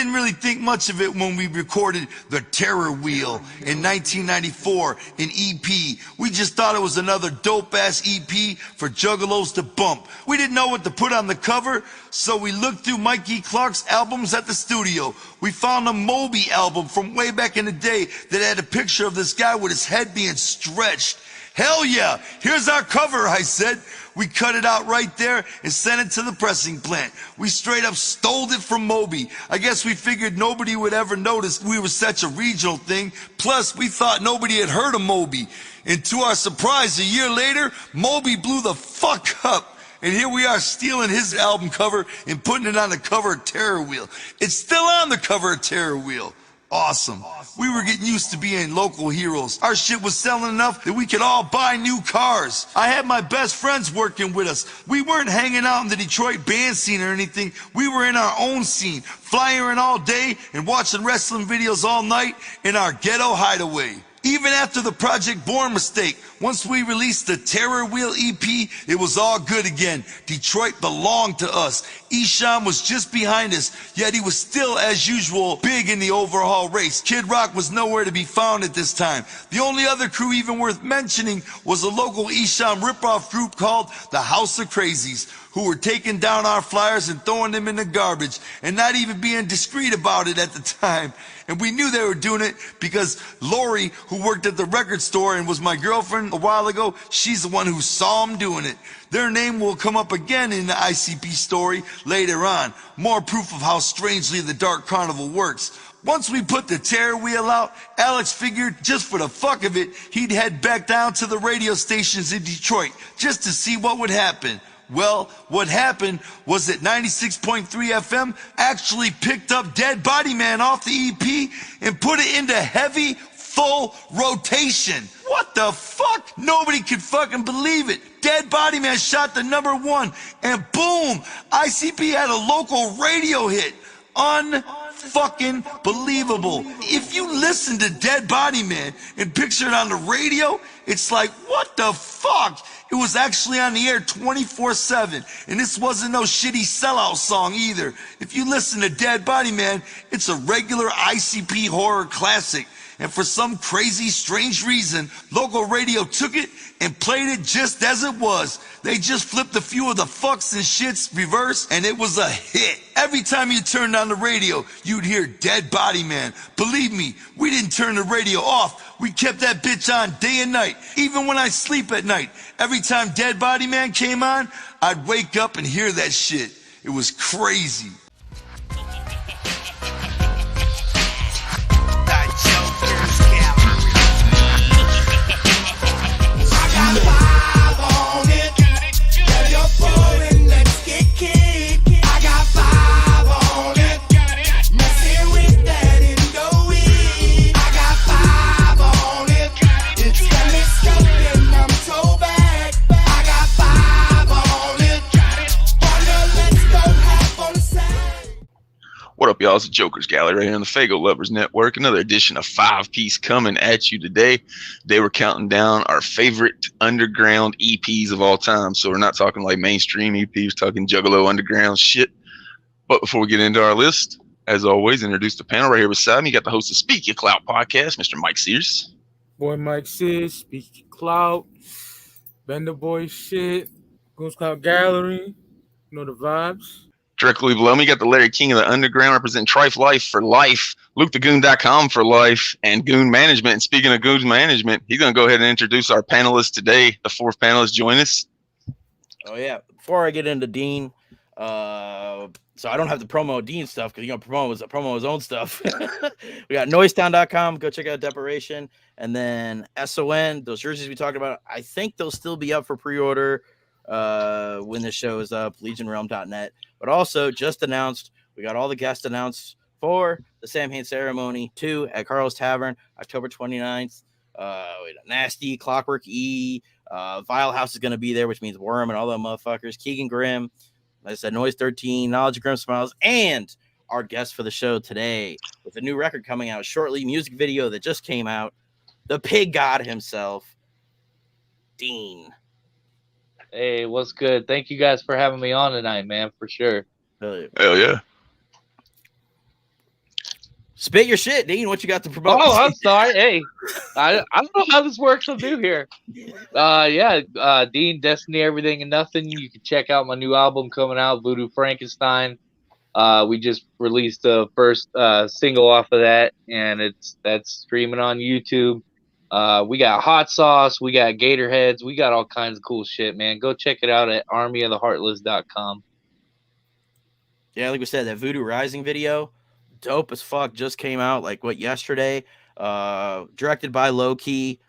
didn't really think much of it when we recorded The Terror Wheel in 1994, an EP. We just thought it was another dope-ass EP for Juggalos to bump. We didn't know what to put on the cover, so we looked through Mikey Clark's albums at the studio. We found a Moby album from way back in the day that had a picture of this guy with his head being stretched. Hell yeah, here's our cover, I said. We cut it out right there and sent it to the pressing plant. We straight up stole it from Moby. I guess we figured nobody would ever notice we were such a regional thing. Plus, we thought nobody had heard of Moby. And to our surprise, a year later, Moby blew the fuck up. And here we are stealing his album cover and putting it on the cover of Terror Wheel. It's still on the cover of Terror Wheel. Awesome. We were getting used to being local heroes. Our shit was selling enough that we could all buy new cars. I had my best friends working with us. We weren't hanging out in the Detroit band scene or anything. We were in our own scene, flying all day and watching wrestling videos all night in our ghetto hideaway. Even after the Project Born mistake, once we released the Terror Wheel EP, it was all good again. Detroit belonged to us. Esham was just behind us, yet he was still, as usual, big in the overall race. Kid Rock was nowhere to be found at this time. The only other crew even worth mentioning was a local Esham ripoff group called the House of Crazies, who were taking down our flyers and throwing them in the garbage and not even being discreet about it at the time. And we knew they were doing it because Lori, who worked at the record store and was my girlfriend a while ago, she's the one who saw them doing it. Their name will come up again in the ICP story later on. More proof of how strangely the Dark Carnival works. Once we put the Terror Wheel out, Alex figured just for the fuck of it, he'd head back down to the radio stations in Detroit just to see what would happen. Well, what happened was that 96.3 FM actually picked up Dead Body Man off the EP and put it into heavy, full rotation. What the fuck? Nobody could fucking believe it. Dead Body Man shot the #1 and boom, ICP had a local radio hit. Unfucking believable. If you listen to Dead Body Man and picture it on the radio, it's like, what the fuck? It was actually on the air 24/7, and this wasn't no shitty sellout song either. If you listen to Dead Body Man, it's a regular ICP horror classic. And for some crazy, strange reason, local radio took it and played it just as it was. They just flipped a few of the fucks and shits reverse, and it was a hit. Every time you turned on the radio, you'd hear Dead Body Man. Believe me, we didn't turn the radio off. We kept that bitch on day and night, even when I sleep at night. Every time Dead Body Man came on, I'd wake up and hear that shit. It was crazy. What up, y'all? It's the Jokerz Gallery right here on the Fago Lovers Network. Another edition of 5-Piece coming at you today. Today we're counting down our favorite underground EPs of all time. So we're not talking like mainstream EPs, we're talking Juggalo underground shit. But before we get into our list, as always, introduce the panel right here beside me. You got the host of Speak Your Clout podcast, Mr. Mike Sears. Boy Mike Sears, Speak Your Clout, Bender Boy shit, Goon's Gallery, you know the vibes. Directly below me, got the Larry King of the Underground representing Trife Life for life, LukeTheGoon.com for life, and Goon Management. And speaking of Goon Management, he's going to go ahead and introduce our panelists today. The fourth panelist join us. Oh, yeah. Before I get into Dean, so I don't have to promo Dean stuff because, promo his own stuff. We got Noisetown.com. Go check out Deparation. And then SON, those jerseys we talked about, I think they'll still be up for pre-order when this show is up, legionrealm.net. But also just announced, we got all the guests announced for the Samhain Ceremony 2 at Carl's Tavern, October 29th. Nasty, Clockwork E, Vile House is going to be there, which means Worm and all them motherfuckers. Keegan Grimm, like I said, Noise 13, Knowledge of Grim Smiles, and our guest for the show today with a new record coming out shortly, music video that just came out, the Pig God himself, Dean. Hey, what's good? Thank you guys for having me on tonight, man, for sure. Hell yeah. Spit your shit, Dean. What you got to promote? Oh, I'm sorry. Hey, I don't know how this works. I'm new here. Dean, Destiny, Everything and Nothing. You can check out my new album coming out, Voodoo Frankenstein. We just released the first single off of that, and that's streaming on YouTube. We got hot sauce, we got gator heads, we got all kinds of cool shit, man. Go check it out at armyoftheheartless.com. Yeah, like we said, that Voodoo Rising video, dope as fuck, just came out like yesterday. Directed by Low Key,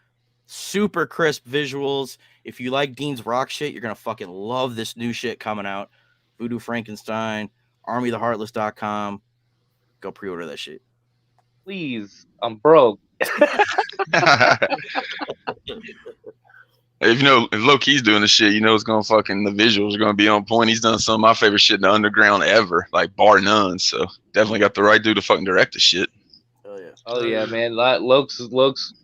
super crisp visuals. If you like Dean's rock shit, you're gonna fucking love this new shit coming out. Voodoo Frankenstein, armyoftheheartless.com. Go pre-order that shit. Please, I'm broke. If you know, if Low Key's doing the shit, you know it's gonna fucking, the visuals are gonna be on point. He's done some of my favorite shit in the underground ever, like bar none. So definitely got the right dude to fucking direct the shit. Oh yeah. Oh yeah, man. Lokes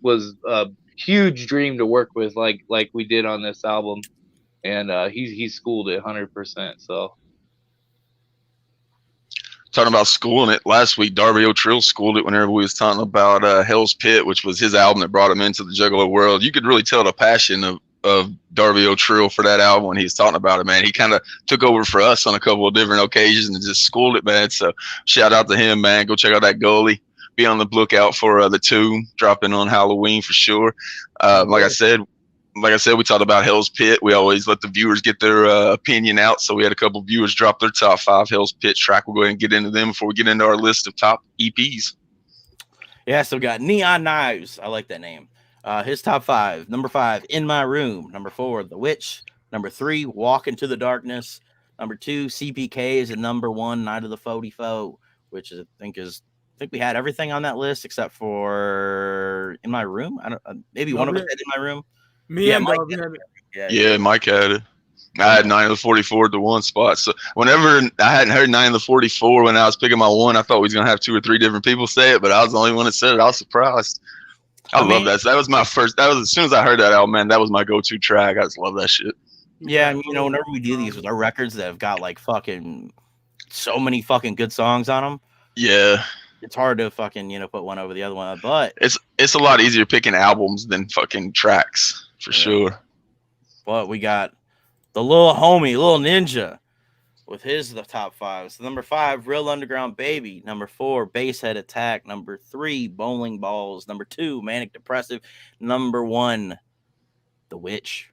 was a huge dream to work with, like we did on this album, and he schooled it 100%. So. Talking about schooling it, last week Darby O'Trill schooled it whenever we was talking about Hell's Pit, which was his album that brought him into the Juggalo world. You could really tell the passion of Darby O'Trill for that album when he was talking about it, man. He kind of took over for us on a couple of different occasions and just schooled it, man. So shout out to him, man. Go check out that goalie. Be on the lookout for the Tomb dropping on Halloween for sure. Like I said, we talked about Hell's Pit. We always let the viewers get their opinion out. So we had a couple viewers drop their top 5 Hell's Pit track. We'll go ahead and get into them before we get into our list of top EPs. Yeah, so we got Neon Knives. I like that name. His top 5. Number 5, In My Room. Number 4, The Witch. Number 3, Walk Into the Darkness. Number 2, CPKs. And number 1, Night of the Fody Foe, which I think we had everything on that list except for In My Room. I don't maybe one of us had In My Room. Mike had it. I had 9 of the 44 at the one spot. So whenever I hadn't heard 9 of the 44 when I was picking my one, I thought we was gonna have 2 or 3 different people say it, but I was the only one that said it. I was surprised. I love that. That was my first. That was as soon as I heard that album, man. That was my go-to track. I just love that shit. Yeah, and you know, whenever we do these with our records that have got like fucking so many fucking good songs on them. Yeah. It's hard to fucking, put one over the other one, but it's a lot easier picking albums than fucking tracks for sure. But we got the little homie, little ninja, with the top 5. So number 5, Real Underground Baby. Number 4, Basshead Attack. Number 3, Bowling Balls. Number 2, Manic Depressive. Number 1, The Witch.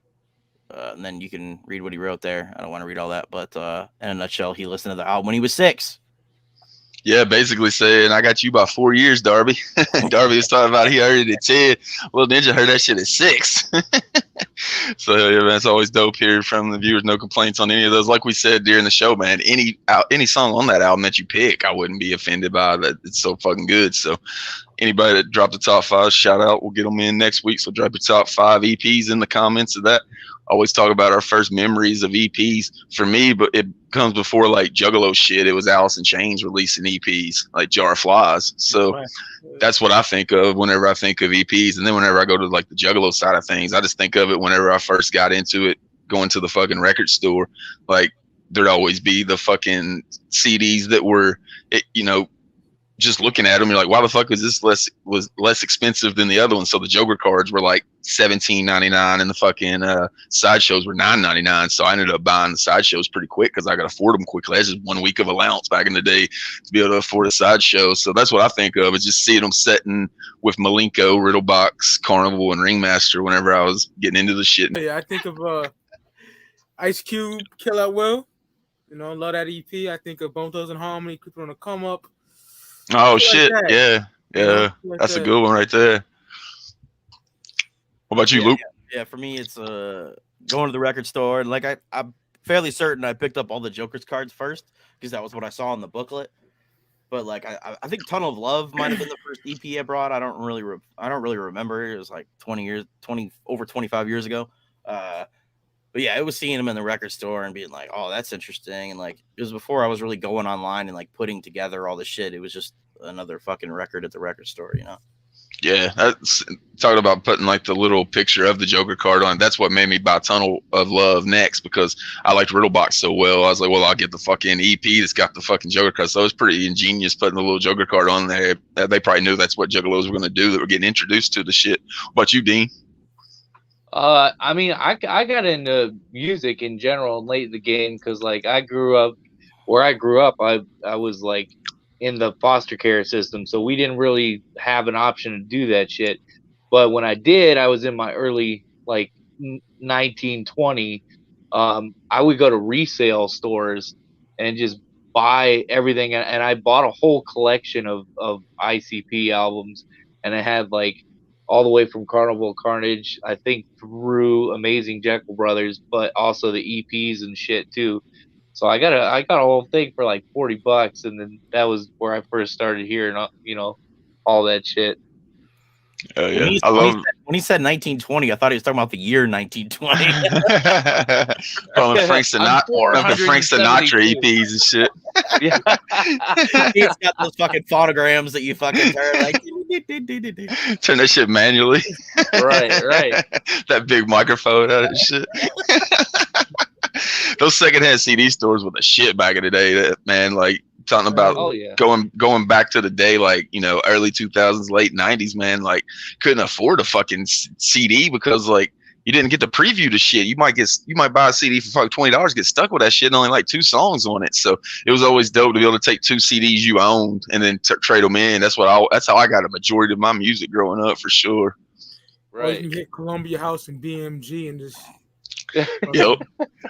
And then you can read what he wrote there. I don't want to read all that, but in a nutshell, he listened to the album when he was 6. Yeah, basically saying, I got you by 4 years, Darby. Darby was talking about he heard it at 10. Little Ninja heard that shit at 6. So, yeah, man, it's always dope hearing from the viewers. No complaints on any of those. Like we said during the show, man, any song on that album that you pick, I wouldn't be offended by that. It's so fucking good. So anybody that dropped the top 5, shout out. We'll get them in next week. So drop your top 5 EPs in the comments of that. Always talk about our first memories of EPs for me, but it comes before like Juggalo shit. It was Alice in Chains releasing EPs like Jar of Flies. So that's what I think of whenever I think of EPs. And then whenever I go to like the Juggalo side of things, I just think of it whenever I first got into it, going to the fucking record store. Like there'd always be the fucking CDs that were, just looking at them, you're like, why the fuck was this less expensive than the other one? So the Joker cards were like $17.99 and the fucking sideshows were $9.99. So I ended up buying the sideshows pretty quick because I could afford them quickly. That's just 1 week of allowance back in the day to be able to afford a sideshow. So that's what I think of, is just seeing them setting with Malenko, Riddlebox, Carnival, and Ringmaster whenever I was getting into the shit. Yeah, I think of Ice Cube, Kill Out Will. Love that EP. I think of Bone Thugs and Harmony, Creeping on the Come Up. Oh shit! Like yeah. That's a good one right there. What about you, Luke? Yeah, for me, it's going to the record store, and like I'm fairly certain I picked up all the Joker's cards first because that was what I saw in the booklet. But like I think Tunnel of Love might have been the first EP I brought. I don't really remember. It was like 25 years ago. But yeah, it was seeing them in the record store and being like, oh, that's interesting. And like, it was before I was really going online and like putting together all the shit. It was just another fucking record at the record store, Yeah, that's talking about putting like the little picture of the Joker card on. That's what made me buy Tunnel of Love next, because I liked Riddlebox so well. I was like, well, I'll get the fucking EP that's got the fucking Joker card. So it was pretty ingenious putting the little Joker card on there. They probably knew that's what Juggalos were going to do, that were getting introduced to the shit. What about you, Dean? I mean, I got into music in general late in the game because, like, I grew up where I grew up. I was like in the foster care system, so we didn't really have an option to do that shit. But when I did, I was in my early, like, 19, 20. I would go to resale stores and just buy everything, and I bought a whole collection of ICP albums, and I had like all the way from Carnival Carnage, I think, through Amazing Jeckel Brothers, but also the EPs and shit too. So I got a whole thing for like $40, and then that was where I first started hearing, all that shit. Oh yeah, When he said 1920, I thought he was talking about the year 1920. From the Frank Sinatra EPs and shit. Yeah. He's got those fucking phonograms that you fucking turn like. Turn that shit manually. Right. That big microphone out of shit. Those secondhand CD stores were the shit back in the day. That man, like, talking about going back to the day, like, early 2000s, late 90s, man, like, couldn't afford a fucking CD because, like, you didn't get to preview the shit. You might buy a CD for fucking $20, get stuck with that shit, and only like 2 songs on it. So it was always dope to be able to take 2 CDs you owned and then trade them in. That's how I got a majority of my music growing up, for sure. Right. Or you can get Columbia House and BMG and just. Yep.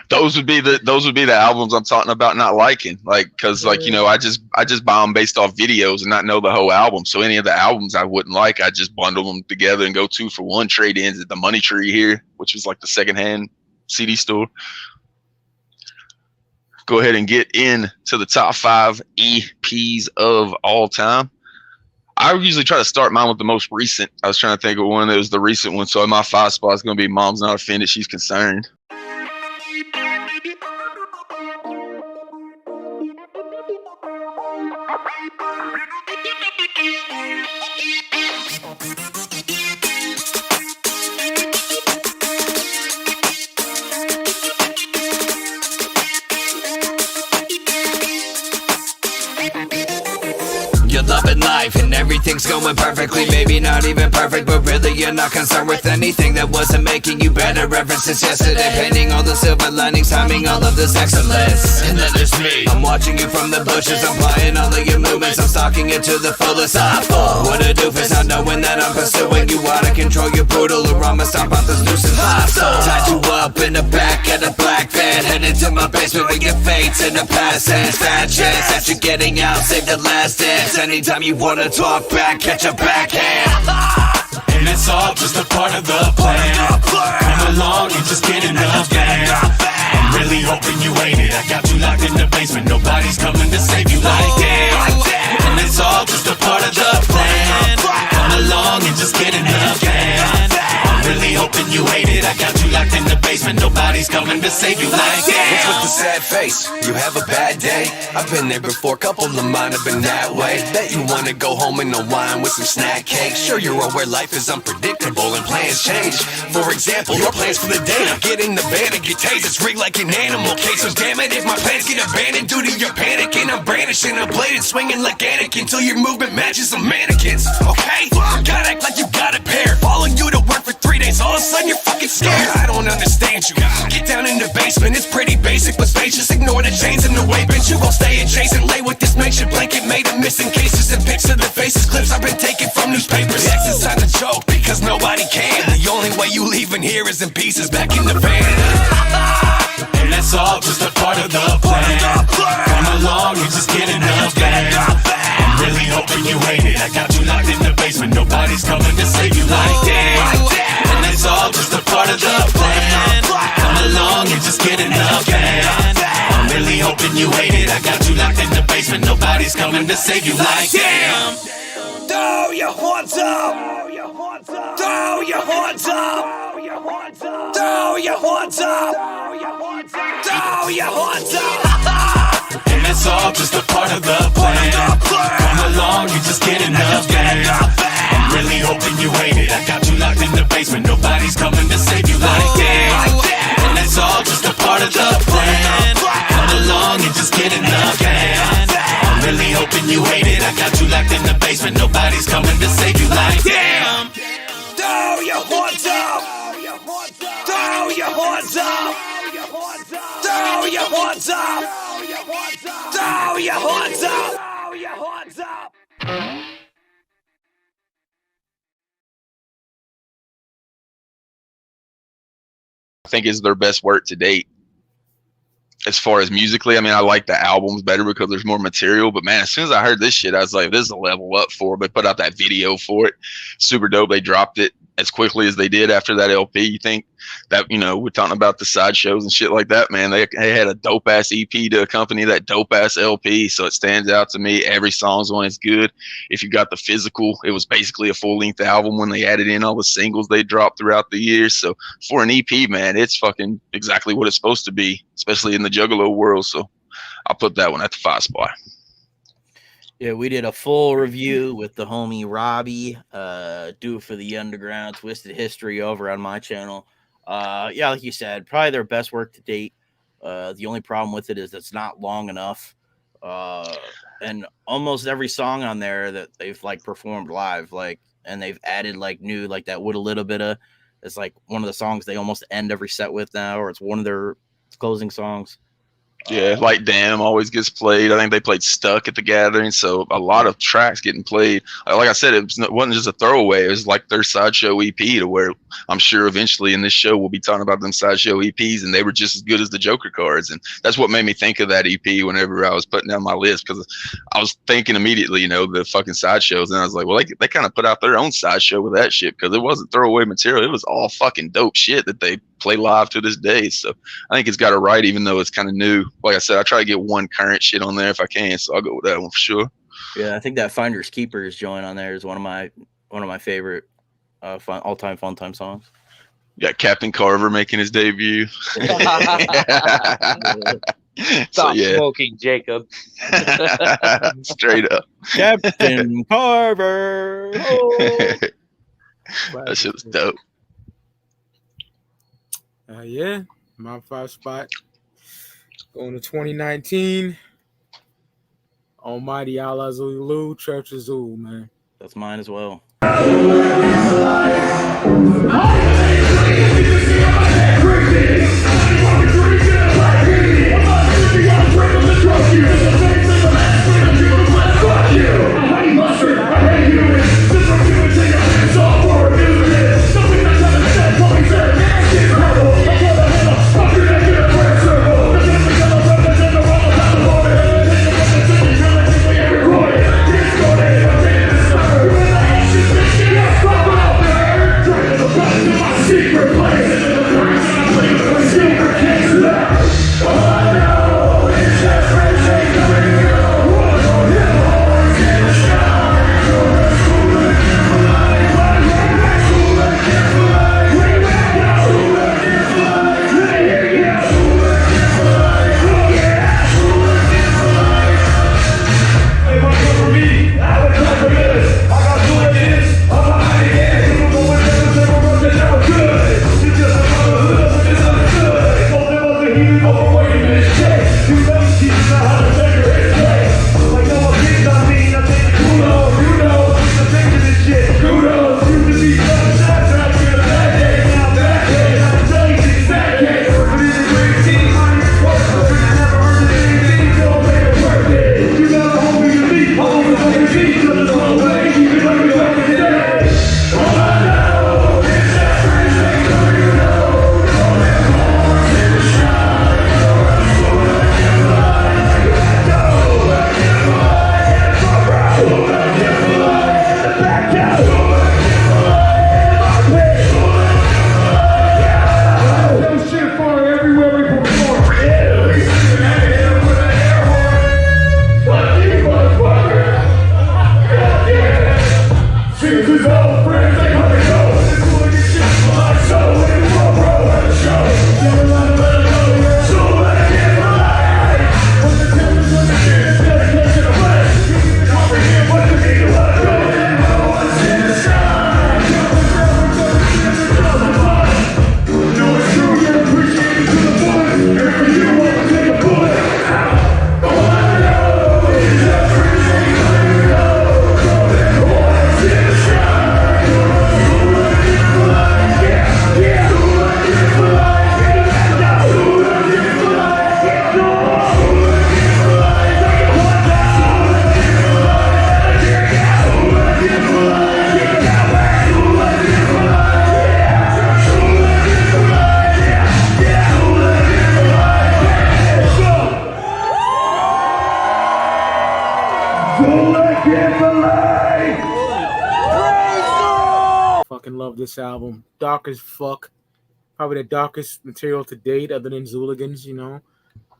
Those would be the albums I'm talking about not liking, like, because like, I just buy them based off videos and not know the whole album. So any of the albums I wouldn't like, I just bundle them together and go 2 for 1 trade-ins at the Money Tree here, which was like the secondhand CD store. Go ahead and get in to the top 5 EPs of all time. I usually try to start mine with the most recent. I was trying to think of one that was the recent one. So in my 5 spot is going to be Mom's Not Offended, She's Concerned. You're loving life and everything's going perfectly. Maybe not even perfect, but really you're not concerned with anything that wasn't making you better ever since yesterday. Painting all the silver linings, timing all of this excellence. And then there's me, I'm watching you from the bushes, I'm playing all of your movements, I'm stalking it to the fullest. I fall, what a doofus, not knowing that I'm pursuing you out of control. You're brutal, or I'ma stomp out this nuisance. My soul tied you up in the back of the black van, headed to my basement with your fates in the past tense. Fat chance that you're getting out, save the last dance. Anytime you wanna talk back, catch a backhand. And it's all just a part of the plan. Come along and just get enough, man. I'm really hoping you ain't it. I got you locked in the basement, nobody's coming to save you like that. And it's all just a part of the plan. Come along and just get enough, man. I'm really hoping you ain't it. I got you locked in the basement, nobody's coming to save you like that. What's with the sad face? You have a bad day? I've been there before, couple of mine have been that way. Bet you wanna go home and unwind with some snack cake. Sure, you're aware life is unpredictable and plans change. For example, your plans for the day, now get in the van and get tased. It's rigged like an animal cage, so damn it if my plans get abandoned due to your panicking. I'm brandishing a blade and swinging like Anakin till your movement matches some mannequins. Okay, gotta act like you got a pair, following you to work for 3 days, all of a sudden you're fucking scared. I don't understand you. Get down in the basement, it's pretty basic but spacious. Ignore the chains in the way, bitch. You gon' stay in chains and lay with this makeshift blanket made of missing cases and pics of the faces. Clips I've been taking from newspapers. The exercise a joke because nobody can. The only way you leaving here is in pieces back in the van. And that's all just a part of the plan. Come along and just get enough, man. I'm really hoping you ain't it. I got you locked in the basement, nobody's coming to save you like that. And that's all just a part of the plan. Come along and just get enough, man. I'm really hoping you ain't it. I got you locked in the basement, nobody's coming to save you like that. Throw your horns up! Throw your horns up! Throw your horns up! Throw your horns up! Throw your horns up! And that's all just a part of the plan. Come along and just get enough, man. I'm really hoping basement. Nobody's coming to save you like that. And that's all just a part of the plan. Come along and just get enough, man. I'm really hoping you hate it. I got you locked in the basement. Nobody's coming to save you like damn. Throw your horns up. Throw your horns up. Throw your horns up. Throw your horns up. Throw your horns up. I think is their best work to date. As far as musically, I mean, I like the albums better because there's more material. But man, as soon as I heard this shit, I was like, this is a level up for it. They put out that video for it. Super dope. They dropped it as quickly as they did after that LP. You think that, you know, we're talking about the sideshows and shit like that, man. They had a dope ass EP to accompany that dope ass LP. So it stands out to me. Every song's on is good. If you got the physical, it was basically a full length album when they added in all the singles they dropped throughout the years. So for an EP, man, it's fucking exactly what it's supposed to be, especially in the Juggalo world. So I'll put that one at the 5 spot. Yeah, we did a full review with the homie Robbie, do it for the underground, TwiZtiD History over on my channel. Yeah, like you said, probably their best work to date. The only problem with it is it's not long enough. And almost every song on there that they've like performed live, like, and they've added like new, like that would a little bit of, it's like one of the songs they almost end every set with now, or it's one of their closing songs. Yeah, like Damn always gets played. I think they played Stuck at the gathering, so a lot of tracks getting played. Like I said, it wasn't just a throwaway. It was like their sideshow EP, to where I'm sure eventually in this show we'll be talking about them sideshow EPs, and they were just as good as the Joker cards. And that's what made me think of that EP whenever I was putting down my list, because I was thinking immediately, you know, the fucking sideshows, and I was like, well, they kind of put out their own sideshow with that shit, because it wasn't throwaway material. It was all fucking dope shit that they play live to this day. So I think it's got it right, even though it's kind of new. Like I said, I try to get one current shit on there if I can, so I'll go with that one for sure. Yeah, I think that Finders Keepers joint on there is one of my favorite all-time fun time songs. Got Captain Carver making his debut. Stop smoking, Jacob. Straight up. Captain Carver. Oh. That shit was dope. Yeah, my 5 spot going to 2019. Almighty Alla Zulu, Church of Zul, man. That's mine as well. Fucking love this album. Dark as fuck. Probably the darkest material to date, other than Xuligans, you know.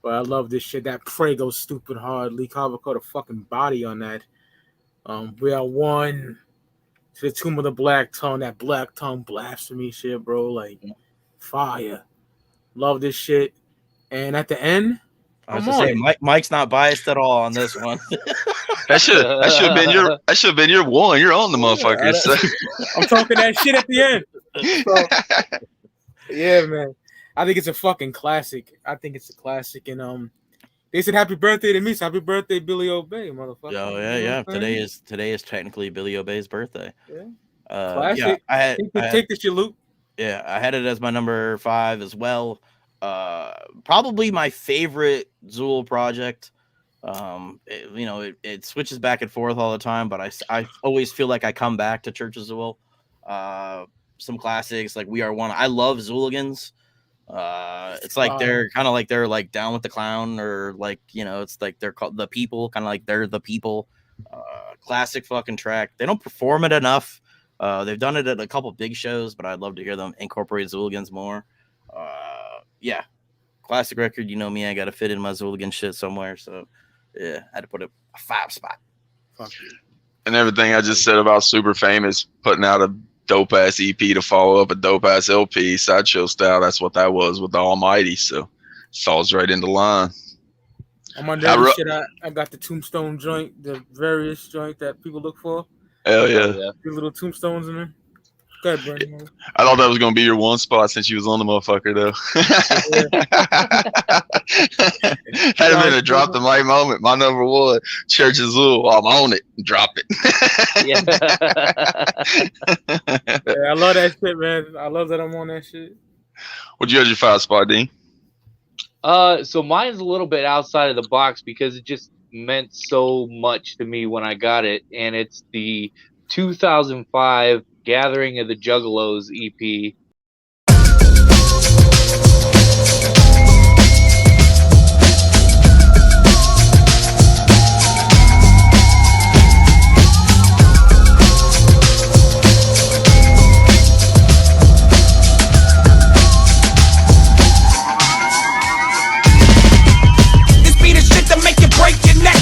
But I love this shit. That Pray goes stupid hard. Lee Carver caught a fucking body on that. We are one to the Tomb of the Black Tongue. That Black Tongue blasphemy shit, bro. Like, fire. Love this shit. And at the end, I was just saying, Mike's not biased at all on this one. That should have been your one. You're on the motherfucker. So. I'm talking that shit at the end. So, yeah, man. I think it's a fucking classic. I think it's a classic. And they said happy birthday to me. So happy birthday, Billy Obey, motherfucker. Oh yeah. Today is technically Billy Obey's birthday. Yeah. Classic. Yeah, take this shit, Luke. Yeah, I had it as my number 5 as well. Probably my favorite Xul project. It switches back and forth all the time, but I always feel like I come back to Church of Xul. Some classics like We Are One. I love Xuligans. It's like they're kind of like they're like Down with the Clown, or like, you know, it's like they're called The People, kind of like they're the people. Classic fucking track. They don't perform it enough. They've done it at a couple big shows, but I'd love to hear them incorporate Xuligans more. Yeah, classic record. You know me, I got to fit in my Xuligan shit somewhere. So yeah, I had to put a 5 spot. Fuck you. And everything I just said about Super Famous putting out a dope ass EP to follow up a dope ass LP, Sideshow style. That's what that was with the Almighty. So falls right into line. On my nerdy shit, I got the Tombstone joint, the various joint that people look for. Hell yeah. These little tombstones in there. Go ahead, Brandon. I thought that was gonna be your one spot since you was on the motherfucker though. Had been a drop the mic moment. My number 1, Church of Xul. I'm on it. Drop it. Yeah, I love that shit, man. I love that I'm on that shit. What'd you have your 5 spot, Dean? So mine's a little bit outside of the box because it just meant so much to me when I got it, and it's the 2005 Gathering of the Juggalos EP.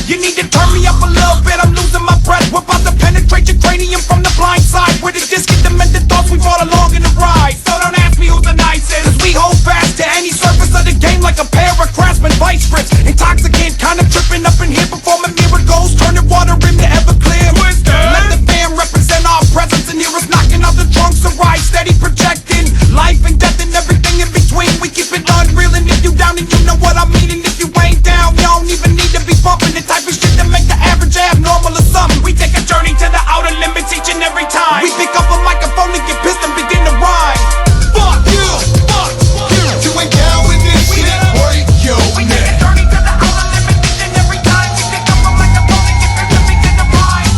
You need to turn me up a little bit, I'm losing my breath. We're about to penetrate your cranium from the blind side. With the disc, get demented thoughts, we fall along in the ride. So don't ask me who's the nicest, cause we hold fast to any surface of the game like a pair of craftsman vice grips. Intoxicant, kind of tripping up in here, performing miracles, turning water into Everclear. Let the band represent our presence and hear us knocking out the trunks of ride, steady projecting life and death and everything in between. We keep it unreal, and if you down, then you know what I mean. And if you ain't down, you don't even need to be bumping the type of shit that make the average abnormal or something. We take a journey to the outer limits each and every time. We pick up a microphone and get pissed and begin to rhyme. Fuck you, fuck you. You ain't down with this shit, break your neck. We take a journey to the outer limits each and every time. We pick up a microphone and get pissed and begin to rhyme.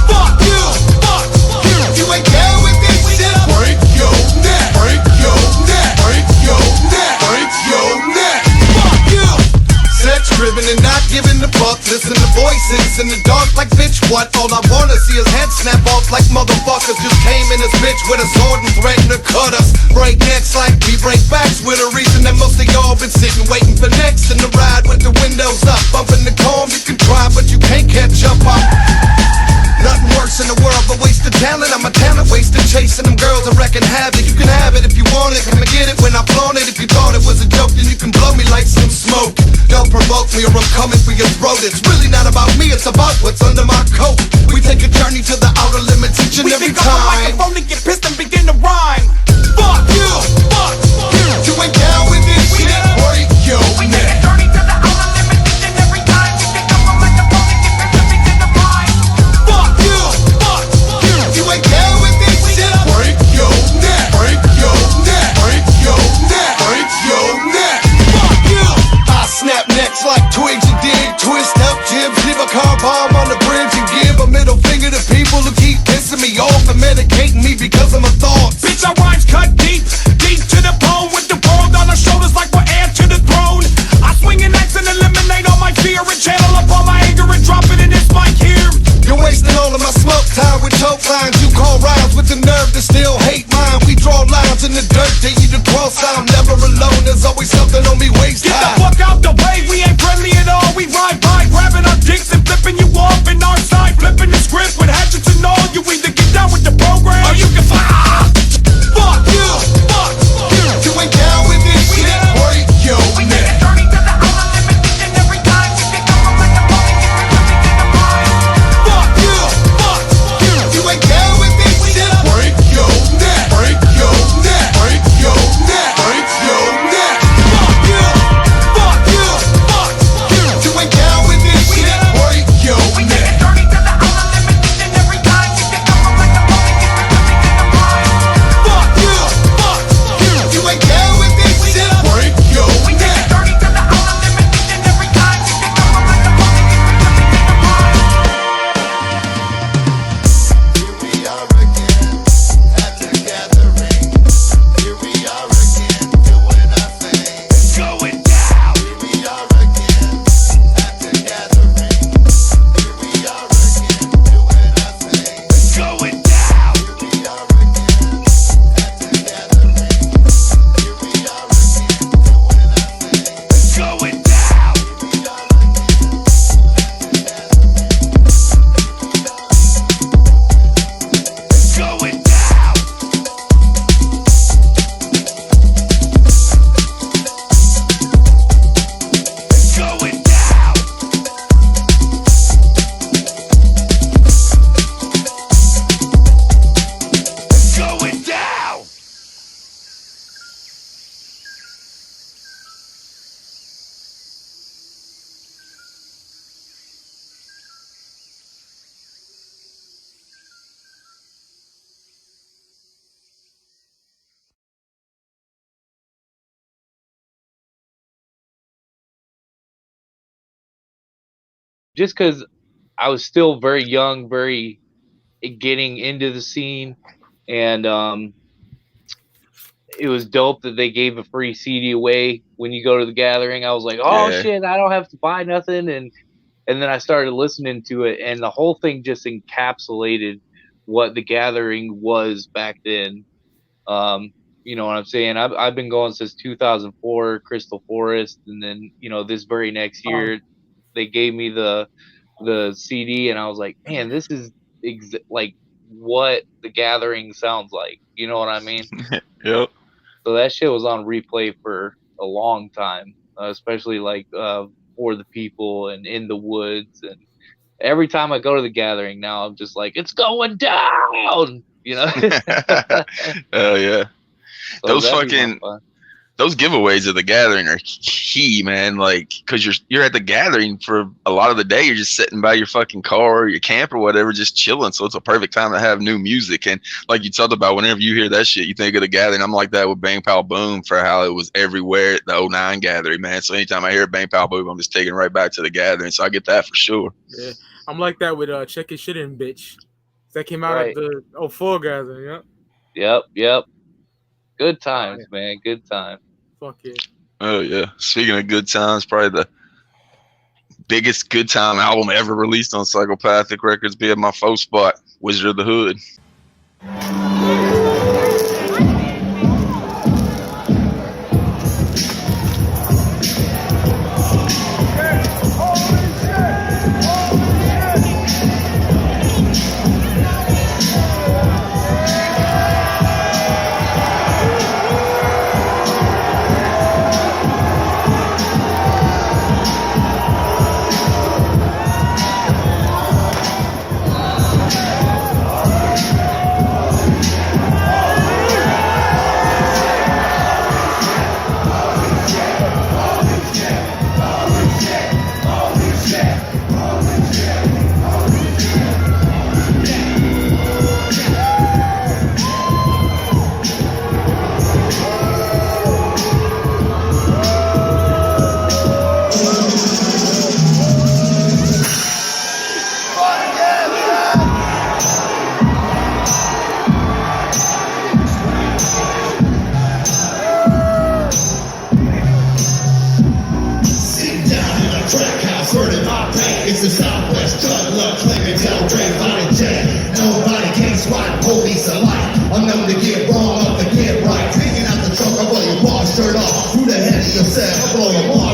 Fuck you, fuck you. You ain't down with this shit, break your neck, break your neck, break your neck, break your neck. Fuck you. Sex driven and not giving a fuck. Listen to voices in the dark like bitch what? All I wanna see is head snap off like motherfuckers just came in this bitch with a sword and threatened to cut us. Break necks like we break backs with a reason that most of y'all been sitting waiting for next. In the ride with the windows up, bumping the comb. You can try but you can't catch up. Nothing worse in the world but wasted talent. I'm a talent wasted chasing them girls and wrecking havoc. You can have it if you want it, come and get it when I flaunt it. If you thought it was a joke, then you can blow me like some smoke. Don't provoke me or I'm coming for your throat. It's really not about me, it's about what's under my coat. We take a journey to the outer limits each and every time. We pick up a microphone and get pissed and begin to rhyme. Fuck you, fuck you. You ain't down with this shit, break your neck. We take a journey to the outer limits each and every time. We pick up a microphone and get pissed and begin to rhyme. Fuck you, fuck you. You ain't down with this shit, break your neck, break your neck, break your neck, break your neck. Fuck you. I snap necks like TwiZtiD, twist up jibs, leave a car bomb on the bridge and give a middle finger to tote lines, you call rhymes with the nerve to still hate mine. We draw lines in the dirt, dare you to cross. I'm never alone, there's always something on me waist high. Get the fuck out the way, we ain't friendly at all. We ride by, grabbing our dicks and flipping you off in our side, flipping the script with hatchets and all. You either get down with the program or you can fuck. Fuck you, fuck you. You ain't down with this shit, break your neck. Fuck you, fuck you. You ain't down with this shit, break your neck. Break your neck. Break your neck. Break your neck. Fuck you, fuck you, fuck you. You ain't down with this shit, break your neck. Fuck you, fuck you. You ain't down with this shit, break your neck. Here we are again at the gathering. Here we are again doing our thing. It's going down. Here we are again at the gathering. Here we are again doing our thing. It's going down. Here we are again at the gathering. Here we are again doing our thing. It's going down. Here we are again at the gathering. It's going down. It's going down. It's going down. Just because I was still very young, very getting into the scene, and it was dope that they gave a free CD away when you go to the gathering. I was like, oh Yeah. shit, I don't have to buy nothing, and then I started listening to it, and the whole thing just encapsulated what the gathering was back then. You know what I'm saying? I've been going since 2004, Crystal Forest, and then this very next year they gave me the CD, and I was like, man, this is like what the gathering sounds like. You know what I mean? Yep. So that shit was on replay for a long time, especially like For the People and In the Woods. And every time I go to the gathering now, I'm just like, it's going down, Hell yeah. So Those that'd be my fucking fun. those giveaways at the gathering are key, man. Like, cause you're at the gathering for a lot of the day. You're just sitting by your fucking car or your camp or whatever, just chilling. So it's a perfect time to have new music. And like you talked about, whenever you hear that shit, you think of the gathering. I'm like that with Bang Pow Boom for how it was everywhere at the 09 gathering, man. So anytime I hear Bang Pow Boom, I'm just taking right back to the gathering. So I get that for sure. Yeah, I'm like that with Check Your Shit In, Bitch. That came out Right. at the 04 gathering. Yep. Good times, man. Good times. Fuck yeah. Oh yeah. Speaking of good times, probably the biggest good time album ever released on Psychopathic Records being my faux spot, Wizard of the Hood.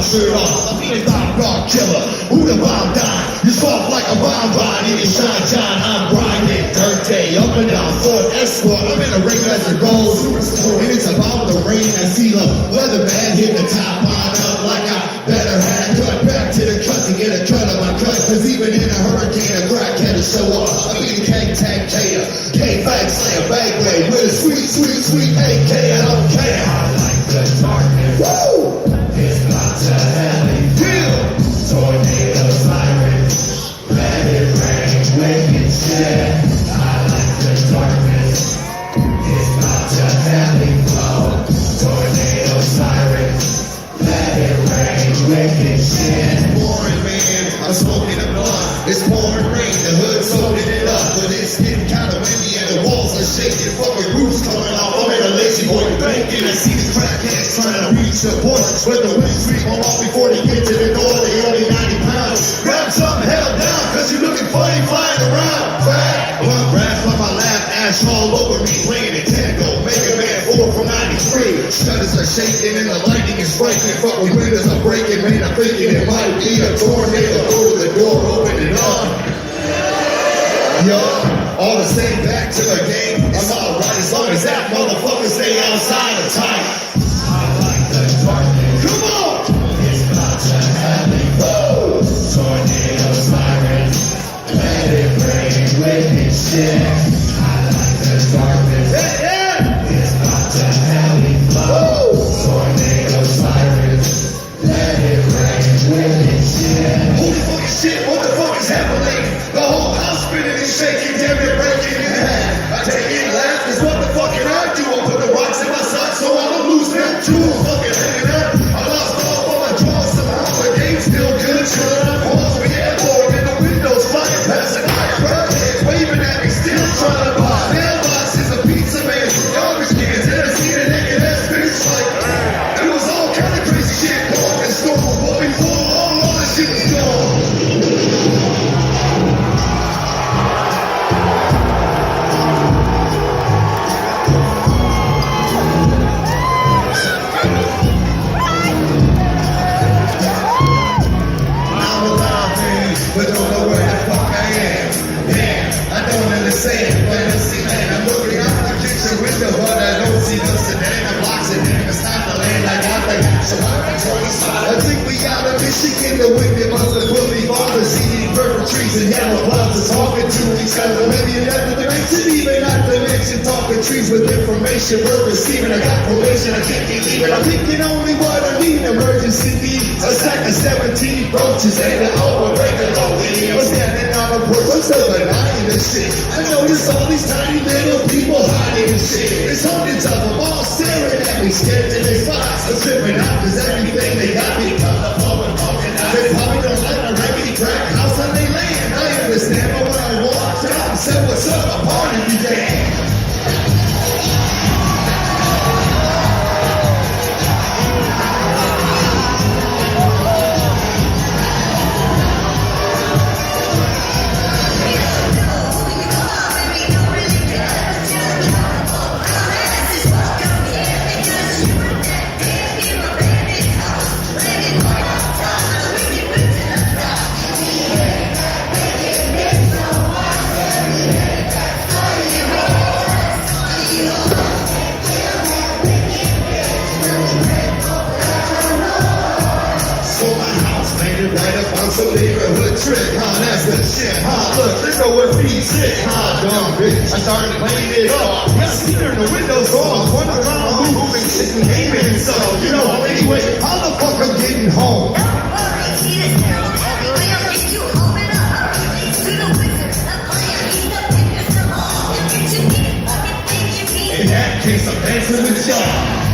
shirt off. I'm being rock killer. Who the bomb die? You soft like a bonbon in your shine John. I'm grinding dirty up and down Ford Escort. I'm in a ring as a gold. And it's about the rain and see the weatherman hit the top line up like I better had cut back to the cut to get a cut of my cut. Cause even in a hurricane, a crackhead will show up. I'm eating cake, tag, tater. K-Fag, slayer, bagway with a sweet, sweet, sweet AK. I don't care. I like the darkness. Woo! It's not to hell and feel. Tornado sirens. Let it rain, wicked shit. I like the darkness. It's not to hell and flow. Tornado sirens. Let it rain, wicked shit. Pouring man, I'm smoking a blunt. It's pouring rain, the hood's soaking it up. But it's getting kinda windy and the walls are shaking. Fucking roofs coming off. I'm in a lazy boy banking. I see the crackheads trying to reach the point where the wings sweep them off before they get to the door. They only 90 pounds. Grab something, held down, cause you're looking funny flying around. Blunt grass on my lap, ash all over me, playing Nintendo. Mega Man 4 from 93. Shutters are shaking and the lightning is striking. Fucking windows are breaking, man, I'm thinking it might be a tornado. Go to the door, open it up. Yo, all the same, back to the game. I'm alright as long as that motherfucker stay outside of time. I like the darkness. Come on! It's about to happen. Woo! Tornado sirens. Let it rain, wicked shit. I like the darkness. Hey, yeah! It's about to happen. Woo! Tornado sirens. Let it rain, wicked shit. Holy fucking shit, what the fuck is happening? The whole house spinning and shaking, damn it, breaking in half. I take it laugh, cause what the fuck can I do? I put the rocks in my socks so I don't lose them too. I'm fucking hanging out. I lost all of my drawers somehow. The game's still good, chillin' up. Pause me airborne in the windows, flying past the crackheads waving at me, still trying to buy mailboxes, a pizza man, garbage cans, and I see the naked ass bitch like, it was all kind of crazy shit, going and storm, but before all that shit was gone. But don't know where the fuck I am. Damn, I don't understand. Fantasy land, I'm looking out the kitchen window, but I don't see no sedan. I'm boxing in, it's not the land I got the so I think we got a Michigan, the wicked must have put me fathers eating purple trees and yellow clouds are talking to each other. Maybe another dimension, even not dimension, talking trees with information we're receiving. I got probation, I can't believe it. I'm thinking only what I need, emergency needs. A sack of 17 roaches and an overbreaker. I'm standing on a porch, I'm still denying this shit. I notice all these tiny little people hiding this shit. There's hundreds of them all staring at me, scared to their spots. I'm tripping out cause everything they got me cut up over talking out. They probably don't like my raggedy crack house on they land. I understand, but when I walked out and said what's up, I'm on every day. Some neighborhood trick, that's the shit, look, they know what Peep sick, dumb bitch. I started playing it off. Yeah, see her in the windows off. Run around moving shit and gaming. So, you know, anyway, how the fuck I'm getting home? In that case, I'm dancing with y'all.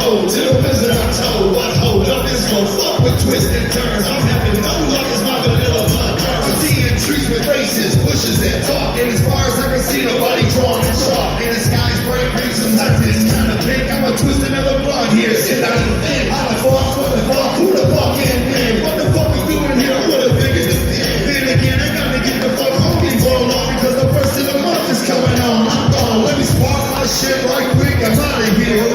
cold. To the wizard I told, what hold up is gon' fuck with twists and turns. I'm having no luck as my vanilla blood burns. I'm seeing trees with faces, bushes that talk. And as far as I can see, nobody drawing in chalk. And the sky's bright, brings some darkness, kind of pink. I'ma twist another blunt here, sit out the thing. How the fuck, what the fuck, who the fuck ain't man? What the fuck we doing here? What a figure this thing. Then again, I gotta get the fuck home and blown on because the first of the month is coming on. I'm gone, let me spark my shit right quick. I'm out of here.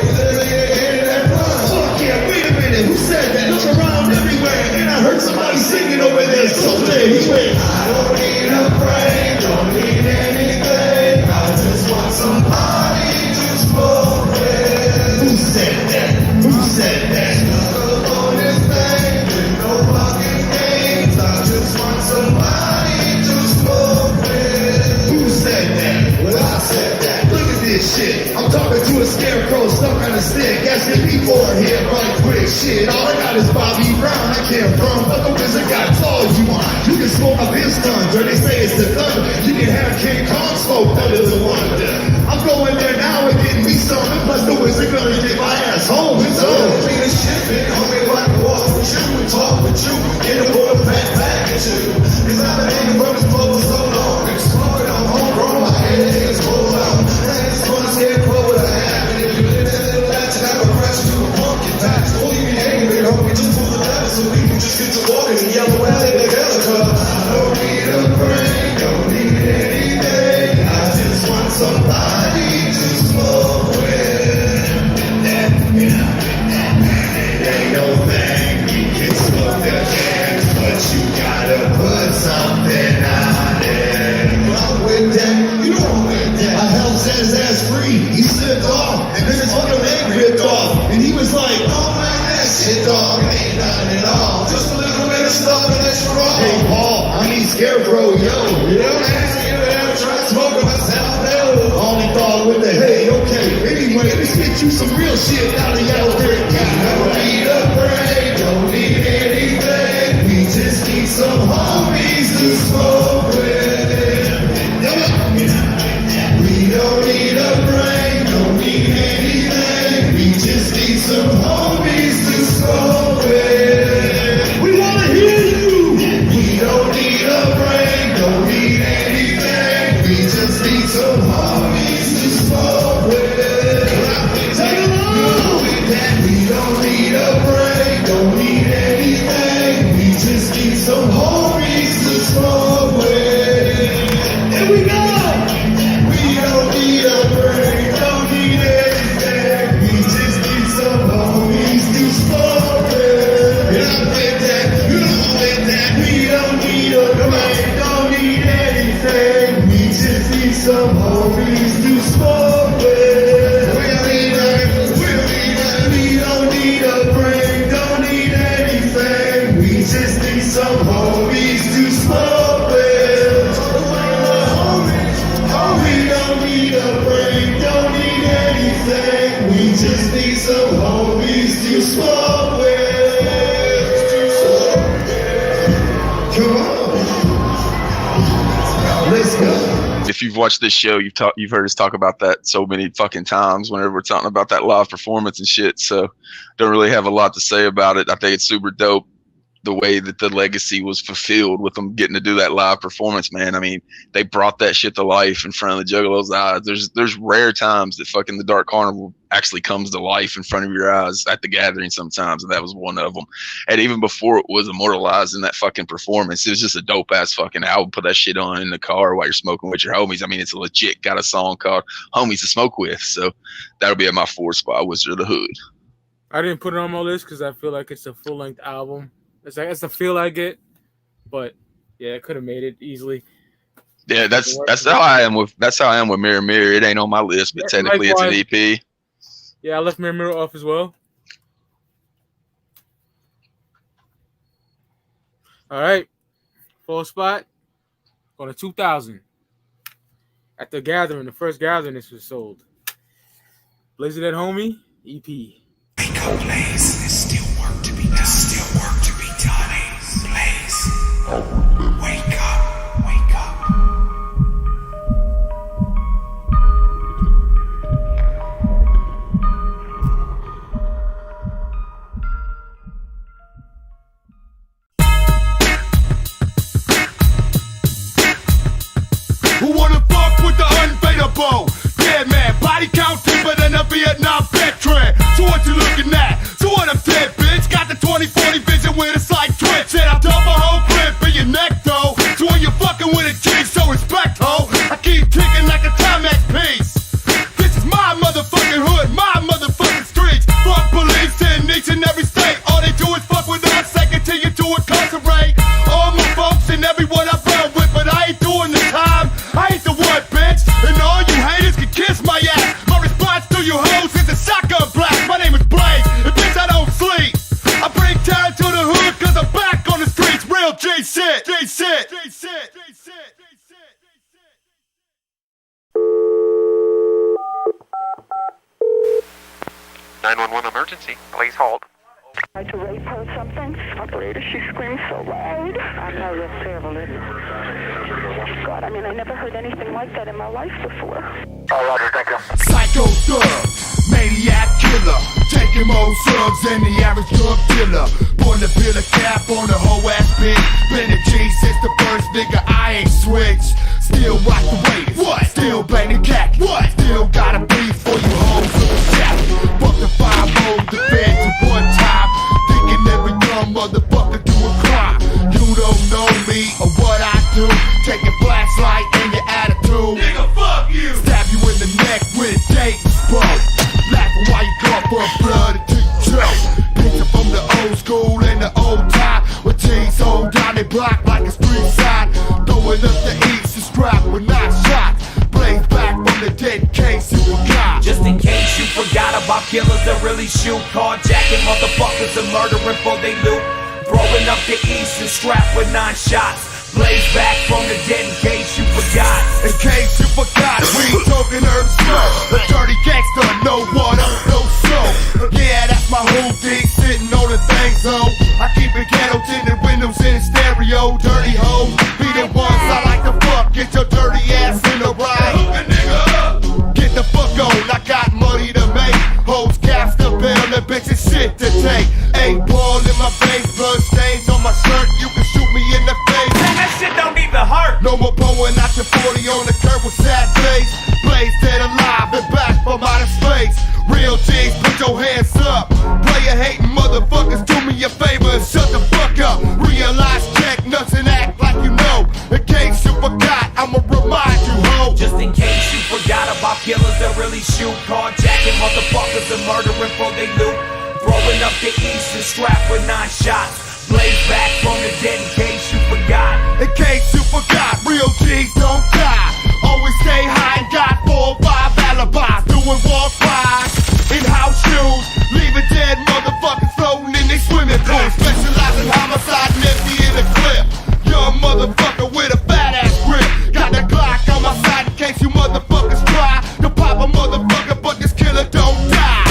Fuck yeah, wait a minute, who said that? Look around everywhere, and I heard somebody singing over there. So there he went. I don't need a break, don't need anything. I just want somebody to smoke with. Who said that? Who said that? Snuggle on this thing with no fucking games. I just want somebody to smoke with. Who said that? Well, I said that. Look at this shit. I'm talking to a scarecrow stuck on a stick. Asking people here right quick. Shit, all I got is Bobby Brown. I can't run, but the wizard got claws you want. You can smoke up his tons, or they say it's the thunder. You can have King Kong smoke under the wonder. I'm going there now and getting me something. Plus the wizard gonna get my ass home. It's over. Me the shit, man. Homie, like walk with you and talk with you. Get a boy back at you. Cause I've been hanging from this bubble so long. Exploding on homegrown, my head is cold out. I just wanna scarecrow what I have. And if you live in the latch, I have a crash to a pumpkin patch. Oh, you can hang with homie, just pull the lever so we can just get to walking and yellow alley together. Cause I don't need a break, don't need anything. I just want somebody to smoke with. It ain't no thing, you can smoke the cans, but you gotta put something on it. I'm with that, you know I'm with that. I helped set his ass free, he slipped off, and then his fucking leg ripped off. And he was like, oh man, that shit dog, it ain't nothing at all. Just a little bit of stuff and that's wrong. Hey Paul, I need scarecrow, yo. You know what I'm saying? You ever try smoking myself, no. Only thought with the hey, okay. Anyway, let me spit you some real shit out of y'all there. Don't need a break, don't need anything. We just need some homies to smoke with. We don't need a break, don't need anything. We just need some homies to smoke with. We wanna hear you. We don't need a break, don't need anything. We just need some homies to smoke with. Take 'em on. We don't need a break, don't need anything. We just need some homies to smoke with. Here we go. We don't need a break, don't need anything. We just need some homies to smoke with. You know with that, you know with that. We don't need a break, don't need anything. We just need some homies to smoke with. We don't need a break, don't need anything. We just need some homies to smoke with. We don't need a break, don't need anything. We just need some homies to smoke with. Come on. Let's go. If you've watched this show, you've heard us talk about that so many fucking times whenever we're talking about that live performance and shit. So don't really have a lot to say about it. I think it's super dope the way that the legacy was fulfilled with them getting to do that live performance, man. I mean, they brought that shit to life in front of the Juggalos' eyes. There's rare times that fucking the Dark Carnival actually comes to life in front of your eyes at the gathering sometimes, and that was one of them. And even before it was immortalized in that fucking performance, it was just a dope ass fucking album. Put that shit on in the car while you're smoking with your homies. I mean, it's legit got a song called Homies to Smoke With. So that'll be at my 4th spot, Wizard of the Hood. I didn't put it on my list because I feel like it's a full-length album. It's the feel I get, but yeah, I could have made it easily. Yeah, that's how I am with Mirror Mirror. It ain't on my list, but technically it's an EP. Yeah, I left Mirror Mirror off as well. All right, 4th spot on a 2000. At the gathering, the first gathering, this was sold. Blaze It At Homie EP. Go Blaze. There's still work to be done. Blaze. Wake up. Wake up. 911 emergency. Please hold. Tried to rape her or something? Operator, she screams so loud. I know, that's terrible, isn't it? God, I mean, I never heard anything like that in my life before. Oh, Roger, thank you. Psycho thug, maniac killer, taking more drugs than the average drug dealer. Born to peel a cap on the whole ass bitch. Been a G since the first nigga, I ain't switched. Still rock the waiters, what? Still bang the cat, what? Still got a beef for you hoes with the jack. Fuck the 5-0, the feds at one time. Thinking every young motherfucker do a crime. You don't know me or what I do. Take your flashlight and your attitude. Nigga, fuck you. Stab you in the neck with a date bro. Laughing while you cough for blood until you choke. Picture from the old school and the old time. With G's hold down they block like a street sign. Throwing up the east and strap with 9 shots. Blaze back from the dead in case you forgot. Just in case you forgot about killers that really shoot. Carjacking motherfuckers and murdering for they loot. Throwing up the east and strapped with 9 shots. Blaze back from the dead in case you forgot. In case you forgot, we talking herb smoke. A dirty gangster, no water, no soap. Yeah, that's my whole thing, sitting on the thing zone. I keep it ghetto, tinted windows in stereo. Dirty hoes, be the ones I like to fuck. Get your dirty ass in the ride. Get the fuck on, I got money to make. Hoes caps to bail, and bitches shit to take. 8 ball in my face, blood stains on my shirt. You can shoot me in the face. That shit don't even hurt. No more blowing out your 40 on the curb with sad face. Blaze dead alive and back from outer space. Real G's, put your hands up. Player hating motherfuckers, do me a favor and shut the fuck up. Realize, check nuts and act like you know. In case you forgot, I'ma remind you, ho. Just in case you forgot about killers that really shoot. Carjacking motherfuckers and murdering for they loot. Throwing up the east and strapped with 9 shots. Blaze back from the dead in case you forgot. In case you forgot, real G's don't die. Always stay high and got 4 or 5 alibis. Doing walk-bys in house shoes. Leaving dead motherfuckers floating in they swimming pools. Specialize in homicide and empty in the clip. Young motherfucker with a fat ass grip. Got the Glock on my side in case you motherfuckers try to pop a motherfucker, but this killer don't die.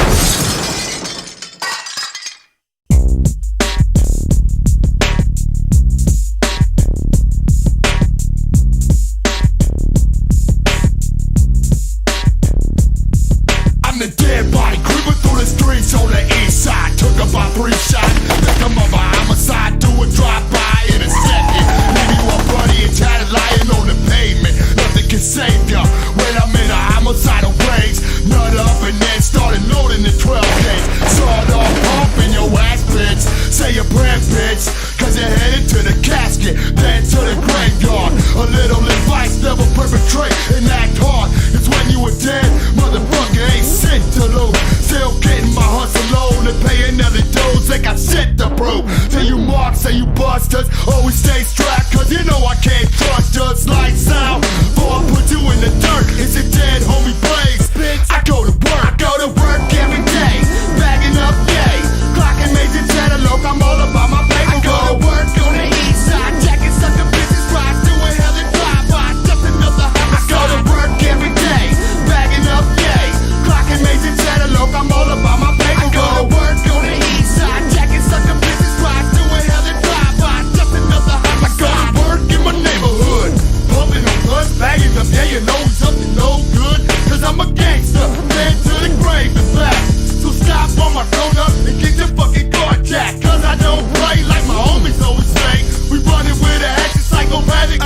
The dead body creeping through the streets on the east side. Took about 3 shots. Victim of a homicide. Do a drive-by in a second. Leave you up bloody and tattered lying on the pavement. Nothing can save ya when I'm in a homicidal rage. Nut up and then started loading the 12 gauge. Sawed off pumping your ass, bitch. Say your prayer, bitch. Cause you're headed to the casket, then to the graveyard. A little advice, never perpetrate and act hard. It's when you were dead, motherfucker ain't shit to lose. Still getting my hustle on and paying other dudes. They got shit to prove. Till you mark, say you busters. Always stay strapped, cause you know I can't trust. Just lights out, before I put you in the dirt. Is it dead, homie Blaze? Bitch, I go to work. I go to work every day. Bagging up, yay. Clocking major cheddar, look, I'm all about my paper. I go to work on the east side. Jacking sucker bitches, rides doing hell and drive-by. Just another homicide. I go to work every day. Bagging up, yay. Clocking major cheddar, look, I'm all about my paper. I go to work on the east side. Jacking sucker bitches, rides doing hell and drive-by. Just another homicide. I go to work in my neighborhood. Pumping on blood, bagging up, yeah, you know he's up to no good. Cause I'm a gangster, man to the grave and back. So stop on my corner and get your fucking car jacked. Cause I don't play like my homies always say. We running with a action psychopathic.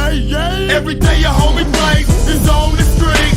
Every day your homie plays is on the street.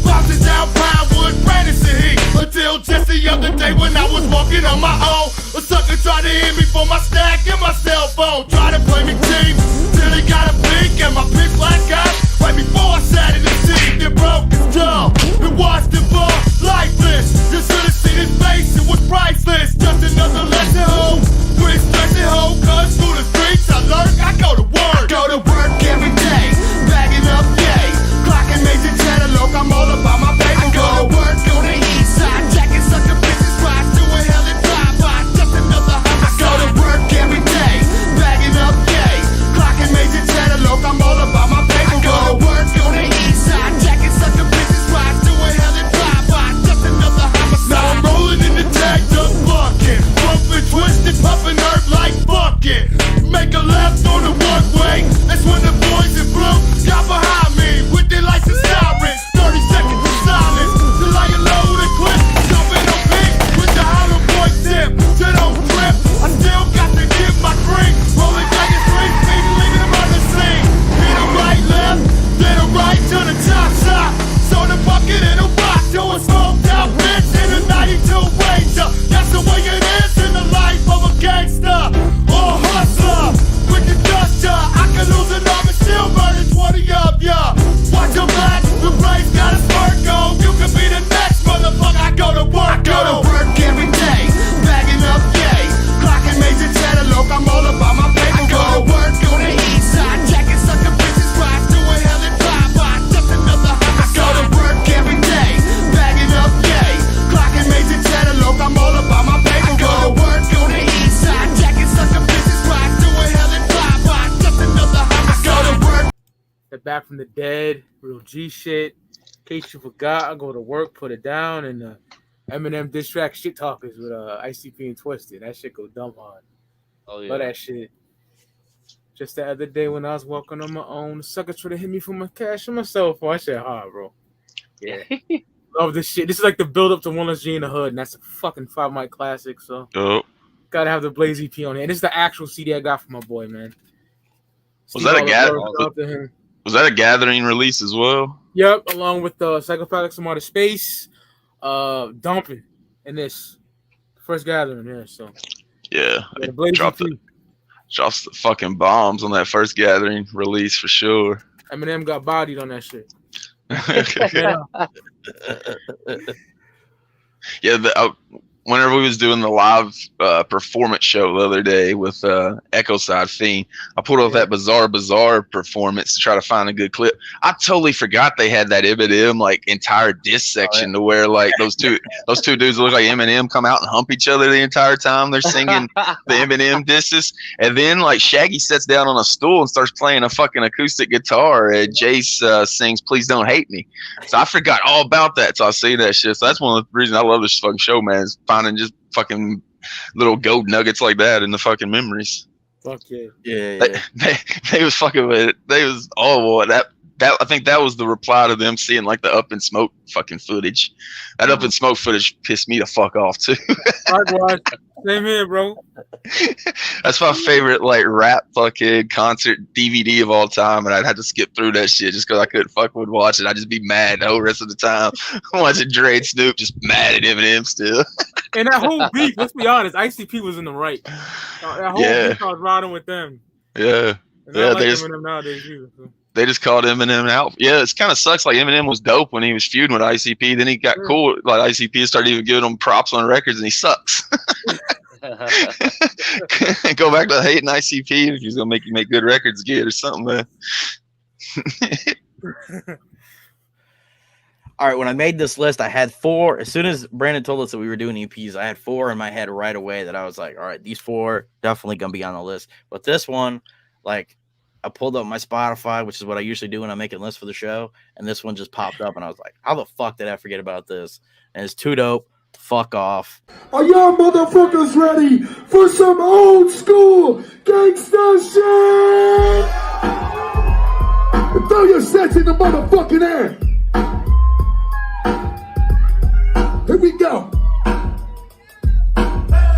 Bouncing down Pinewood, Brandis and Heat. Until just the other day when I was walking on my own. A sucker tried to hit me for my stack and my cell phone. Tried to play me cheap till he got a blink and my pitch black eyes. Right before I sat in the seat, it broke his jaw. And watched him fall lifeless. You should have seen his face, it was priceless. Just another lesson, ho. Quit stressing, ho. Cause through the streets I lurk, I go to work. I go to work every day. Bagging up, yay. Clocking major cheddar, look, I'm all about my paper. I go to work on the east side. Jacking sucker bitches, rides doing hell and drive-by. Just another homicide. I go to work every day. Bagging up, yay. Clocking major cheddar, look, I'm all about my paper. I go to work on the east side. Jacking sucker bitches, rides doing hell and drive-by. Just another homicide. Now I'm rolling in the day. Back from the Dead, real G shit. In case you forgot, I go to work, put it down, and Eminem diss track Shit Talkers with ICP and TwiZtiD. That shit go dumb hard. Oh yeah. Love that shit. Just the other day when I was walking on my own, sucker tried to hit me for my cash on my cell phone. I said, hard, bro. Yeah. Love this shit. This is like the build up to One Less G in the Hood, and that's a fucking 5 mic classic. So gotta have the Blaze EP on here. And this is the actual CD I got for my boy, man. Was that a gathering release as well? Yep, along with the Psychopathics from Outer Space, Dumping, and this first gathering here. So yeah, the Blaze dropped the fucking bombs on that first gathering release for sure. Eminem got bodied on that shit. Yeah, whenever we was doing the live performance show the other day with Echo Side Fiend, I pulled up that Bizarre performance to try to find a good clip. I totally forgot they had that Eminem like entire diss section to where like those two dudes look like Eminem come out and hump each other the entire time they're singing the Eminem disses, and then like Shaggy sits down on a stool and starts playing a fucking acoustic guitar, and Jace sings "Please Don't Hate Me." So I forgot all about that. So I see that shit. So that's one of the reasons I love this fucking show, man. Is finding just fucking little gold nuggets like that in the fucking memories. Fuck yeah. Yeah. They was fucking with it. They was that I think that was the reply to them seeing like the Up in Smoke fucking footage. That Up in Smoke footage pissed me the fuck off too. Likewise. Same here, bro. That's my favorite like rap fucking concert DVD of all time, and I'd have to skip through that shit just because I couldn't fucking watch it. I'd just be mad the whole rest of the time watching Dre and Snoop, just mad at Eminem still. And that whole beef, let's be honest, ICP was in the right. That whole beef, I was riding with them. Yeah. And I like Eminem nowadays either. So. They just called Eminem out. Yeah, it kind of sucks. Like Eminem was dope when he was feuding with ICP. Then he got cool. Like ICP started even giving him props on records, and he sucks. Go back to hating ICP if he's gonna make you make good records again or something, man. All right, when I made this list, I had 4. As soon as Brandon told us that we were doing EPs, I had 4 in my head right away that I was like, all right, these 4 definitely gonna be on the list. But this one, like, I pulled up my Spotify, which is what I usually do when I'm making lists for the show, and this one just popped up, and I was like, how the fuck did I forget about this? And it's too dope. Fuck off. Are y'all motherfuckers ready for some old school gangsta shit? Throw your sets in the motherfucking air. Here we go.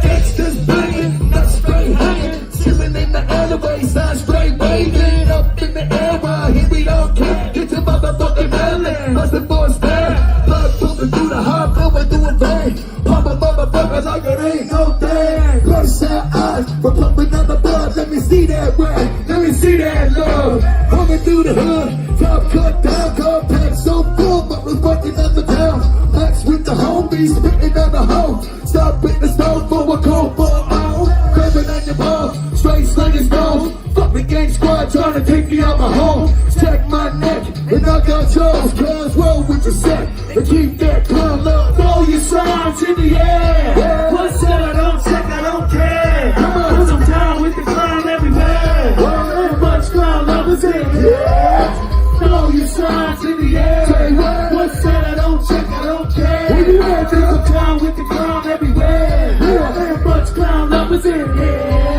Gangsters banging, not straight hanging, chilling in the alleyways, not straight waving, up in the air while here we don't care. Get your motherfucking melon, how's the boys there? Blood pumping through the heart, going through a vein. Pump a motherfucker like it ain't no thing. Bloodshot eyes, for pumping on the blood. Let me see that way, let me see that love. Coming through the hood, top cut down, compact so full, but we're fucking up the town. Max with the homies, spitting on the hoe. Stop with the stone for a cold for a mile. Grabbing on your ball, straight slinging stones. Fuck the gang squad trying to take me out my home. Check my neck, and I got yours. Cause roll with your set, and keep that clown love. Throw your signs in the air. Yeah. What's that? I don't check, I don't care. Come on, cause I'm down with the clown everywhere. Well, much clown lovers in here. Throw your signs in the air. Say what? What's that? I don't check, I don't care. Where you at? Cause I'm down with the clown everywhere. Yeah, much clown lovers in here.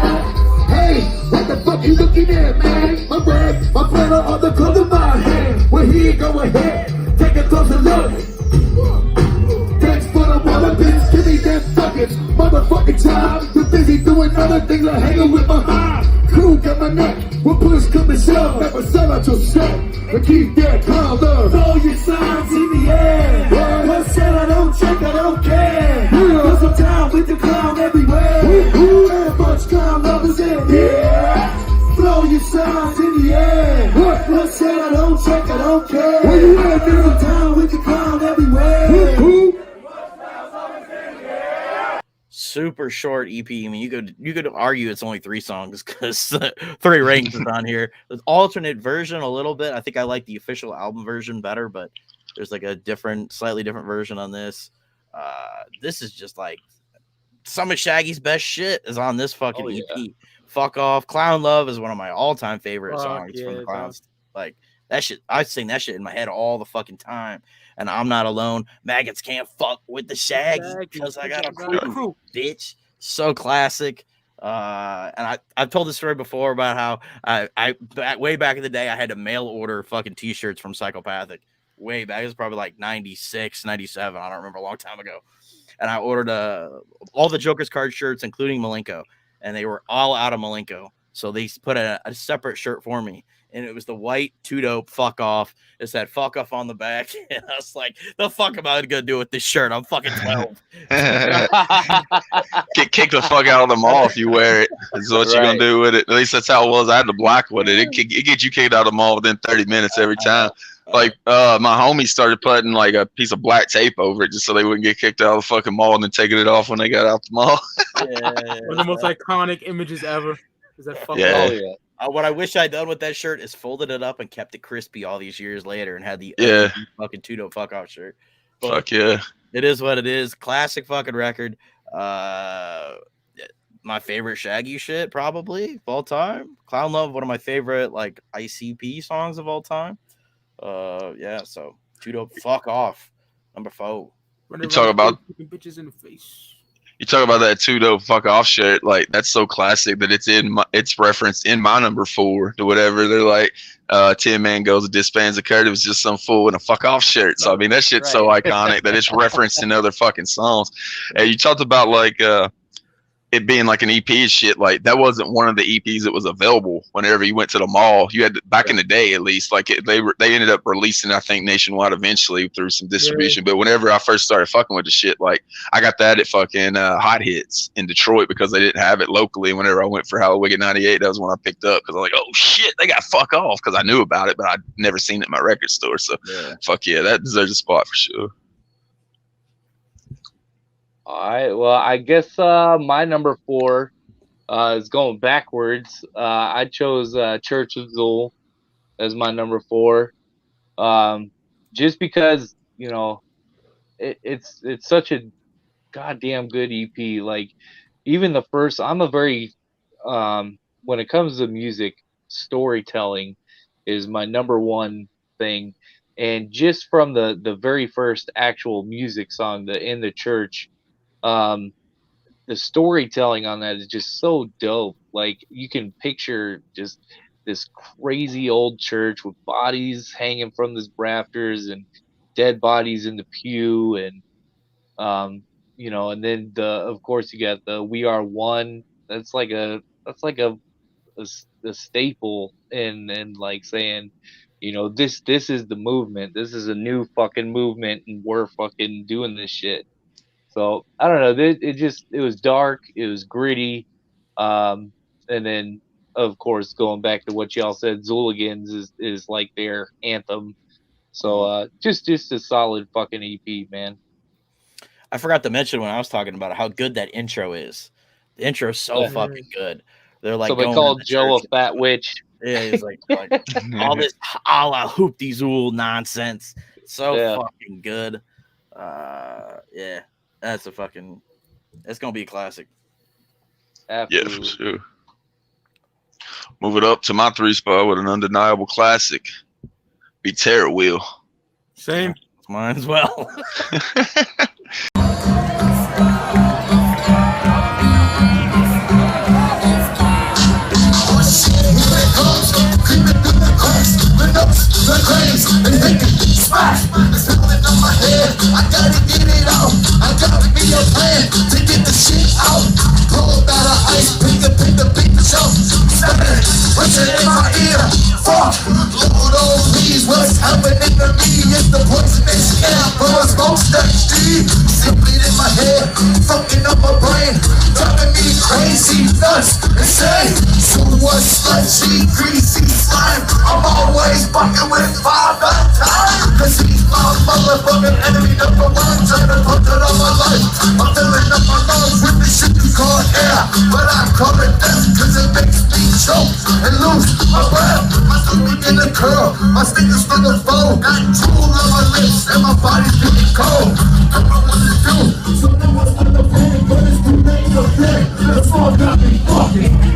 Hey, what the fuck you looking at, man? My rag, my planner on the club of my hand. Well, here, go ahead, take a closer look. Thanks for the water, bitch, give me that fucking motherfucking time. You're busy doing other things like hanging with my high. Crew got my neck, when push come to shove. Never sell out your shit, and keep that clown love. Throw your signs in the air. Yeah. What's that? I don't check, I don't care. Yeah. Cause I'm down with the clown everywhere. And much clown lovers in here. Throw your signs in the air. What's that? I don't check, I don't care. Where you at? Cause I'm down with the clown everywhere. Super short EP. I mean, you could argue it's only 3 songs because 3 Rings is on here. The alternate version a little bit. I think I like the official album version better, but there's like a slightly different version on this. This is just like some of Shaggy's best shit is on this fucking EP. Fuck off. Clown Love is one of my all-time favorite songs from the Clowns. Like That shit, I sing that shit in my head all the fucking time. And I'm not alone. Maggots can't fuck with the Shaggy because I got a crew, bitch. So classic. And I've told this story before about how I way back in the day I had to mail order fucking t-shirts from Psychopathic. Way back, it was probably like 96, 97. I don't remember, a long time ago. And I ordered all the Joker's card shirts, including Malenko, and they were all out of Malenko. So they put a separate shirt for me, and it was the white Too Dope fuck off. It said fuck off on the back. And I was like, the fuck am I gonna do with this shirt? I'm fucking 12. Get kicked the fuck out of the mall if you wear it. Is what you're gonna do with it. At least that's how it was. I had the black with it. It gets you kicked out of the mall within 30 minutes every time. Like my homies started putting like a piece of black tape over it just so they wouldn't get kicked out of the fucking mall, and then taking it off when they got out the mall. One of the most iconic images ever. Is that fucking what I wish I'd done with that shirt is folded it up and kept it crispy all these years later and had the fucking Too Dope fuck off shirt. But fuck yeah. It is what it is. Classic fucking record. My favorite Shaggy shit probably of all time. Clown Love, one of my favorite like ICP songs of all time. So Too Dope fuck off. Number 4. You talk about bitches in the face. You talk about that Too Dope fuck off shirt, like that's so classic that it's referenced in my number 4 to whatever. They're like, 10 man goes and disbands the Kurt. It was just some fool in a fuck off shirt. So I mean that shit's so iconic that it's referenced in other fucking songs. And you talked about like it being like an EP and shit. Like that wasn't one of the EPs that was available whenever you went to the mall. You had back in the day, at least, like they ended up releasing, I think, nationwide eventually through some distribution. But whenever I first started fucking with the shit, like I got that at fucking Hot Hits in Detroit because they didn't have it locally. Whenever I went for Hallowicked '98, that was when I picked up because I was like, oh shit, they got fuck off, because I knew about it, but I'd never seen it in my record store. So fuck yeah, that deserves a spot for sure. All right. Well, I guess my number 4 is going backwards. I chose Church of Xul as my number 4, just because it's such a goddamn good EP. Like even the first, I'm a very when it comes to music, storytelling is my number 1 thing, and just from the very first actual music song, the In the Church. The storytelling on that is just so dope. Like you can picture just this crazy old church with bodies hanging from the rafters and dead bodies in the pew, and and then of course you got the We Are One. That's like a staple in like saying, this is the movement. This is a new fucking movement, and we're fucking doing this shit. So I don't know. It was dark. It was gritty. And then of course going back to what y'all said, Xuligans is like their anthem. So just a solid fucking EP, man. I forgot to mention when I was talking about how good that intro is. The intro is so fucking good. They're like, so they called Joe a fat witch. Yeah, it's like all this Alla Hoop-de-Zool nonsense. So fucking good. That's it's gonna be a classic. Absolutely. Yeah, for sure. Move it up to my 3 spot with an undeniable classic. Be Terror Wheel. Same. Mine as well. The cranes, and they can smash. It's falling on my head. I gotta get it out. I gotta be a plan to get the shit out. Pull up out of ice, pick the show. Stepping, whisper in my ear. Fuck, Lord, oh please, what's happening to me? It's the poisonous air from a smokestack. Simply in my head, fucking up my brain, driving me crazy, nuts, insane. So what's slushy, greasy slime? I'm always fucking with 5 at a time. Cause he's my motherfucking enemy number 1, trying to put it on my life. I'm filling up my lungs with the shit you call air, but I call it death cause it makes me choke and lose my breath. My stomach in the curl, my fingers for the foe. Got drool on my lips and my body's getting cold. Don't know what to do, so now what's on the plan? But it's too late to play. The fall got me fucking.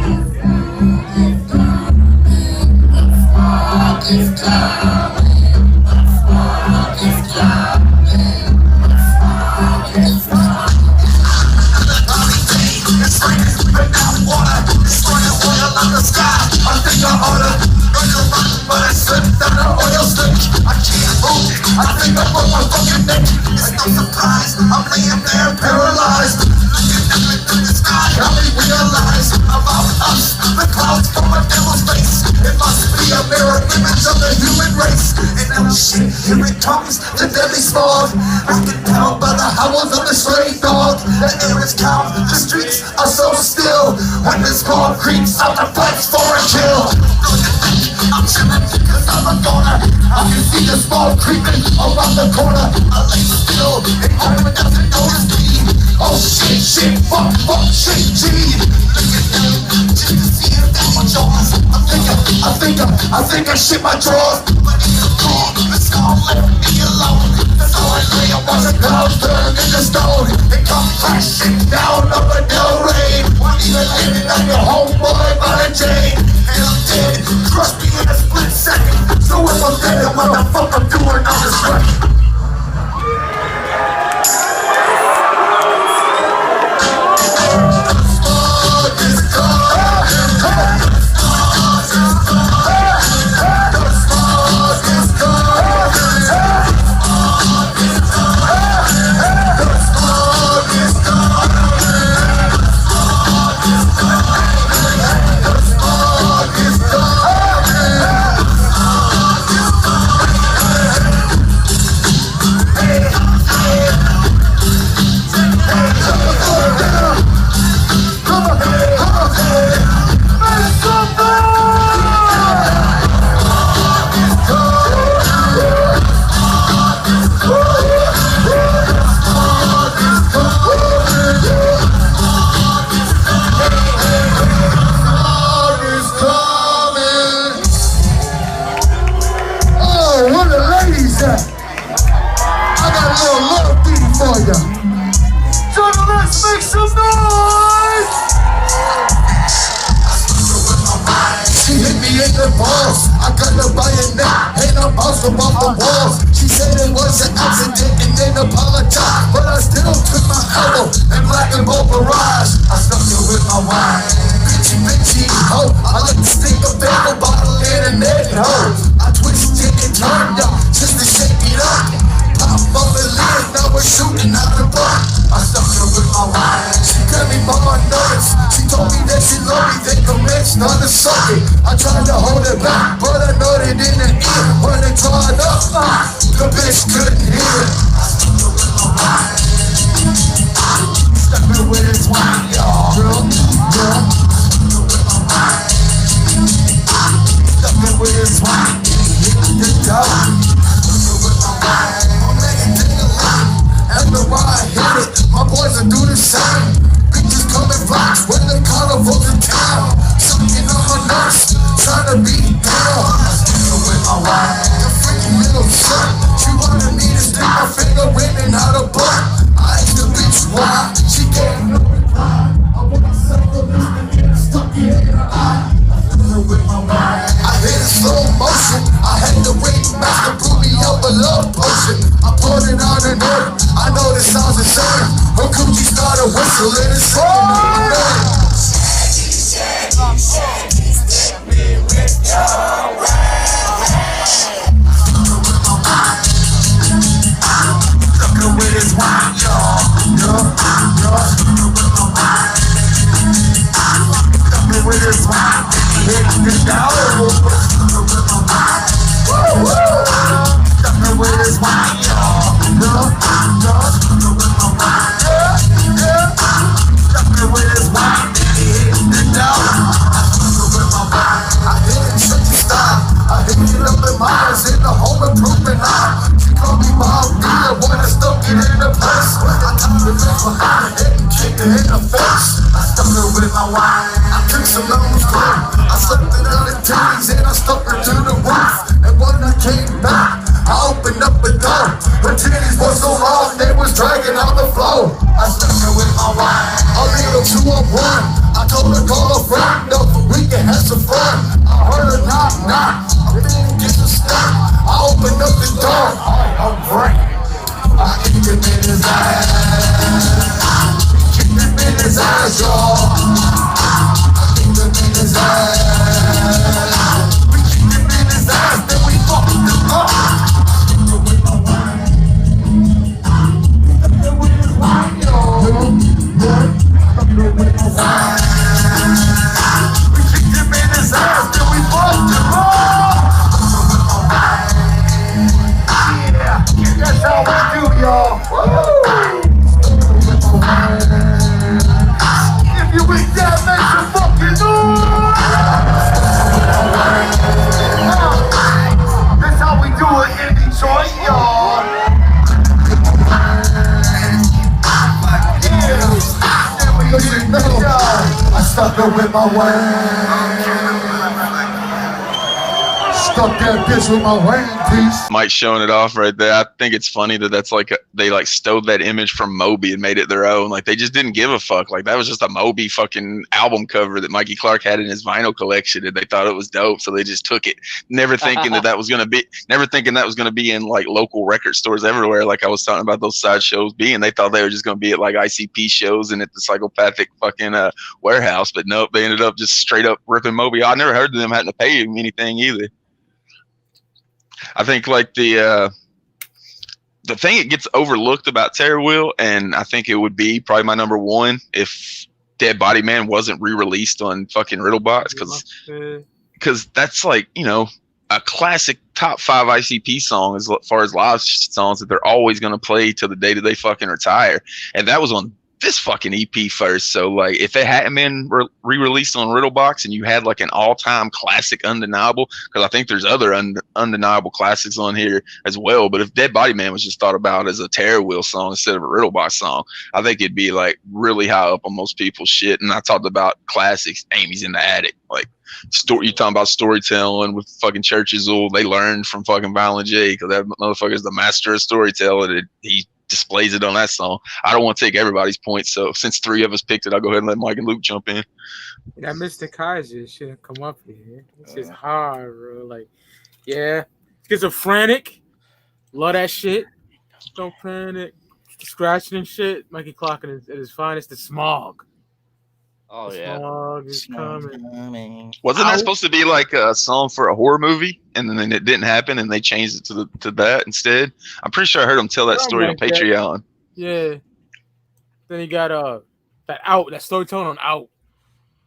It's time. I order. But I slipped down an oil slick. I can't move. I think I broke my fucking neck. It's no surprise. I'm laying there paralyzed. Looking up into the sky, help me realize about us. The clouds from a devil's face. It must be a mirror image of the human race. And now shit, here it comes, the deadly smog. I can tell by the howls of the stray dog. The air is calm, the streets are so still. When the smog creeps out the fights for a kill. I'm chillin' cause I'm a goner. I can see the smog creeping around the corner. I lay still, and Iron doesn't notice me. Oh shit, shit, fuck, shit, gee. Look at them, just to see if they want yours. I think I shit my drawers. But it's a call, it's gonna let me alone. So I lay and watch the clouds turn into stone. And come crashing down over Del Rey. One even landing on your homeboy by the chain. And I'm dead, crush me in a split second. So if I'm dead, then what the fuck I'm doing on this record? His eyes, y'all. I think the nigga's eyes. music, nigga. I stuck her with my wang. Stuck that bitch with my wang piece. Mike showing it off right there. I think it's funny that that's like they like stole that image from Moby and made it their own. Like they just didn't give a fuck. Like that was just a Moby fucking album cover that Mikey Clark had in his vinyl collection, and they thought it was dope, so they just took it, never thinking that was gonna be in like local record stores everywhere. Like I was talking about those side shows being, they thought they were just gonna be at like ICP shows and at the Psychopathic fucking warehouse, but nope, they ended up just straight up ripping Moby. I never heard of them having to pay him anything either. I think like the thing that gets overlooked about Terror Wheel, and I think it would be probably my number one if Dead Body Man wasn't re-released on fucking Riddlebox, because that's like, you know, a classic top 5 ICP song as far as live songs that they're always going to play till the day that they fucking retire, and that was on this fucking EP first. So like if it hadn't been re-released on Riddlebox and you had like an all-time classic undeniable, because I think there's other undeniable classics on here as well, but if Dead Body Man was just thought about as a Terror Wheel song instead of a Riddlebox song, I think it'd be like really high up on most people's shit. And I talked about classics, Amy's in the Attic, like you talking about storytelling with fucking Xul. They learned from fucking Violent J, because that motherfucker's the master of storytelling, and he displays it on that song. I don't want to take everybody's points, so since 3 of us picked it, I'll go ahead and let Mike and Luke jump in. That Mr. Kaiser should have come up here. This is hard, bro. Like, yeah, schizophrenic. Love that shit. Don't panic. Scratching and shit. Mikey Clark at his finest. The Smog. Oh the yeah. Smog is coming. Wasn't that supposed to be like a song for a horror movie, and then it didn't happen, and they changed it to that instead? I'm pretty sure I heard them tell that story on Patreon. Yeah. Then he got that storytelling on Out.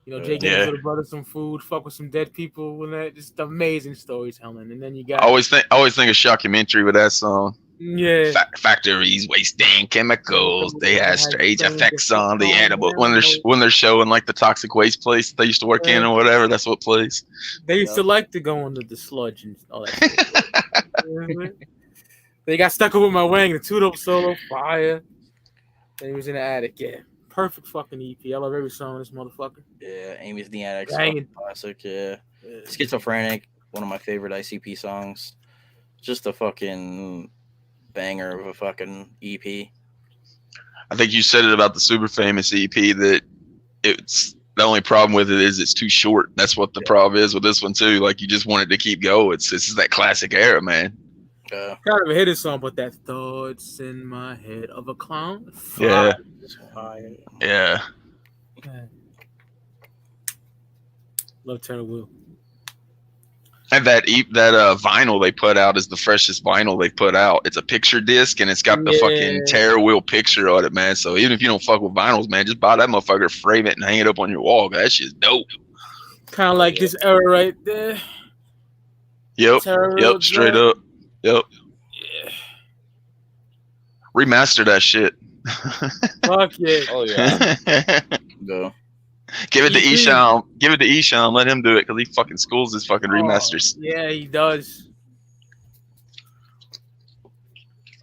You know, Jay gave his little brother some food, fuck with some dead people, and that just amazing storytelling. And then you got I always think of Documentaries with that song. Yeah. Factories wasting chemicals. They have strange effects on the animal. When they're showing like the toxic waste place they used to work in or whatever, that's what plays. They used to like to go into the sludge and all that shit. They got stuck up with my wang, the Two Dope solo, fire. And he was in the attic, yeah. Perfect fucking EP. I love every song of this motherfucker. Yeah, Amy's in the Attic, classic, yeah. Schizophrenic, one of my favorite ICP songs. Just a fucking banger of a fucking EP. I think you said it about the super famous EP, that it's the only problem with it is it's too short. That's what the problem is with this one too. Like you just want it to keep going. This is that classic era, man. Kind of a hidden song, but that thoughts in my head of a clown. Yeah. Fire. Yeah. Love Terror Wheel. And that vinyl they put out is the freshest vinyl they put out. It's a picture disc, and it's got the fucking Terror Wheel picture on it, man. So even if you don't fuck with vinyls, man, just buy that motherfucker, frame it, and hang it up on your wall. That shit's dope. Kind of like this era right there. Yep. Straight up. Yep. Yeah. Remaster that shit. Fuck yeah. Oh yeah. Go. Give it to Esham. Give it to Esham. Let him do it, because he fucking schools his fucking remasters. Yeah, he does.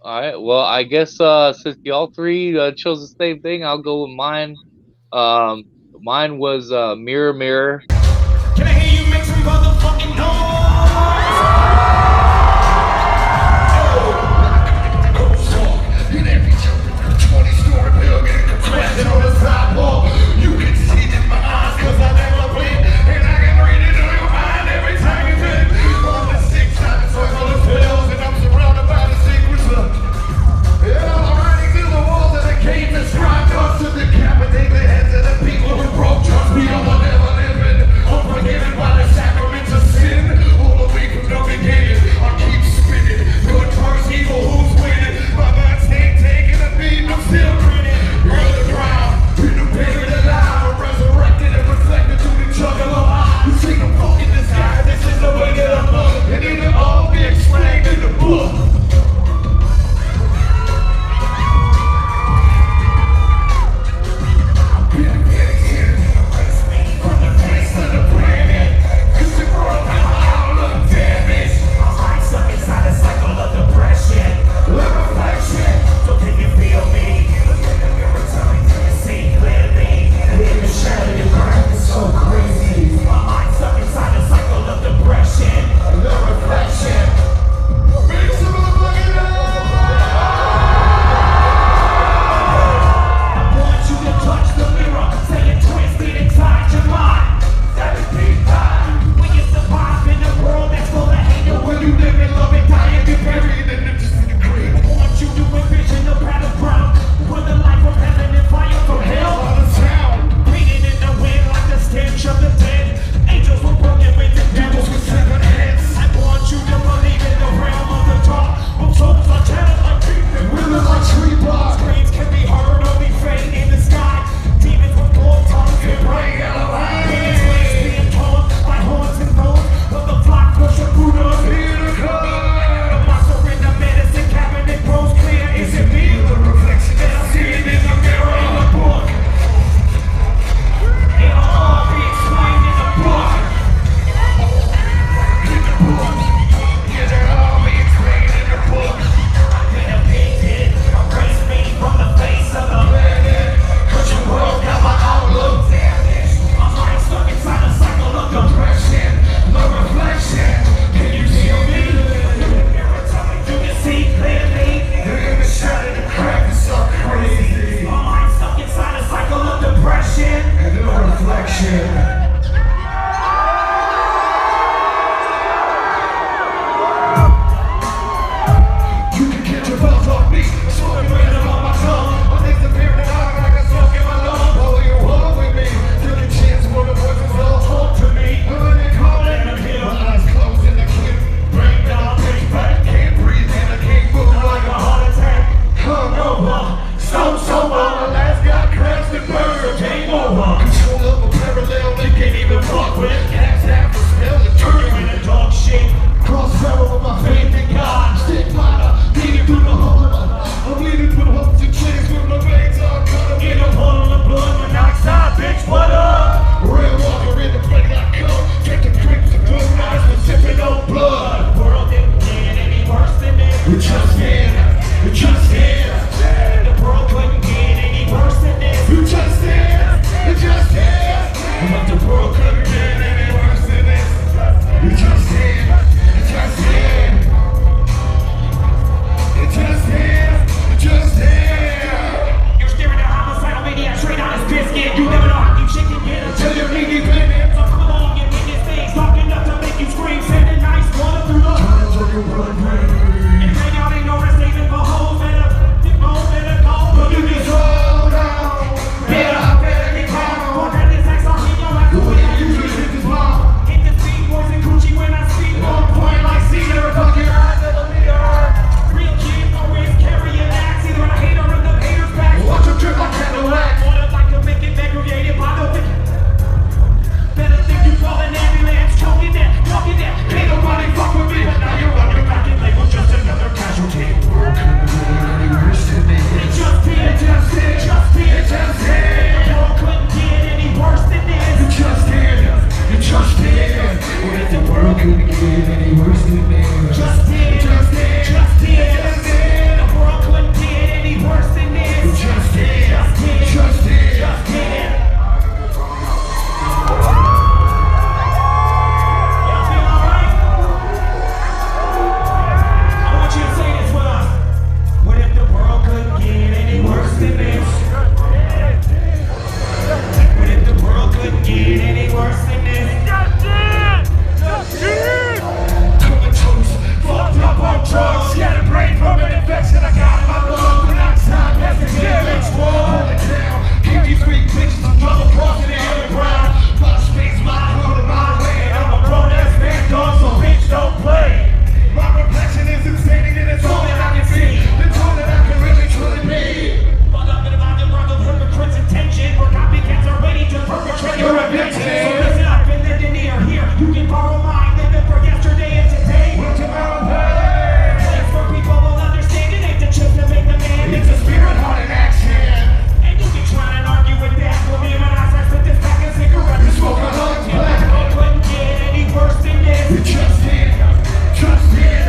All right. Well, I guess since y'all three chose the same thing, I'll go with mine. Mine was Mirror Mirror. Can I hear you make some motherfucking noise? In every 20-story building, compressing on the sidewalk. You can see it in my eyes, cause I never blink. And I can read it on your mind every time you think. On the 6 times, circle of pills, and I'm surrounded by the secrets of. And all the writings in the walls of the cave inscribed us to decapitate the heads of the people who broke trust. We all will never live in. Control of a parallel, they can't even fuck with. Cats have to smell the turtle in the dog shit. Cross barrel of my faith in God. Stick fighter, bleeding through the hole. I'm bleeding through hopes and chains with my veins all cut. I'm getting a hole in the blood monoxide, bitch, what up? Real water in the plate I come. Take the creeps and blue eyes with sipping on blood. The world didn't get any worse than this. It just did. It just did. The world couldn't get any worse than this. You just did. It just did. But the world couldn't get any worse than this. You just did. It just did. It just did. It just did. You're staring at homicidal maniac straight out his biscuit. You never know how deep shit can get until you're needy baby. So come along and make this face talking enough to make you scream. Send a nice water through the tunnels of your blood brain. And hang out ain't no rest, even for hoes better. Dip home better go. But you get slow down. Better get calm. Walk out this axe on me, yo, like the way I usually hit this bomb. Hit the speed boys and Gucci when I speak. On point like Caesar. Fuck your eyes at the leader. Real kids always carry an axe. Either a hater or the hater's back. Watch them trip like Cadillac. Order like to make it segregated by the wicked. Better think you call an ambulance. Choking that, talking that. Ain't nobody fuck with me. But now you're running back and labeled just another casualty. World couldn't get any worse than this. It just did. It just did. It just did. It just did. The world couldn't get any worse than this. It just did. It just did. What if the world couldn't get any worse than this? Just did. It just did. Just did. It just did. The world couldn't get any worse than this. It just did. Just did. Just did. Just did. Y'all feel alright? I want you to say this with us. What if the world couldn't get any worse than this? What if the world couldn't get any worse than this? Comatose, fucked up on drugs, got a brain from an infection. I got my blood monoxide, that's the damage. Hold it down, keep these weak bitches from double crossing the underground. My space, my hood, my land. I'm a grown ass man, dog, so bitch don't play. My reflection is insane, and it's all that I can see. It's all that I can really truly be. But up and about the world of hypocrites and tension, where copycats are ready to perpetrate your invention. So listen up and lend an ear here. You can borrow mine, living for yesterday and today. Will tomorrow pay? Place where people will understand it ain't the chip to make the man. It's a spirit, heart, and action. And you can try and argue with that. Well, me and my eyes, I spit this pack of cigarettes. You smoke a lungs black. The world couldn't get any worse than this. It just did. Just did.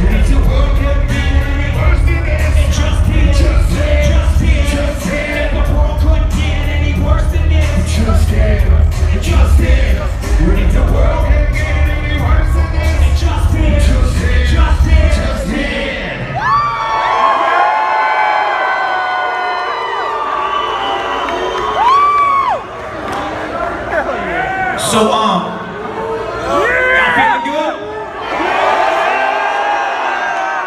If the world couldn't get any worse than this. It just did. Just did. Just did. Just did. If the world couldn't get any worse than this. It just did. It just did. If the world couldn't get any worse than this. It just did. Just did. Just did. Just did. So, y'all feeling good?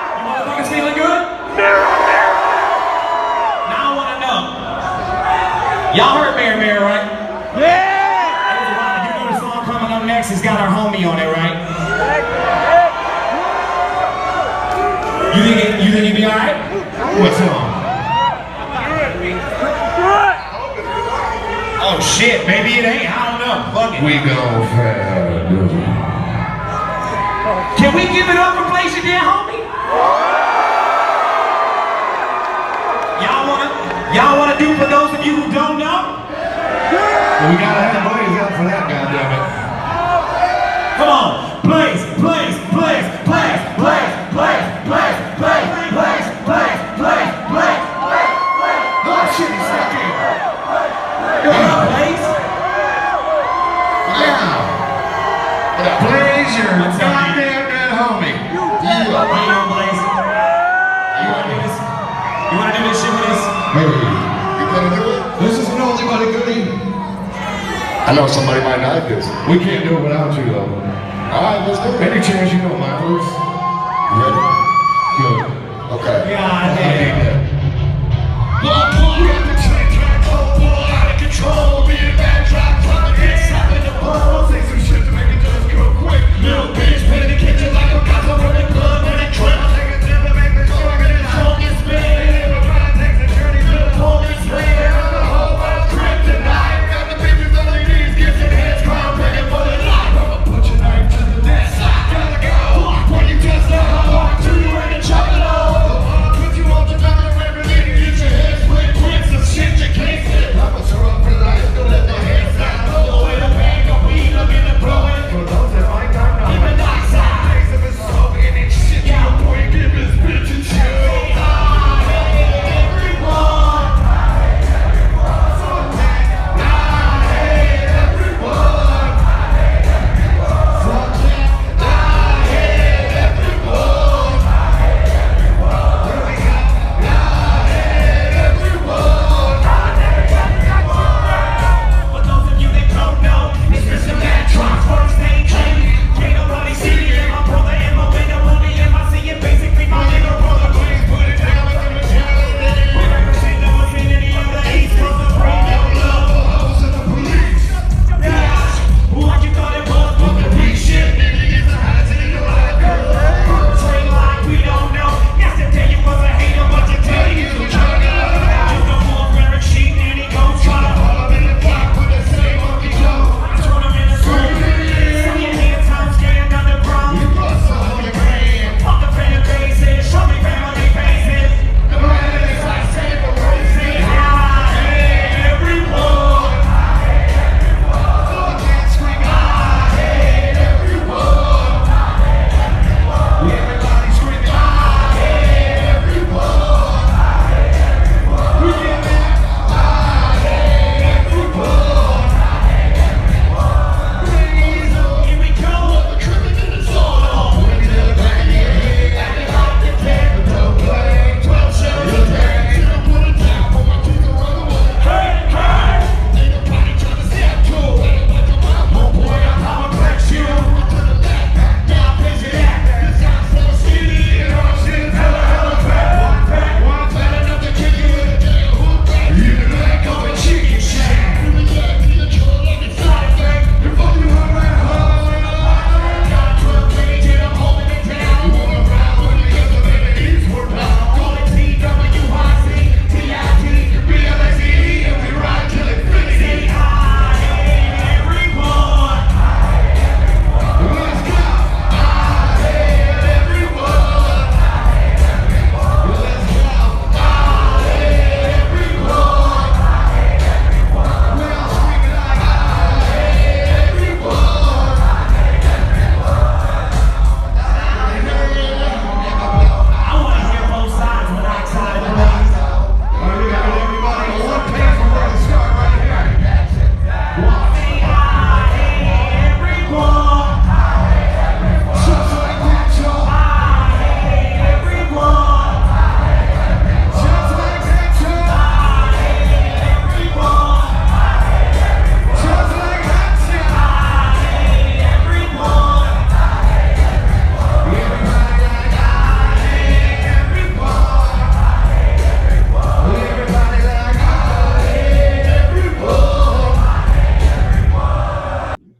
You motherfuckers feeling good? Now I wanna know. Y'all heard Mary Mary, right? Yeah! You know the song coming up next has got our homie on it, right? You think he'd be alright? What song? Oh shit, maybe it ain't. I don't know. Fuck it. We gon' find. Can we give it up for Place It There, homie? Y'all wanna do for those of you who don't know? Well, we gotta have Blaze out for that, goddammit. Come on, Blaze, Blaze, Blaze, Blaze, Blaze, Blaze, Blaze, Blaze, Blaze, Blaze, Blaze, Blaze. Oh shit, he's stuck in. Blaze? Yeah. Blaze, you're a goddamn good homie. Yeah. What you doing, Blaze? You wanna do this? You wanna do this shit with us? Hey, you gonna do it? This is an oldie but a goodie. I know somebody might like this. We can't do it without you, though. Alright, let's do it. Any chance you know, my first? You ready? Good. Okay. God damn. Out of control, be a bad drop, trying to get slap in the balls. Say some shit to make it just go quick. Little bitch, put in the kitchen like a gossip with a club and a trip. Take a tip and make the sure get it strongest man. We're trying to take the journey to the police land. The whole world kryptonite. Got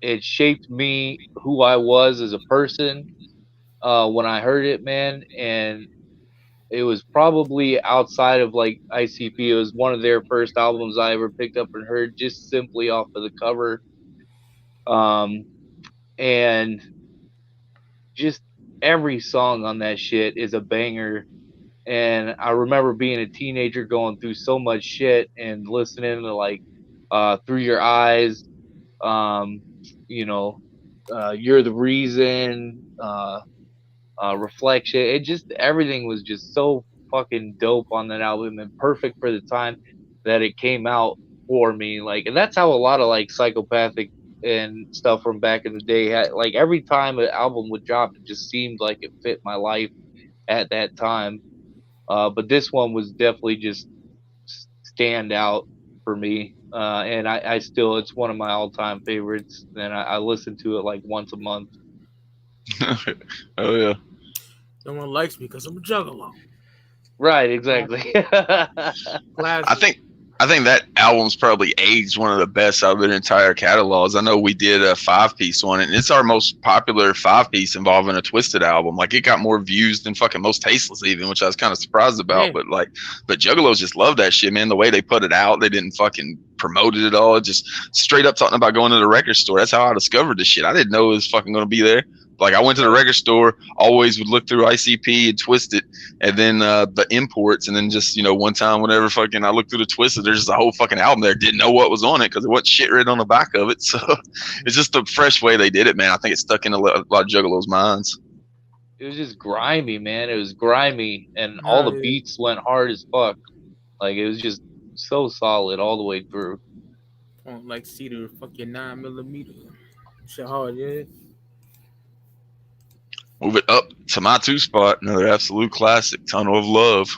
it shaped me, who I was as a person when I heard it, man. And it was probably outside of like ICP. It was one of their first albums I ever picked up and heard, just simply off of the cover. And just every song on that shit is a banger. And I remember being a teenager going through so much shit and listening to like Through Your Eyes, you know, You're the Reason, Reflection. It just, everything was just so fucking dope on that album and perfect for the time that it came out for me. Like, and that's how a lot of like Psychopathic and stuff from back in the day had, like, every time an album would drop, it just seemed like it fit my life at that time. But this one was definitely just stand out for me. And I still, it's one of my all-time favorites, and I listen to it like once a month. Oh yeah. No one likes me because I'm a juggalo. Right, exactly. I think that album's probably aged one of the best out of their entire catalogs. I know we did a 5-piece one, and it's our most popular 5-piece involving a TwiZtiD album. Like, it got more views than fucking Most Tasteless even, which I was kind of surprised about. Yeah. But Juggalos just love that shit, man. The way they put it out, they didn't fucking promote it at all. Just straight up talking about going to the record store. That's how I discovered this shit. I didn't know it was fucking going to be there. Like, I went to the record store, always would look through ICP and TwiZtiD, and then the imports, and then just, you know, one time, whenever fucking I looked through the TwiZtiD, there's just a whole fucking album there. Didn't know what was on it because there wasn't shit written on the back of it. So it's just the fresh way they did it, man. I think it stuck in a lot of Juggalos' minds. It was just grimy, man. It was grimy, and all the beats went hard as fuck. Like, it was just so solid all the way through. I don't like Cedar, fuck your 9mm. Shit hard, yeah. Move it up to my 2 spot, another absolute classic, Tunnel of Love.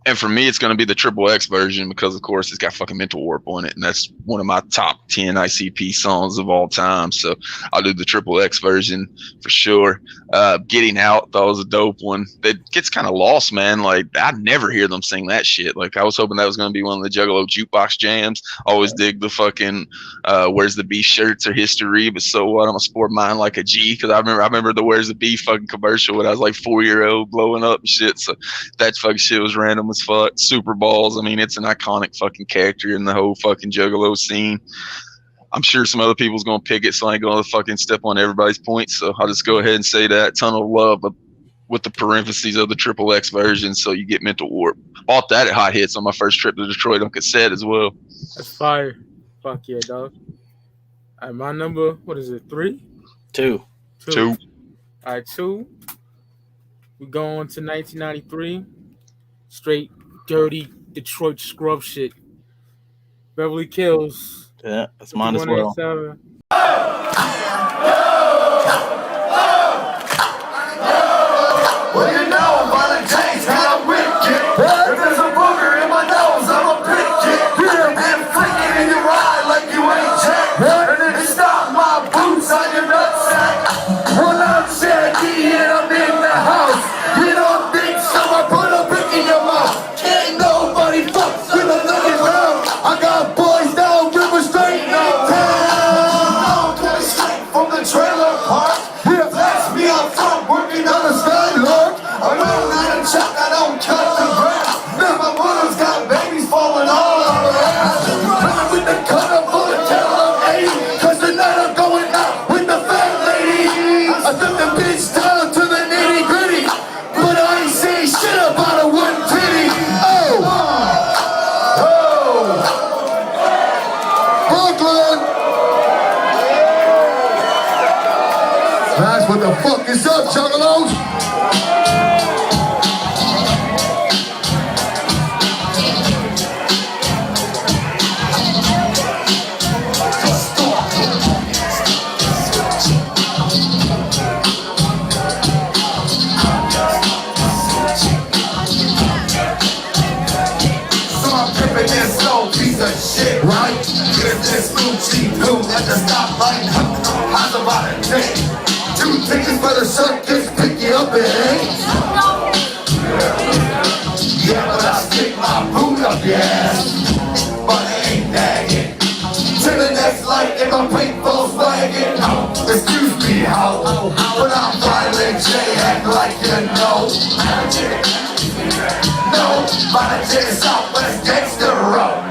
And for me, it's going to be the Triple X version because, of course, it's got fucking Mental Warp on it. And that's one of my top 10 ICP songs of all time. So I'll do the Triple X version for sure. Getting Out, that was a dope one. It gets kind of lost, man. Like, I never hear them sing that shit. Like, I was hoping that was going to be one of the Juggalo jukebox jams. Always dig the fucking Where's the Beef shirts or history. But so what? I'm going to sport mine like a G because I remember the Where's the Beef fucking commercial when I was like 4-year-old blowing up and shit. So that fucking shit was random as fuck. Super Balls, I mean, it's an iconic fucking character in the whole fucking Juggalo scene. I'm sure some other people's gonna pick it, so I ain't gonna fucking step on everybody's points. So I'll just go ahead and say that Tunnel of Love, but with the parentheses of the Triple X version, so you get Mental Warp. Bought that at Hot Hits on my first trip to Detroit on cassette as well. That's fire. Fuck yeah, dog. All right, my number, what is it? 3? 2. 2. All right, 2. We go on to 1993. Straight dirty Detroit scrub shit. Beverly Kills. Yeah, that's mine as well. 187. Well, you know, violent taste, and I'm wicked. If there's a booger in my nose, I'ma pick it. And flick it in your eye like you ain't Jack. And then stop my boots on your nutsack. Well, I'm Shaggy and I'm in the house. You don't think so? I put a brick in your mouth. Ain't nobody fucks with a looking round. I got boys down River Straight now. I'm coming straight from the trailer park. That's me up front working on the skylark. I'm rolling in a chuck, I don't cut the grass. Now my mother's got babies falling all on her ass. Running with the cutter full of Cadillac 80. Cause tonight I'm going out with the fat lady. I took the bitch down to the nitty gritty. But I ain't saying shit about a one titty. Oh! Oh! Brooklyn! That's what the fuck is up, Juggalos? Shit, right? Here's this Gucci blue at the stoplight. How's about a day? 2 tickets for the circus, pick you up at 8. Yeah, but I stick my boot up your ass. But it ain't nagging. To the next light in my pink Volkswagen. Excuse me, how? But I'm violent, J, act like you know. No, by the J Southwest Gangster Road.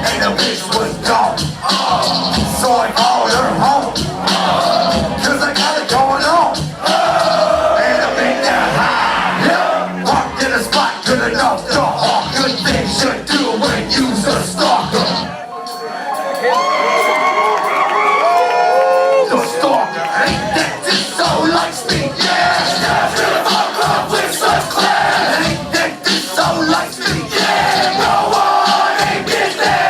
And the bitch was gone. So I called her home. Cause I got it going on. And I'm in that high. Yeah. Parked in a spot, good enough to all good things you do when you's a stalker. The stalker ain't that this so likes me. Yeah. Fuck up with such class. Ain't that this so likes me. Yeah. No one ain't get that.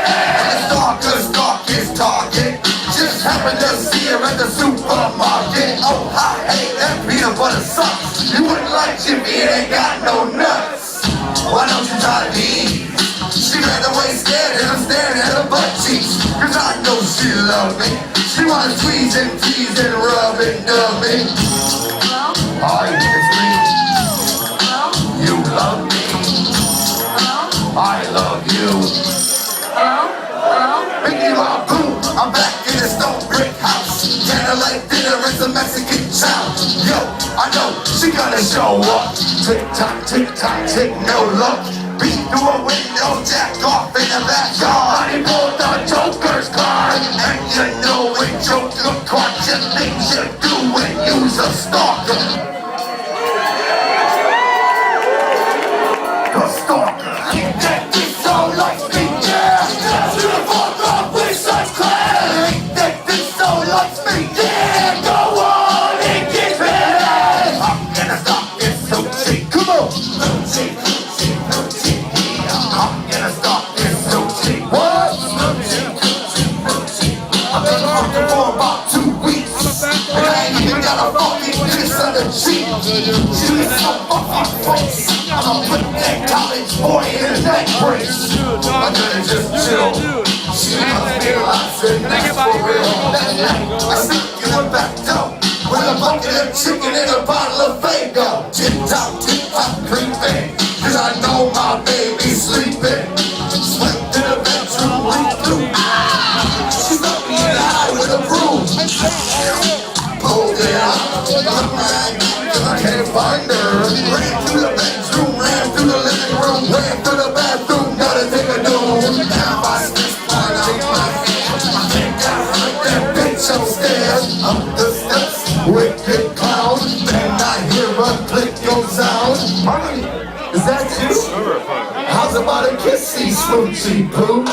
Stalk his target. Just happened to see her at the supermarket. Oh, I hate that peanut butter sucks. You wouldn't like Jimmy, it ain't got no nuts. Why don't you try these? She ran away scared and I'm staring at her butt cheeks. Cause I know she loved me. She wanna squeeze and tease and rub and dub me. Hi, it's me. You love me. I love you. Mickey Rob, boom, I'm back in the stone brick house. Candlelight dinner and some Mexican chow. Yo, I know she gonna show up. Tick tock, tick, no luck. Beat through a window, jack off in the backyard. He pulled the Joker's card. And you know when Joker caught you, things you do when you's a stalker. The stalker. Ain't that this so likes me, yeah. You fuck up with such class. Ain't that this so likes me, yeah. Go on and get mad. I'm gonna stop this so cheap. Come on. I'm gonna stop this so cheap. What? I've been working for about 2 weeks. And I ain't even got a fucking kiss on the cheek. She is so fucking close. I'm a I'll put that college boy in a neck brace. I'm gonna just chill. She must be lost and that's for real. That night, I sneak in the back door with a bucket of chicken and a bottle of Fago. Tip-top, creeping, cause I know my baby's sleeping. Slipped in the bedroom, leaked through. She got me in the eye with a broom. Pulled it out, looked back, cause I can't find her. Ran through the bedroom, ran through the living room, ran through the bathroom, gotta take a doom. Now I spit part out my hand. I think I heard that bitch upstairs, up the steps, wicked clown. Then I hear a click goes out. Honey, is that you? How's about a kissy, smoochy poo?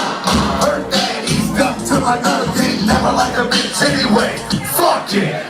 Heard that he's got to another thing, never like a bitch anyway. Fuck it.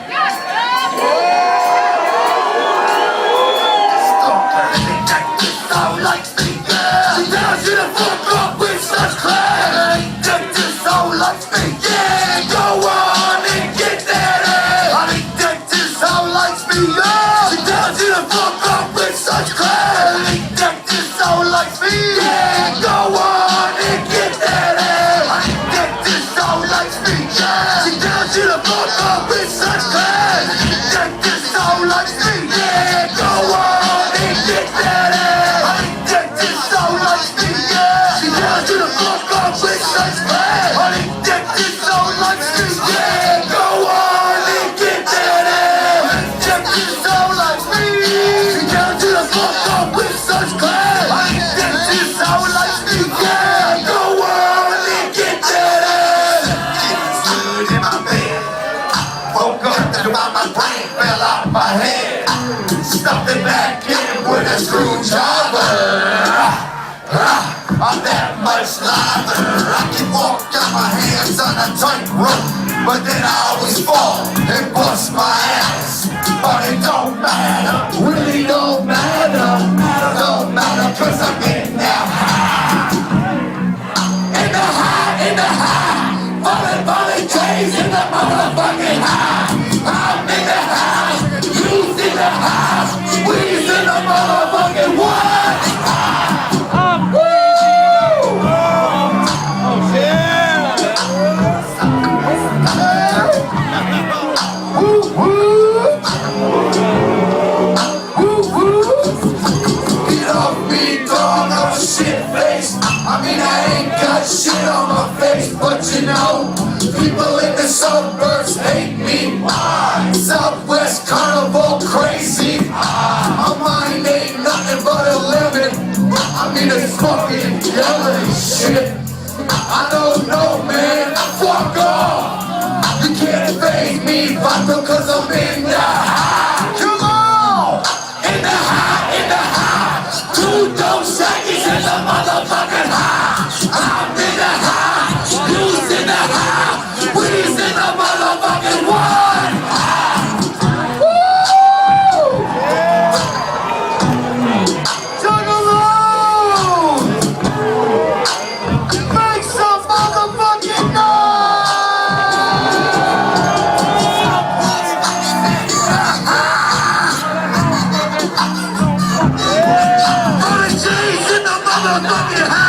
I'm that much lather. I can walk got my hands on a tight rope, but then I always fall and bust my ass. But it don't matter, really don't matter. Don't matter, cause I'm in that high. In the high, in the high. Falling days in the motherfucking high. I'm in the high, you's in the high. We's in the motherfucking what? Shit on my face, but you know, people in the suburbs hate me. Southwest Carnival crazy. My mind ain't nothing but a lemon. I mean it's fucking yellow shit. I don't know, man, fuck off. You can't fade me, vodka, cause I'm in the high. Come on! In the high, in the high. 2 dope shaggies in the motherfucking high. I'm in the high, you's in the high, we's in the motherfucking one. Woo! Juggalos! Make some motherfucking noise! All the G's in the motherfucking high.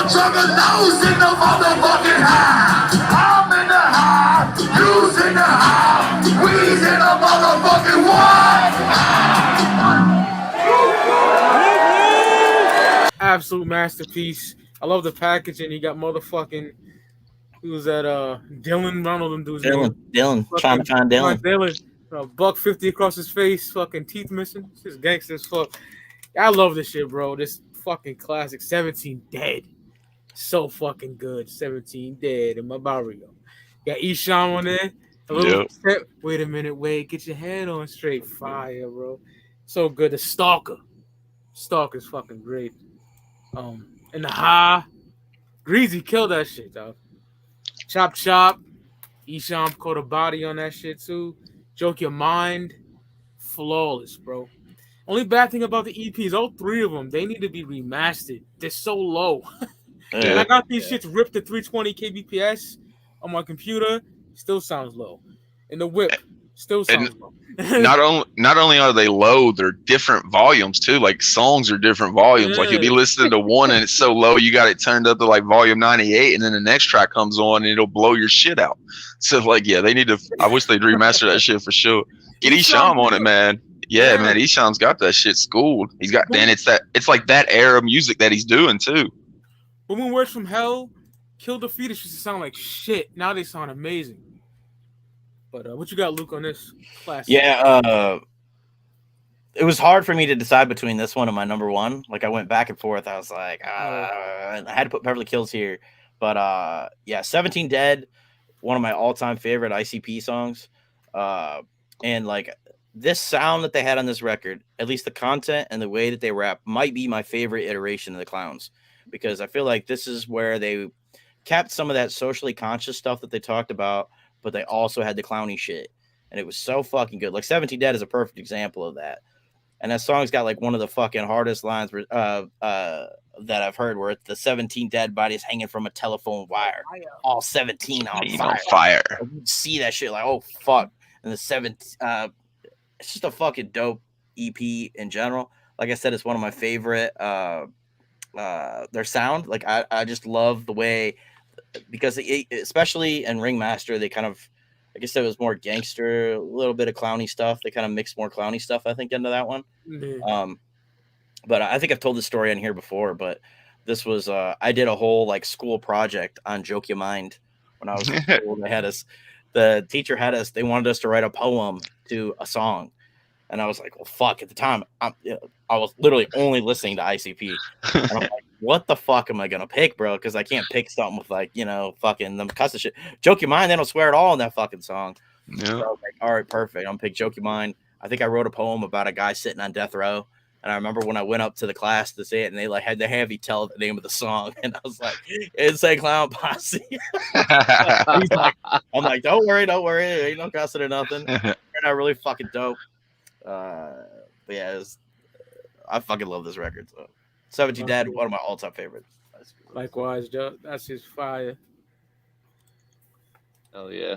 Juggalos in the motherfucking high. I'm in the high, you's in the high, we's in the motherfucking what? absolute masterpiece. I love the packaging. You got motherfucking, who's that? Dylan Ronald and dudes. Dylan, trying to find Dylan. Dylan, $150 across his face, fucking teeth missing. This gangster as fuck. I love this shit, bro. This fucking classic. 17 Dead, so fucking good. 17 Dead in my barrio. Got Esham on there. A little step. Wait a minute, wait. Get your head on straight. Fire, bro. So good. The Stalker. Stalker's fucking great. And the High. Greasy killed that shit, dog. Chop Chop. Esham caught a body on that shit too. Joke Your Mind. Flawless, bro. Only bad thing about the EPs, all three of them, they need to be remastered. They're so low. And I got these shits ripped to 320 kbps on my computer. Still sounds low. And the whip still sounds low. not only are they low, they're different volumes too. Like songs are different volumes. Like you'll be listening to one and it's so low you got it turned up to like volume 98, and then the next track comes on and it'll blow your shit out. So like, yeah, they need to. I wish they'd remaster that shit for sure. Get Esham on it, man. Yeah, man, Esham's got that shit schooled. He's got, and it's like that era music that he's doing too. But when Words from Hell, Kill the Fetus used to sound like shit. Now they sound amazing. But what you got, Luke, on this classic? Yeah, it was hard for me to decide between this one and my number one. Like I went back and forth. I was like, I had to put Beverly Kills here. But yeah, 17 Dead, one of my all-time favorite ICP songs. And like this sound that they had on this record, at least the content and the way that they rap, might be my favorite iteration of the Clowns, because I feel like this is where they kept some of that socially conscious stuff that they talked about, but they also had the clowny shit, and it was so fucking good. Like 17 Dead is a perfect example of that. And that song's got like one of the fucking hardest lines that I've heard, where it's the 17 dead bodies hanging from a telephone wire, all 17 on fire. You see that shit like, oh fuck. And the 17, it's just a fucking dope EP in general. Like I said, it's one of my favorite. Their sound, like I just love the way, because especially in Ringmaster, they kind of, I guess it was more gangster, a little bit of clowny stuff. They kind of mixed more clowny stuff, I think, into that one. Mm-hmm. But I think I've told this story on here before, but this was, I did a whole like school project on Joke Your Mind when I was in school. The teacher had us, they wanted us to write a poem to a song. And I was like, well, fuck, at the time, I was literally only listening to ICP. And I'm like, what the fuck am I going to pick, bro? Because I can't pick something with, like, you know, fucking them cuss shit. Joke Your Mind, they don't swear at all in that fucking song. Yeah. So I was like, all right, perfect. I'm going to pick Joke Your Mind. I think I wrote a poem about a guy sitting on death row. And I remember when I went up to the class to say it, and they like had to have me tell the name of the song. And I was like, Insane Clown Posse. I'm like, don't worry. There ain't no cussing or nothing. They're not really fucking dope. But yeah, I fucking love this record. So 17 Dead, one of my all-time favorites. Likewise, Joe. That's his fire. Oh yeah.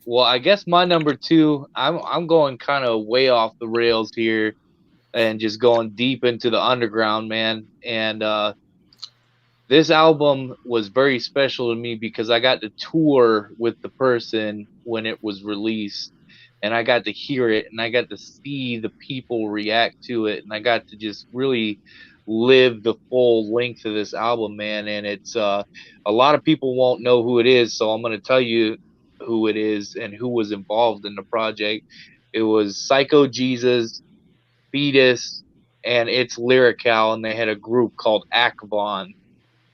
Well, I guess my number two, I'm going kind of way off the rails here, and just going deep into the underground, man. And this album was very special to me because I got to tour with the person when it was released. And I got to hear it, and I got to see the people react to it, and I got to just really live the full length of this album, man. And it's a lot of people won't know who it is, so I'm going to tell you who it is and who was involved in the project. It was Psycho Jesus, Fetus, and It's Lyrical, and they had a group called Akvon,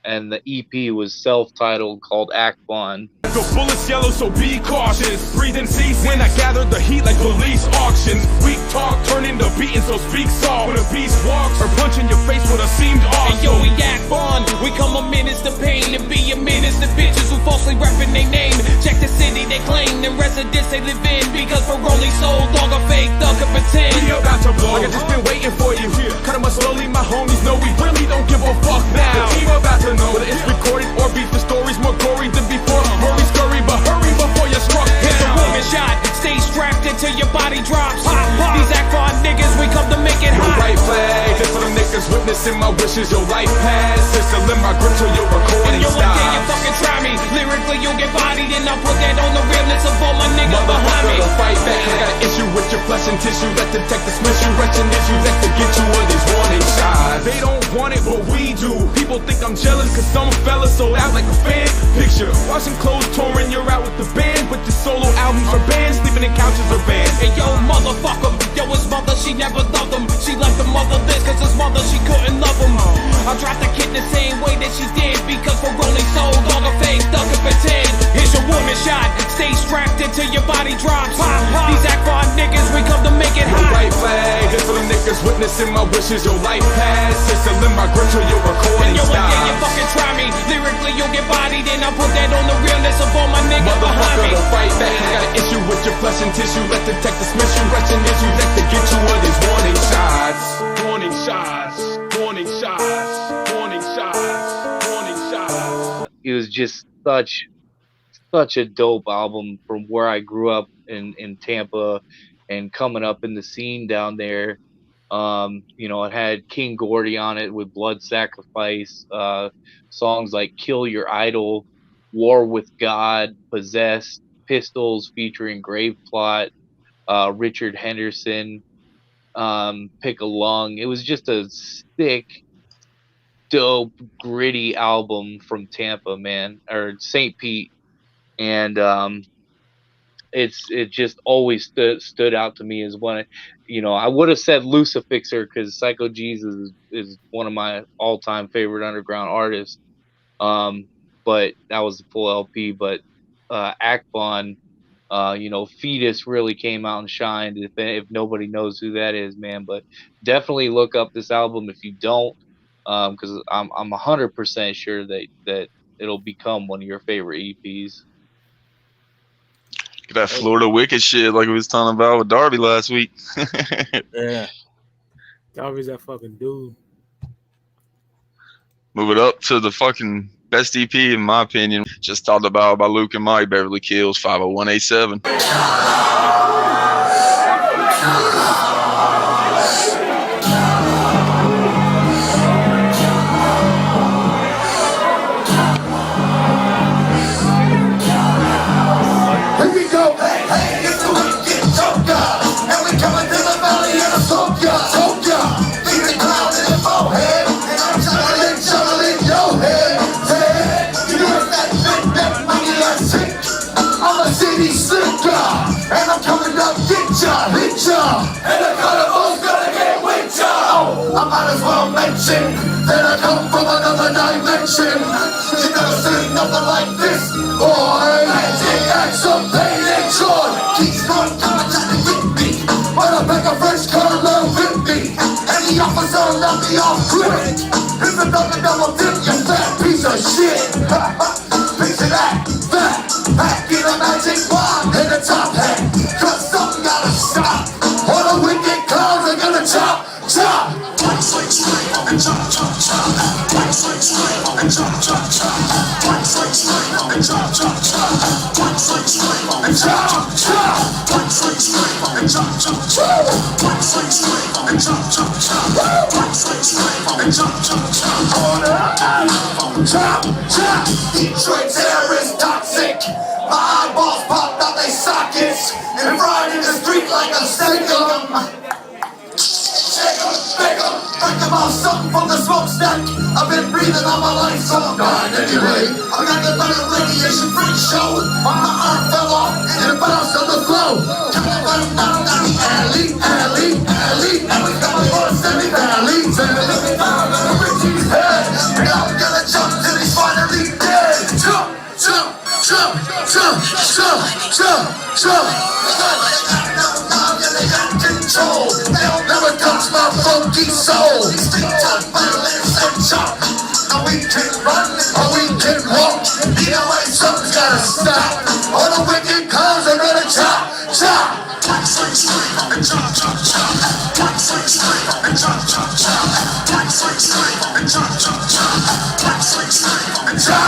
and the EP was self-titled called Akvon. The bullets yellow, so be cautious. Breathing cease when I gather the heat like police auctions. Weak talk turn into beating, so speak soft. When a beast walks, or punching your face with a seamed off. Hey, yo, we act on. We come a menace to pain and be a menace to bitches who falsely repping their name. Check the city they claim, the residence they live in. Because for only sold, dog a fake, thug a pretend. We about to blow, like I just been waiting for you. Cut them slowly, my homies know we really don't give a fuck now. The team about to know whether it's recorded or beat. The story's more gory than before. Scurry, but hurry before you're struck down. It's a woman shot, stay strapped until your body drops. These Akvon niggas, we come to make it hot. Right flag, just for them niggas witnessing my wishes. Your life pass, system in my grip till your recording and stops. And you fucking try me, lyrically you'll get bodied. And I'll put that on the realness of all my niggas behind me. Fight back, I got an issue with your flesh and tissue. That detect dismiss you, wretched issues that could get you on these warning shots. They don't want it, but we do. People think I'm jealous cause some fella sold out like a fan. Picture, washing clothes, touring, you're out with the band. With the solo albums for bands, sleeping in couches or bands. Hey yo, motherfucker, yo, his mother, she never loved him. She left the motherless cause his mother, she couldn't love him. I dropped the kid the same way that she did because for Rolling Soul, dog a fake, stuck and pretend. Here's your warning shot, stay strapped until your body drops. These act for niggas, we come to make it hot. White flag, it's for them niggas witnessing my wishes. Your life pass, it's a limb, my grip till your recording yo, stops. Yeah, you fucking try me. Lyrically, you'll get bodied, and I put that on the realness of all my niggas behind me. Don't fight back, I got an issue with your flesh and tissue. Let the tech dismiss you, rushing issues that to get you with these warning shots. Warning shots, warning shots, warning shots, warning shots. It was just such a dope album from where I grew up in Tampa and coming up in the scene down there. You know, it had King Gordy on it with Blood Sacrifice, songs like Kill Your Idol, War with God, Possessed, Pistols featuring Grave Plot, Richard Henderson, Pick a Lung. It was just a sick, dope, gritty album from Tampa, man, or St. Pete. And it just always stood out to me as one. You know, I would have said Lucifixer because Psycho Jesus is one of my all-time favorite underground artists. But that was the full LP. But Akbon, you know, Fetus really came out and shined. If nobody knows who that is, man, but definitely look up this album if you don't, because I'm 100% sure that it'll become one of your favorite EPs. That Florida Wicked shit like we was talking about with Darby last week. Yeah. Darby's that fucking dude. Move it up to the fucking best EP in my opinion. Just talked about by Luke and Mike, Beverly Kills, 50187. And I'm coming up, hit ya, and the carnival's gonna get with ya. I might as well mention that I come from another dimension. You never seen nothing like this, boy. Magic, action, pain, and joy. Keeps on coming trying to get me, but I beg a French color with me, and the officer let me off quick. It's another double dip, you fat piece of shit. Picture that, back in a magic wand in the top hat. Cause something gotta stop, or the wicked clowns are gonna chop. White slick straight and chop. White slick straight and chop. White slick straight and chop. White slick straight and chop. White slick straight and chop. White slick straight and chop. White slick straight and chop. Detroit terrorist toxic. My eyeballs popped out they sockets and fried in the street like a steak of them. Shake 'em, bake 'em, break 'em off something from the smokestack. I've been breathing all my life, so I'm dying anyway. I got the better radiation freak show. My arm fell off and it bounced on the floor. Come on, let 'em down the alley. And we coming for a semi-valley. The Richie's head. And I'm gonna jump till he's finally dead. Jump. Control. They'll never touch my funky soul. Stick to violence and chop. Now we can run or we can walk. Either way, something's gotta stop. All the wicked clowns are gonna chop. White slick straight and chop. White slick straight and chop. White slick straight and chop. White slick straight and chop.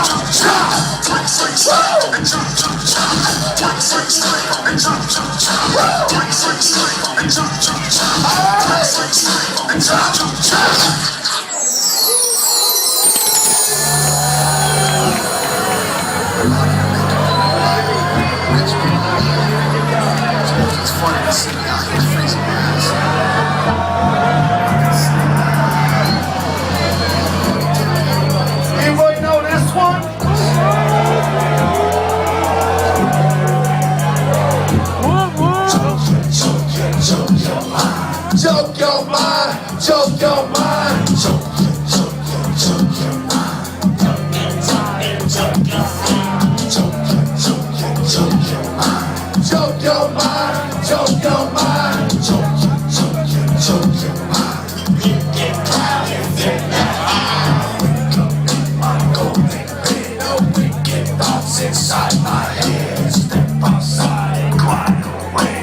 White slick straight and chop. White slick straight and chop. White slick straight and chop. White slick straight and chop. It's funny to see how he's freezing ass. mind, choke your mind, choke your mind, choke your mind, choke your mind, choke your mind, choke your mind, choke your mind, choke your mind. You get wild and fit that high. Wake up in my golden bed, no wicked thoughts inside my head. Step outside and glide away.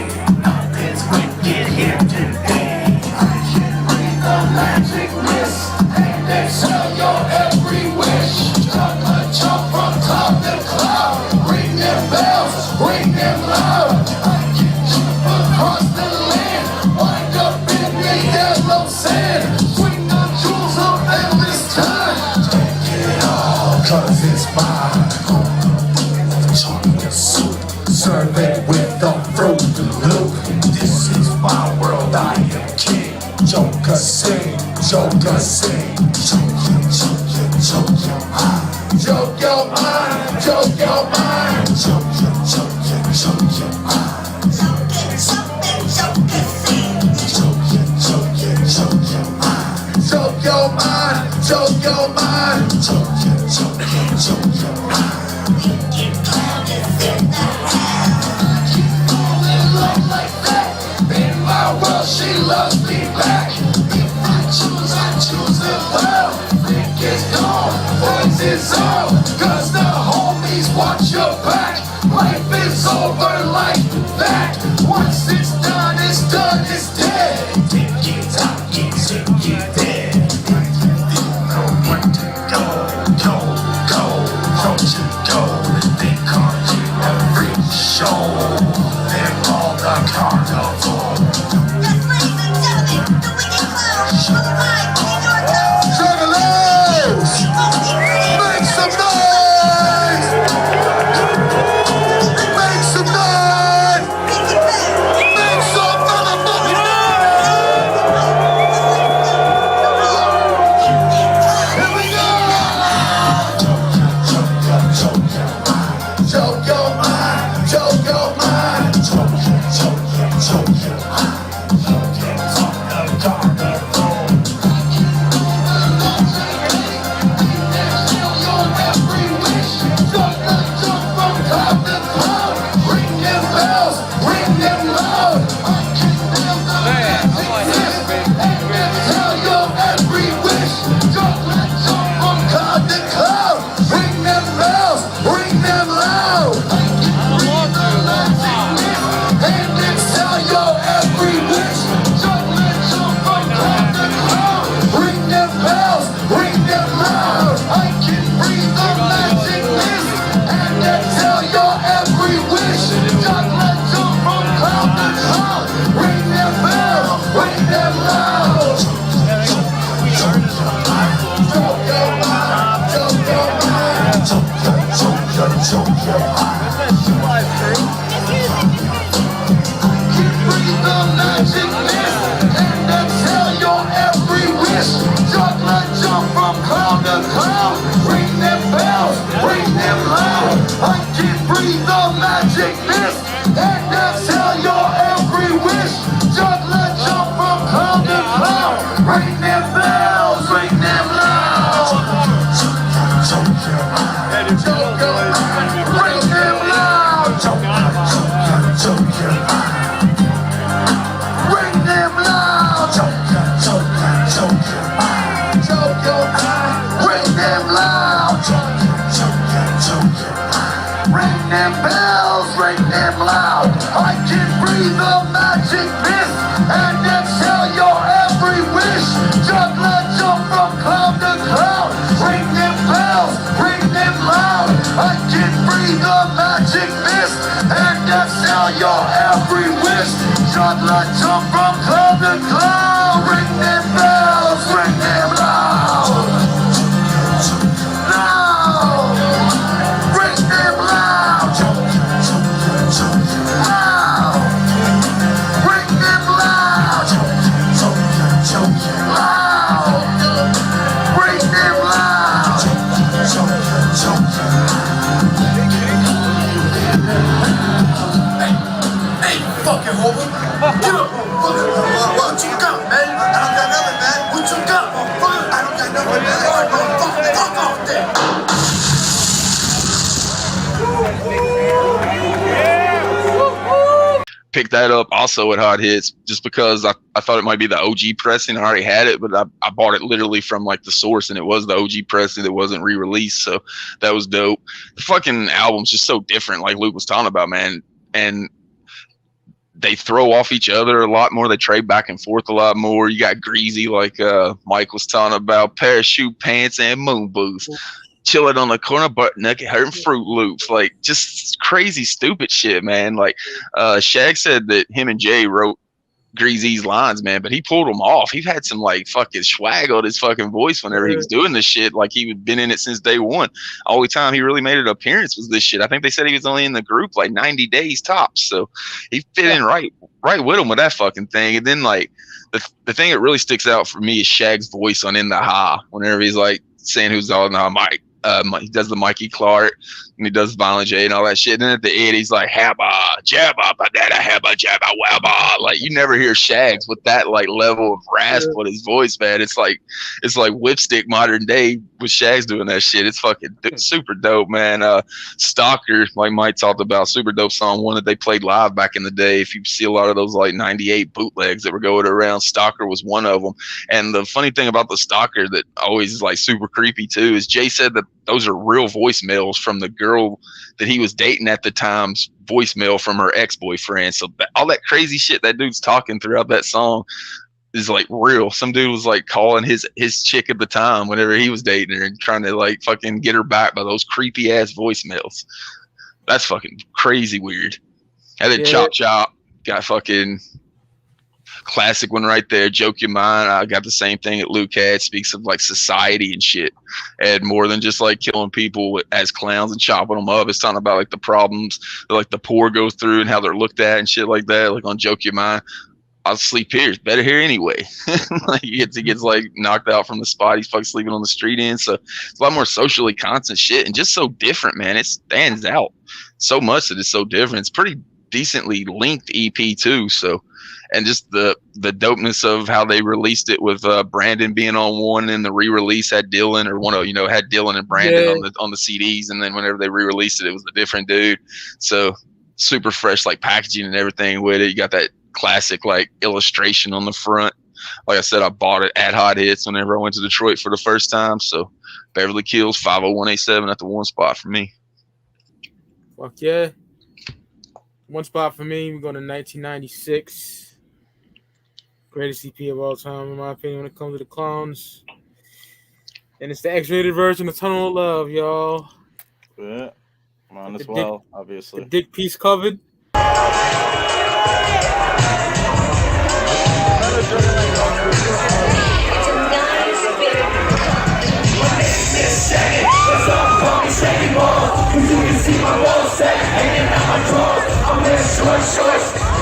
Nothing's wicked here today. I can breathe the magic mist and exhale your every wish. Juggalo jump from cloud to cloud. Ring them bells, ring them loud. I can jump across the land, wind up in the yellow sand. Swing the jewels of endless time. Take it all, cause it's mine. Chocolate soup, serve it with a frozen loop. This is my world, I am king. Joker sing, Joker sing. Choke your mind. Choke your mind, choke your mind. Choke your mind. Choke your mind. Choke your mind, choke your mind. Choke your mind. Love like that. In my world, she loves me back. If I choose it well. Think it's gone, boys it's all. Cause the homies watch your back. Life is over like that. Once it's done, it's dead. Ticky-tacky, ticky-dead. Know where to go. Don't you go. They call you every show. They're all the carnival. Yes, ladies and gentlemen, the wicked clown on the mic, Bizar History. Juggalos! Make some noise! Make some noise! Make some motherfucking noise! Here we go! Choke your mind, choke your mind, choke your mind. I can breathe the magic mist and exhale your every wish. picked that up also at Hot Hits just because I thought it might be the OG pressing. I already had it, but I bought it literally from like the source, and it was the OG pressing that wasn't re-released. So that was dope. The fucking album's just so different, like Luke was talking about, man. And they throw off each other a lot more. They trade back and forth a lot more. You got Greasy, like Mike was talking about, parachute pants and moon boots. Chilling on the corner, butt naked, hurting Fruit Loops, like just crazy, stupid shit, man. Like Shag said that him and Jay wrote Greasy's lines, man, but he pulled them off. He had some like fucking swag on his fucking voice whenever he was doing this shit. Like he had been in it since day one. Only time he really made an appearance was this shit. I think they said he was only in the group like 90 days tops, so he fit in right with him with that fucking thing. And then like the thing that really sticks out for me is Shag's voice on In the High whenever he's like saying who's all in the mic. He does the Mikey Clark and he does Violent J and all that shit. And then at the end, he's like, Habba, Jabba, Banana, Habba, Jabba, Wabba. Like, you never hear Shags with that like level of rasp on his voice, man. It's like Whipstick modern day with Shags doing that shit. It's fucking super dope, man. Stalker, like Mike talked about, super dope song, one that they played live back in the day. If you see a lot of those like 98 bootlegs that were going around, Stalker was one of them. And the funny thing about the Stalker that always is like super creepy too is Jay said that those are real voicemails from the girl that he was dating at the time's voicemail from her ex-boyfriend. So all that crazy shit that dude's talking throughout that song is like real. Some dude was like calling his chick at the time whenever he was dating her and trying to like fucking get her back by those creepy ass voicemails. That's fucking crazy weird. And then Chop Chop got fucking classic one right there. Joke Your Mind. I got the same thing that Luke had. Speaks of like society and shit, and more than just like killing people as clowns and chopping them up. It's talking about like the problems that like the poor go through and how they're looked at and shit like that. Like on Joke Your Mind, I'll sleep here. It's better here anyway. Like he gets like knocked out from the spot. He's fucking sleeping on the street in. So it's a lot more socially constant shit and just so different, man. It stands out so much that it's so different. It's pretty decently linked EP too. So. And just the dopeness of how they released it with Brandon being on one, and the re-release had Dylan, or one of had Dylan and Brandon on the CDs, and then whenever they re-released it, it was a different dude. So super fresh like packaging and everything with it. You got that classic like illustration on the front. Like I said, I bought it at Hot Hits whenever I went to Detroit for the first time. So Beverly Hills 50187 at the one spot for me. Fuck yeah. One spot for me. We're going to 1996. Greatest EP of all time, in my opinion, when it comes to the clowns. And it's the X-rated version of Tunnel of Love, y'all. Yeah, mine as well, obviously. The dick piece covered.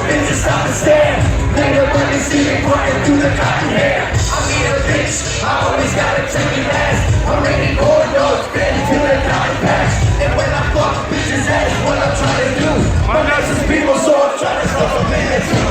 Bitches stop and stare. Later when they see me crying through the cotton hair. I mean a bitch, I always gotta take it last. I'm ready for dogs, been to the cotton patch. And when I fuck bitches ass, what I'm trying to do. My nicest people, so I'm trying to stuff them in there too.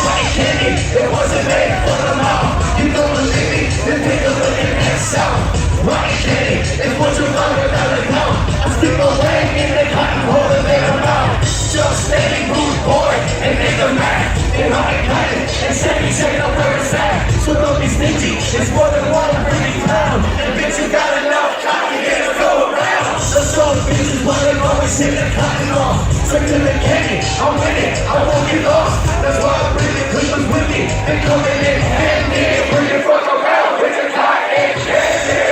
Like candy, it wasn't made for the mouth. You don't believe me, then take a look at that south. Like candy, it's what you want without a count. I stick a leg in the cotton hole and make them out. Just steady, rude boy, and make them mad. And I got it, and check up where it's at. So don't be stingy, it's more than one pretty clown. And bitch, you got enough cotton here to go around. The soul bitches wanna always hit the cotton off. Straight to the candy, I'm with it, I won't get lost. That's why I bring the Cleveland with me. And coming in handy, bring the fuck around with the cotton candy.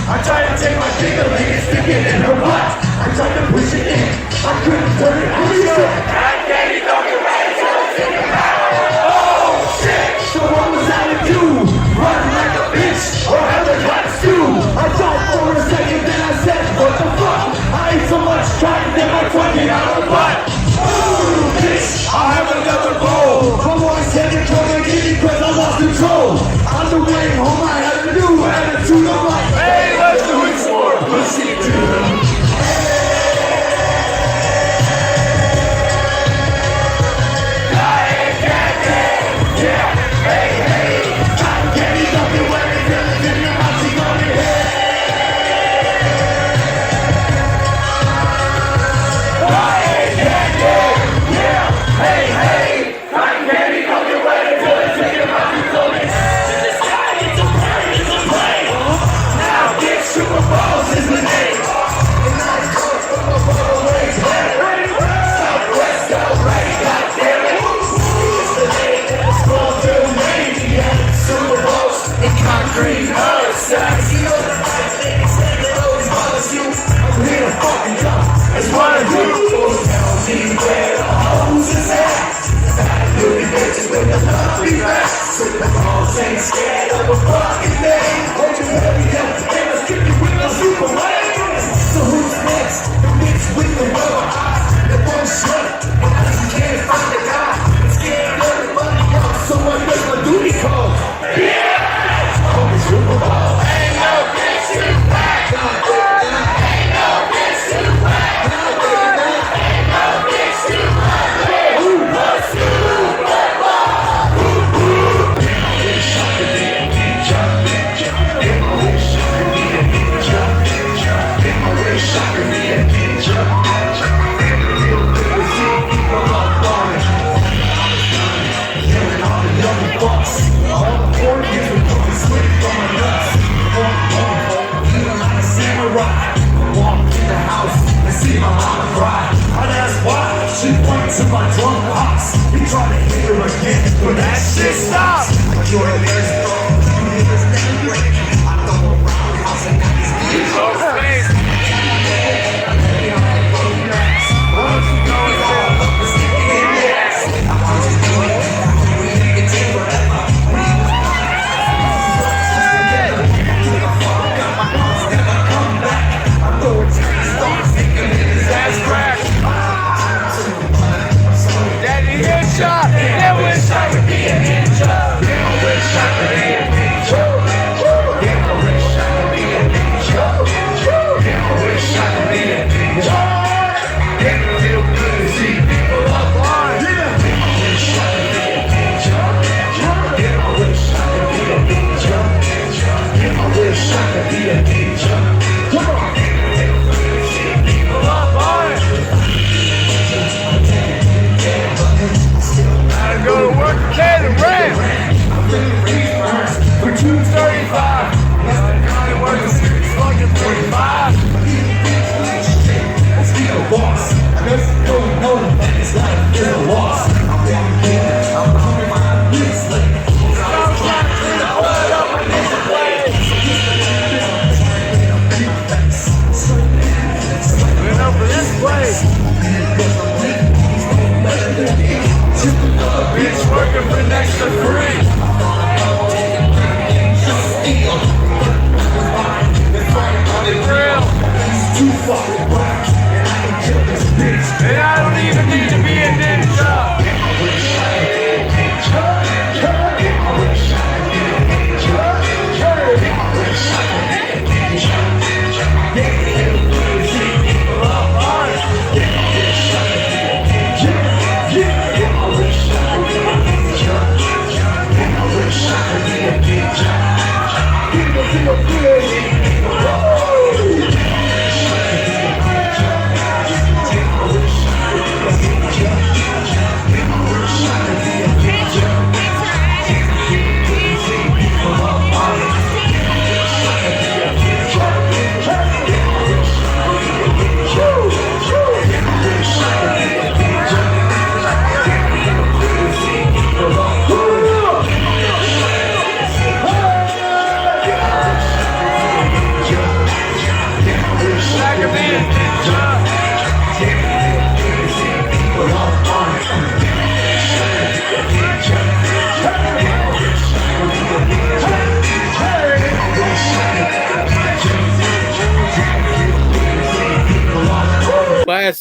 I try to take my finger and stick it in her butt. I try to push it in. I couldn't turn it. Give me some. Oh shit! So what was I to do? Run like a bitch or have a hot stew? I thought for a second, then I said, what the fuck? I ate so much cotton that my fucking out of butt. Ooh, bitch, I'll have another bowl. My boy said you're gonna get me cause I lost control. On the way home, I had a new attitude. I'm like, hey, let's do it some more. Pussy, dude. Go to work, okay, the rest.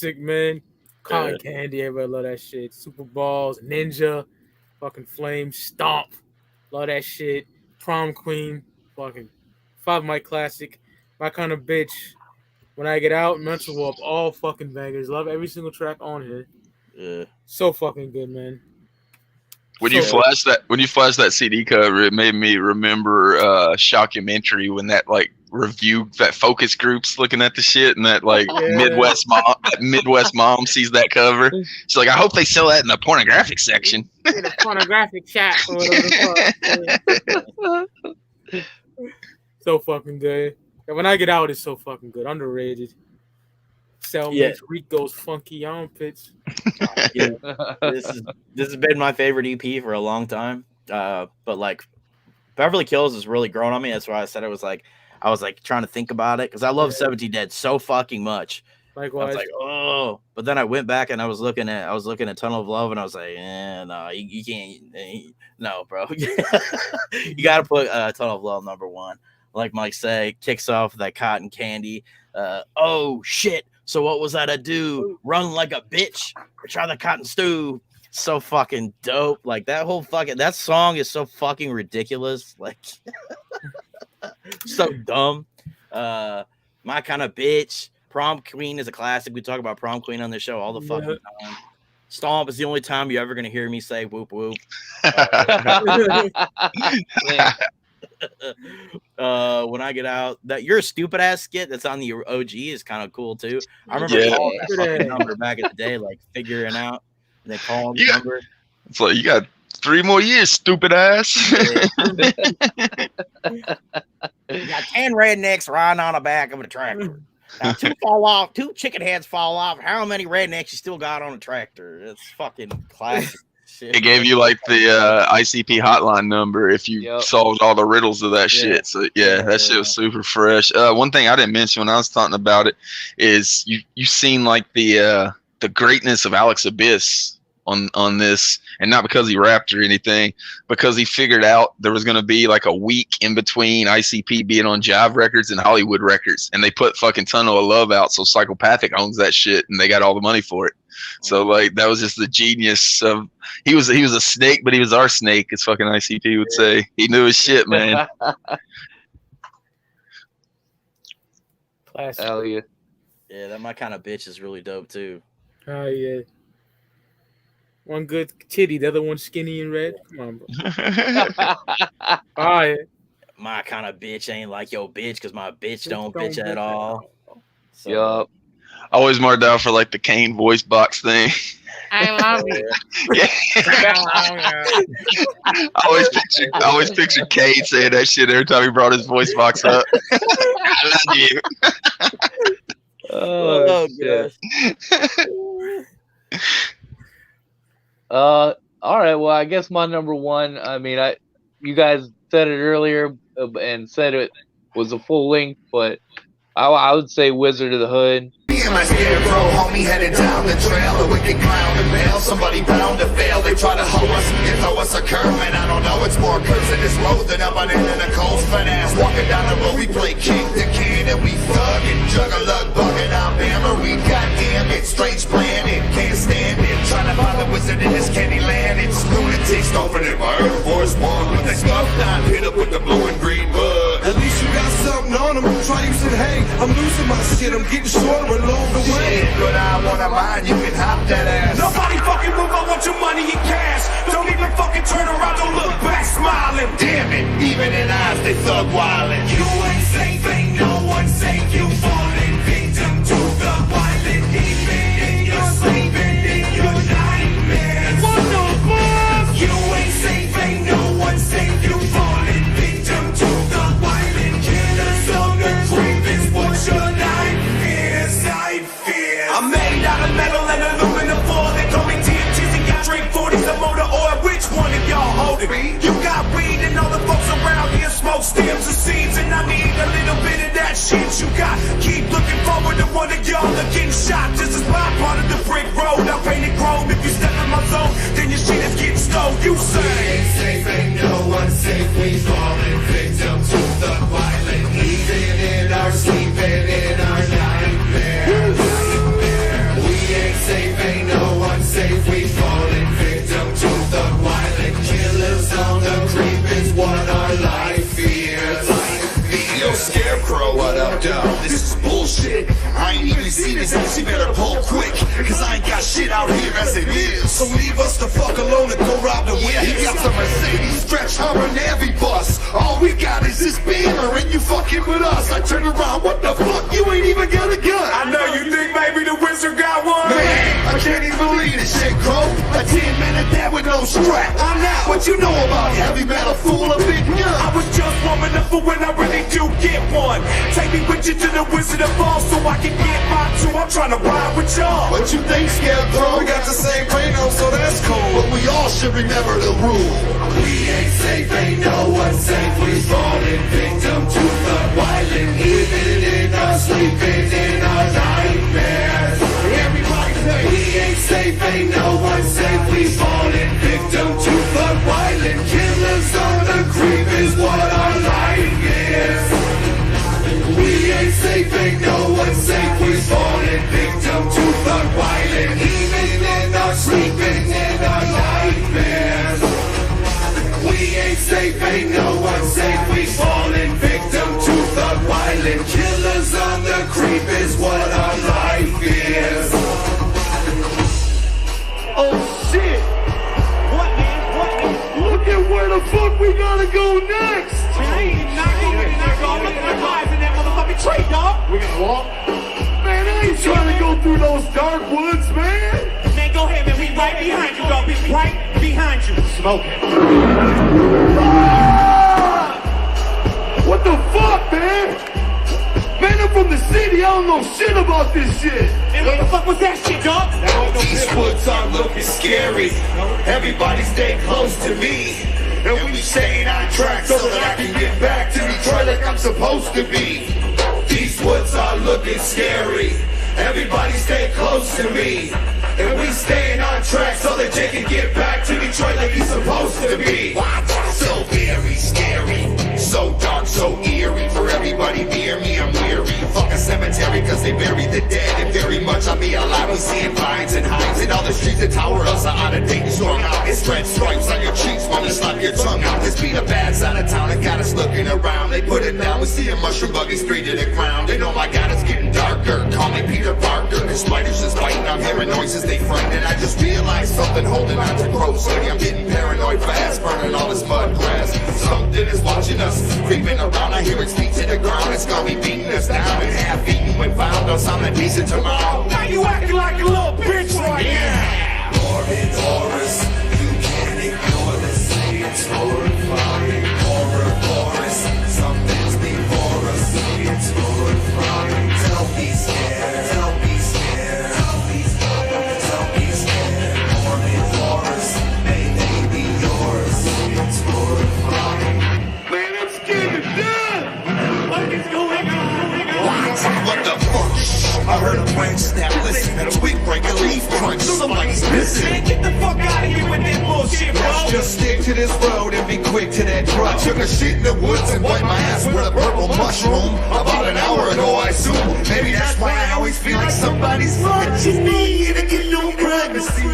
Classic, man. Cotton Candy, everybody love that shit. Super Balls, Ninja, fucking Flame, Stomp, love that shit. Prom Queen, fucking Five Mike Classic, My Kind of Bitch. When I Get Out, Mental Warp, all fucking bangers. Love every single track on here. Yeah. So fucking good, man. When you flash that CD cover, it made me remember Documentaries when that like review, that focus group's looking at the shit, and that like Midwest mom sees that cover. She's like, I hope they sell that in the pornographic section. In the pornographic chat or whatever the fuck. So fucking good. And When I Get Out is so fucking good. Underrated. Cellmates, Rico's funky armpits. This has been my favorite EP for a long time. But like Beverly Kills has really grown on me. That's why I said I was like trying to think about it because I love 17 Dead so fucking much. Likewise. I was like, oh, but then I went back and I was looking at Tunnel of Love and I was like, no, you can't, no, bro. You got to put Tunnel of Love number one. Like Mike say, kicks off with that Cotton Candy. Oh shit! So what was that I do? Run like a bitch or try the cotton stew? So fucking dope. Like that song is so fucking ridiculous. Like so dumb. My Kind of Bitch. Prom Queen is a classic. We talk about Prom Queen on the show all the fucking time. Stomp is the only time you're ever gonna hear me say whoop whoop. When I Get Out, that You're a Stupid Ass skit that's on the OG is kind of cool too. I remember calling that fucking number back in the day, like figuring out. And they call the number. It's like you got 3 more years, stupid ass. You got 10 rednecks riding on the back of a tractor. Now, 2 chicken heads fall off. How many rednecks you still got on a tractor? It's fucking classic. Shit. It gave you like the ICP hotline number if you solved all the riddles of that shit. So that shit was super fresh. One thing I didn't mention when I was talking about it is you seen like the greatness of Alex Abyss on this, and not because he rapped or anything, because he figured out there was going to be like a week in between ICP being on Jive Records and Hollywood Records, and they put fucking Tunnel of Love out, so Psychopathic owns that shit and they got all the money for it. So like that was just the genius of he was a snake, but he was our snake, as fucking ICP would say. He knew his shit, man. Classic. Hell yeah. Yeah, that My Kind of Bitch is really dope too. Oh yeah. One good titty, the other one skinny and red. Come on, bro. Oh yeah. My Kind of Bitch ain't like your bitch because my bitch don't bitch at all. So, yup. I always marked out for like the Kane voice box thing. I love you. I always pictured Kane saying that shit every time he brought his voice box up. I love you. Oh gosh. All right. Well, I guess my number one. I mean, you guys said it earlier and said it was a full length, but I would say Wizard of the Hood. Me and my scarecrow homie headed down the trail. A wicked clown and bail. Somebody bound to fail. They try to hoe us and throw us a curve. And I don't know, it's more curves in this road than up on in a cold fat ass. Walking down the road, we play kick the can and we thug and juggalug, bugging out Bammer. We goddamn it, strange planet, can't stand it. Trying to find the wizard in this candy land. It's lunatics, stomping it by Air Force One. With the scuff down, hit up with the blue and green bug. At least you got something on them. Try using, hey, I'm losing my shit. I'm getting shorter along the way. Shit, but I wanna mind, you can hop that ass. Nobody fucking move, I want your money in cash. Don't even fucking turn around, don't look back smiling. Damn it, even in eyes they thug wildin'. You ain't safe, ain't no one safe. You falling victim to the violent. Even in your sleep and in your nightmares. What the fuck? You ain't safe, ain't no one safe. You falling victim to the violent. Killers on the creep is what your life is. I'm made out of metal and aluminum foil. They call me TNTs and y'all drink 40s of motor oil. Which one of y'all holding me? You got weed and all the folks around here smoke stems and seeds. And I need his ass, she better pull quick, cause I ain't got shit out here as it is. So leave us the fuck alone and go rob the win. He got some Mercedes, stretch Hummer, Navy bus. All we got is this banner and you fucking with us. I turn around, what the fuck, you ain't even got a gun. I know you think maybe the wizard got one. Man, I can't even believe this shit, Crow. A 10-minute dad with no strap. I'm out. What you know about heavy metal, fool, a big gun? I was just warming up for when I really do get one. Take me with you to the Wizard of Oz so I can get my two. I'm trying to ride with y'all. What you think, Scarecrow? We got the same Reno, so that's cool. But we all should remember the rule. We ain't safe, ain't no one safe. We falling victim to the violent, living in our sleeping in our nightmares. Everybody say, we ain't safe, ain't no one safe. We falling victim to the violent, killers on the creep is what our life is. We ain't safe, ain't no one safe. We falling victim to the violent, even in our sleeping in our nightmares. We ain't safe, ain't no one safe. We falling victim to the violent, killers on the creep is what our life is. Oh shit! What, man? What, man? Look at where the fuck we gotta go next! Man, I ain't not going. Look at my eyes in that motherfucking tree, dog. We can walk? Man, I ain't trying to go through those dark woods, man! Man, go ahead, man. We right behind you, dog. We right behind you. Smoking. What the fuck, man? Man, I'm from the city, I don't know shit about this shit. Man, what the fuck was that shit, dog? These woods are looking scary. Everybody stay close to me. And we staying on track so that I can get back to Detroit like I'm supposed to be. These woods are looking scary. Everybody stay close to me. And we staying on track so that Jay can get back to Detroit like he's supposed to be. So very scary, so dark, so eerie. For everybody near me, I'm weary. Fuck a cemetery cause they bury the dead. And very much I'll be alive. We seeing vines and hides. And all the streets that tower us are out of date and strung out. It's red stripes on your cheeks when you slap your tongue out. This be the bad side of town that got us looking around. They put it down, we see a mushroom buggy straight to the ground. They know my God, it's getting darker. Call me Peter Parker. The spiders just biting, I'm hearing noises, they frightened. And I just realized something holding on to Crow's hoodie. I'm getting paranoid fast, burning all this mud grass. Something is watching us, creeping around. I hear its feet to the ground. It's gonna be beating us down and half eaten when found us on a decent tomorrow. Now you acting like a little bitch right now. Morbid horrors, you can't ignore this. It's horrifying. Horror forest, something's before us. It's horrifying. Don't be scared. Don't be scared. Don't be scared. Don't be scared. Morbid horrors, may they be yours. It's horrifying. Man, I'm scared to death. What is going on? What the fuck? I heard a branch snap, listen, a twig break, a leaf crunch, somebody's missing. Man, get the fuck out of here with that bullshit, bro. Just stick to this road and be quick to that drug. Took a shit in the woods and wiped my ass with a purple mushroom. About an hour ago, I assume. Maybe that's why I always feel like somebody's watching me and I get no privacy.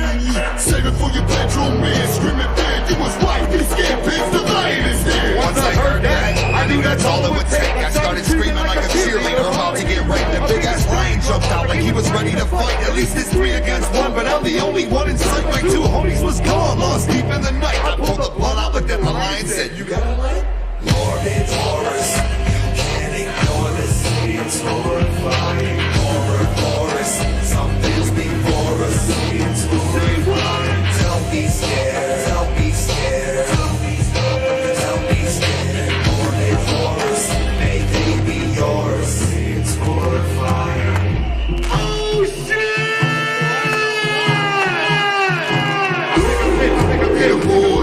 Save it for your bedroom, man. Screaming bad, you was right. These scared pigs, the lion is there. Once I heard that, I knew that's all it would take. I started screaming like a cheerleader about to get raped. The big ass lion jumped out like he was ready to fight. At least it's 3 against 1, but I'm the only one in sight. My 2 homies was gone, lost deep in the night. I pulled the blood out, looked at the lion, said, you got a light? Morbid horrors, you can't ignore this. It's horrifying. Horror forest, something's before us. It's horrifying. Don't be scared. Don't be scared. Don't be scared. Don't be scared. Morbid horrors, may they be yours. It's horrifying. Oh shit!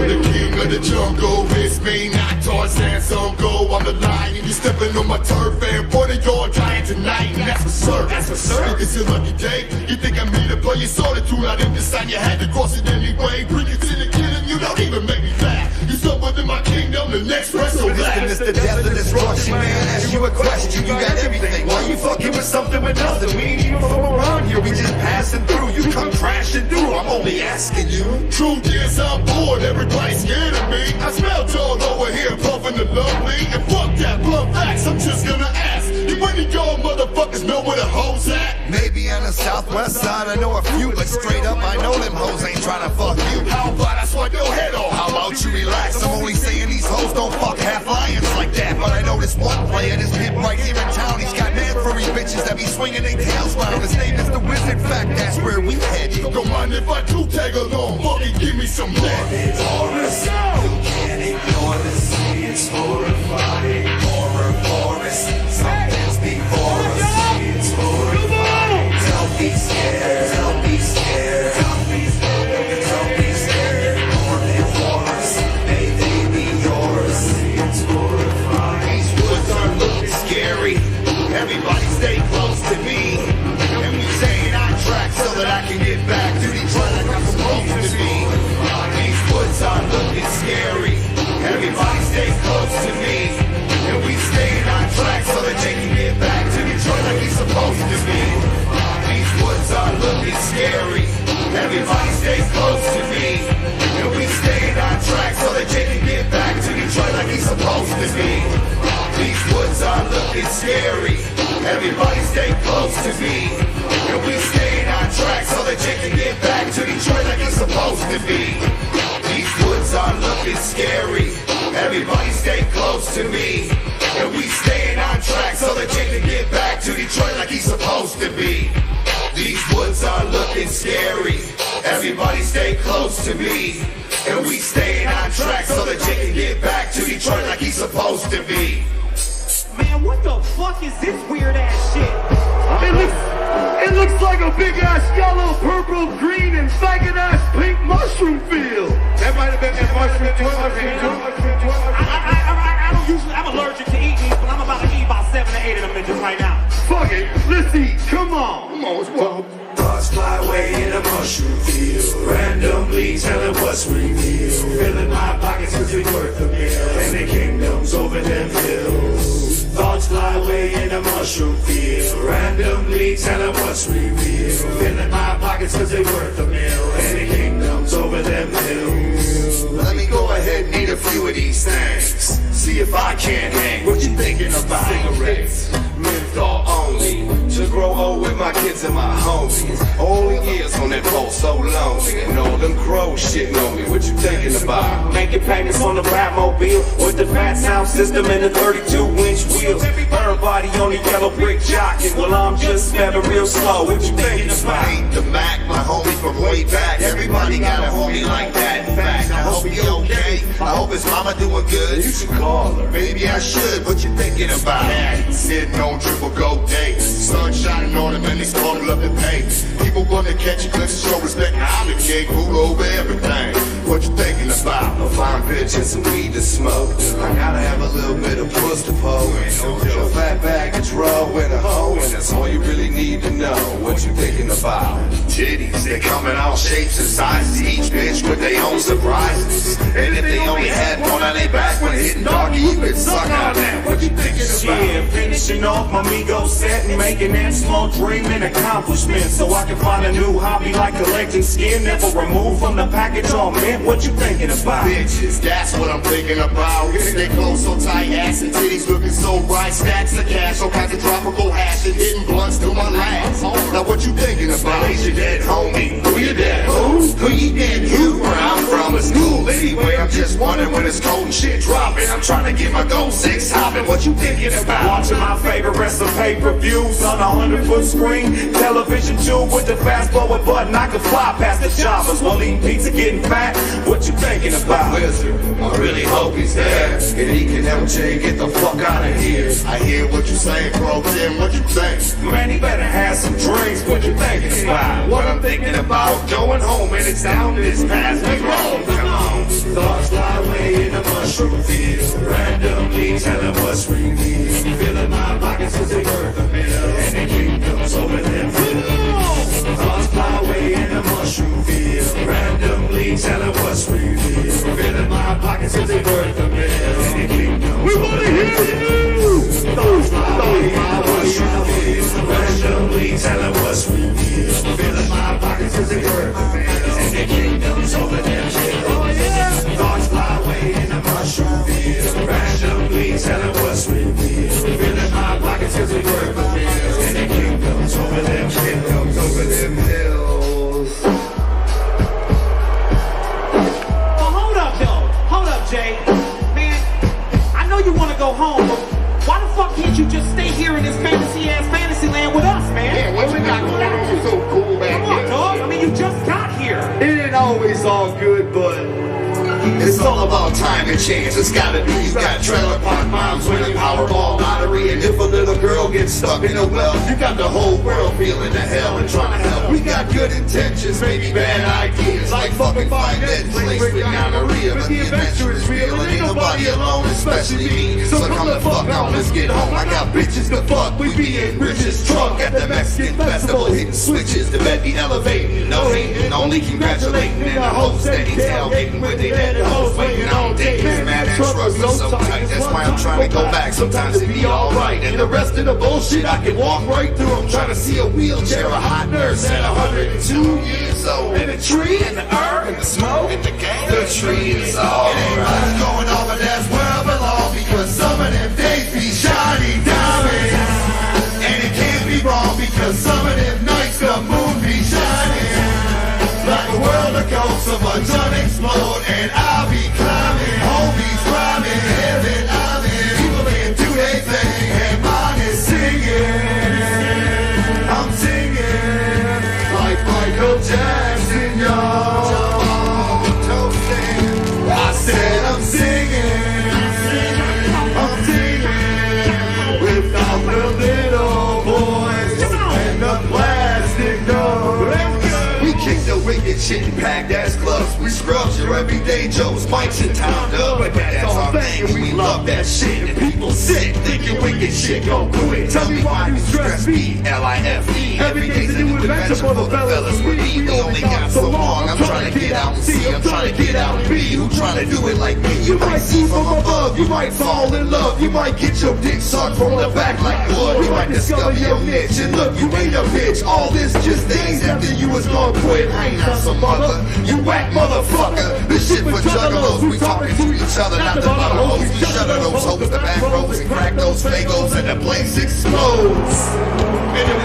The king of the jungle, it's me, not Tarzan, some go. I'm the lion, you stepping on my turf, and boy, you're dying tonight. And that's for certain, that's for certain. It's your lucky day. You think I'm here to play? You saw the tool out in the sign, you had to cross it anyway. Bring it to the kid, and you don't even make me laugh. You suffered in my kingdom, the next rest so last. It's the death of this rushing man. Ask you a question, you got everything. Why you fucking with something with nothing? We ain't even from around here, we just passing through. You come crashing through, I'm only asking you. Truth is, I'm bored, everybody's scared of me. I smell y'all over here puffing the lovely. And fuck that blunt facts, I'm just gonna ask. You any y'all motherfuckers know where the hoes at? Maybe on Southwest side, I know a few, but straight up, I know them hoes ain't trying to fuck you. How about I swipe your head off? How about you relax? I'm only saying these hoes don't fuck half lions like that. But I know this one player, this kid right here in town, he's got man furry bitches that be swinging their tails round. His name is the Wizard. Fact, that's where we headed. Don't mind if I do tag along. Fucking give me some blood. Taurus, you can't ignore this. It's horrifying. Horror forest. Something's before us. It's horrifying. Don't be scared. Don't be scared. Don't be scared. Don't be scared. More than for us. May they be yours. It's horrifying. These woods are looking scary. Everybody stay close to me. And we staying on track so that I can get back to Detroit like I'm supposed to be. These woods are looking scary. Everybody stay close to me. And we staying on track so that Jay can get back to Detroit like he's supposed to be. These woods are looking scary. Everybody stay close to me. And we staying on track so that Jay can get back to Detroit like he's supposed to be. These woods are looking scary. Everybody stay close to me. And we staying on track so that Jay can get back to Detroit like he's supposed to be. These woods are looking scary. Everybody stay close to me. And we staying on track so that Jay can get back to Detroit like he's supposed to be. These woods are looking scary. Everybody stay close to me. And we staying on track so that Jay can get back to Detroit like he's supposed to be. Man, what the fuck is this weird ass shit? It looks like a big ass yellow, purple, green, and faggot ass pink mushroom field. That might have been that mushroom too. I don't usually, I'm allergic to eating these, but I'm about to eat about 7 or 8 of them bitches right now. Fuck it, let's eat. Come on. Come on, let's go. Thoughts fly away in a mushroom field. Randomly telling what's revealed. Filling my pockets cause it's worth a meal. And the kingdoms over them hills. Thoughts fly away in a mushroom field. Randomly telling what's revealed. Filling my pockets cause it's worth a meal. And the kingdoms over them hills. Let me go ahead and eat a few of these things. See if I can't hang. What you thinking about? Cigarettes, menthol only. To grow old with my kids and my homies. All the years on that boat so lonely. And all them crows shitting on me. What you thinking about? Making payments on the Batmobile with the fat sound system and the 32-inch wheels. Everybody on the yellow brick jocking. Well, I'm just never real slow. What you thinking about? I ain't the Mac, my homie from way back. Everybody got a homie like that. In fact, I hope he okay. I hope his mama doing good. You should call her. Maybe I should. What you thinking about? Sitting on triple gold dates. Sun shining on him and he's bundled up in paint. People gonna catch you cause you show respect. I'm the king, rule over everything. What you thinking about? A fine bitch and some weed to smoke. I gotta have a little bit of puss to pull. A fat bag of dro and a hoe, and that's all you really need to know. What you thinking about? Titties, they come in all shapes and sizes. Each bitch with their own surprises. And if they only had one on their back when hitting doggy, you could suck on that. What you thinking about? Yeah, finishing off my Migo set and making that small dream an accomplishment. So I can find a new hobby like collecting skin. Never removed from the package all mint. What you thinking about? Bitches, that's what I'm thinking about. They clothes so tight, ass and titties looking so bright. Stacks of cash, all kinds of tropical hash and hitting blunts through my last. Now what you thinking about? Raise your dead homie. Who you dead? Who you dead? You? Where I'm from is cool. Anyway, I'm just wondering when it's cold and shit dropping. I'm trying to get my gold 6 hopping. What you thinking about? Watching my favorite wrestling pay-per-views on a 100-foot screen. Television tube with the fast forward button. I can fly past the choppers while eating pizza, getting fat. What you thinking about? Wizard, I really hope he's there. And he can help Jay get the fuck out of here. I hear what you saying, bro. Tim, what you think? Man, he better have some drinks. What you thinking about? What I'm thinking about, going home and it's down this path we roam. Come on. Thoughts fly away in the mushroom field. Randomly telling what's revealed. Filling my pockets cause they worth a meal. And the kingdoms over them hills. Thoughts fly away in the mushroom field. Randomly telling what's revealed. Filling my pockets cause they worth a meal. And the kingdoms we wanna hear you! Thoughts fly away in the mushroom field. Randomly telling what's revealed. Filling my pockets cause they worth a meal. And the kingdoms over them hills. Thoughts fly away in the mushroom field. Randomly telling what's revealed. about time and chance. It's gotta be you got trailer park moms winning Powerball lottery, and if a little girl gets stuck in a well, you got the whole world feeling the hell and trying to help. We got good intentions, maybe bad ideas, like fucking find that place with gonorrhea, but the adventure is real and ain't nobody alone, especially me. So come the fuck on, let's get home. I got bitches to fuck. We be in Rich's trunk at the Mexican festival, hitting switches. The bed be elevating, no hating, only congratulating. And I hope steady tailgating with they dead hoes waiting on days. Mad and trust me so tight, that's why I'm trying to go back. Sometimes it be alright, and the rest of the bullshit I can walk right through. I'm trying to see a wheelchair, a hot nurse at 102 years old, and a tree, and the earth, and the smoke, and the game. The tree is all it ain't much going on, but that's where I belong, because some of them days be shiny diamonds, and it can't be wrong, because some of them nights the moon be shining like a world of ghosts of a done explode, and I'll be climbing, homies climbing, heaven I'm in. People can do their thing, and mine is singing. I'm singing like Michael Jackson, y'all. I said I'm singing, I'm singing without the little boys and the plastic doors. We kick the wicked shit and packed ass gloves. We scrubs your everyday Joe's, Mike's and Tom Dub. But that's our thing, we love that shit. And people sick, thinking wicked shit go quick. Tell me why you stress me, L-I-F-E. Every day's a new adventure for the fellas with me. We only got so long, I'm trying to get out and see. I'm trying to get out and be. Who trying to do it like me? You might see from above, you might fall in love. You might get your dick sucked from the back like wood. You might discover your niche, and look, you ain't a bitch. All this just days after you was gonna quit. I ain't not some mother, you whack motherfucker. This shit for juggalos, we talking to each other, not the bottom hoes. We shutter those hoes, the back rows, and crack those fagos, and the place explodes. And the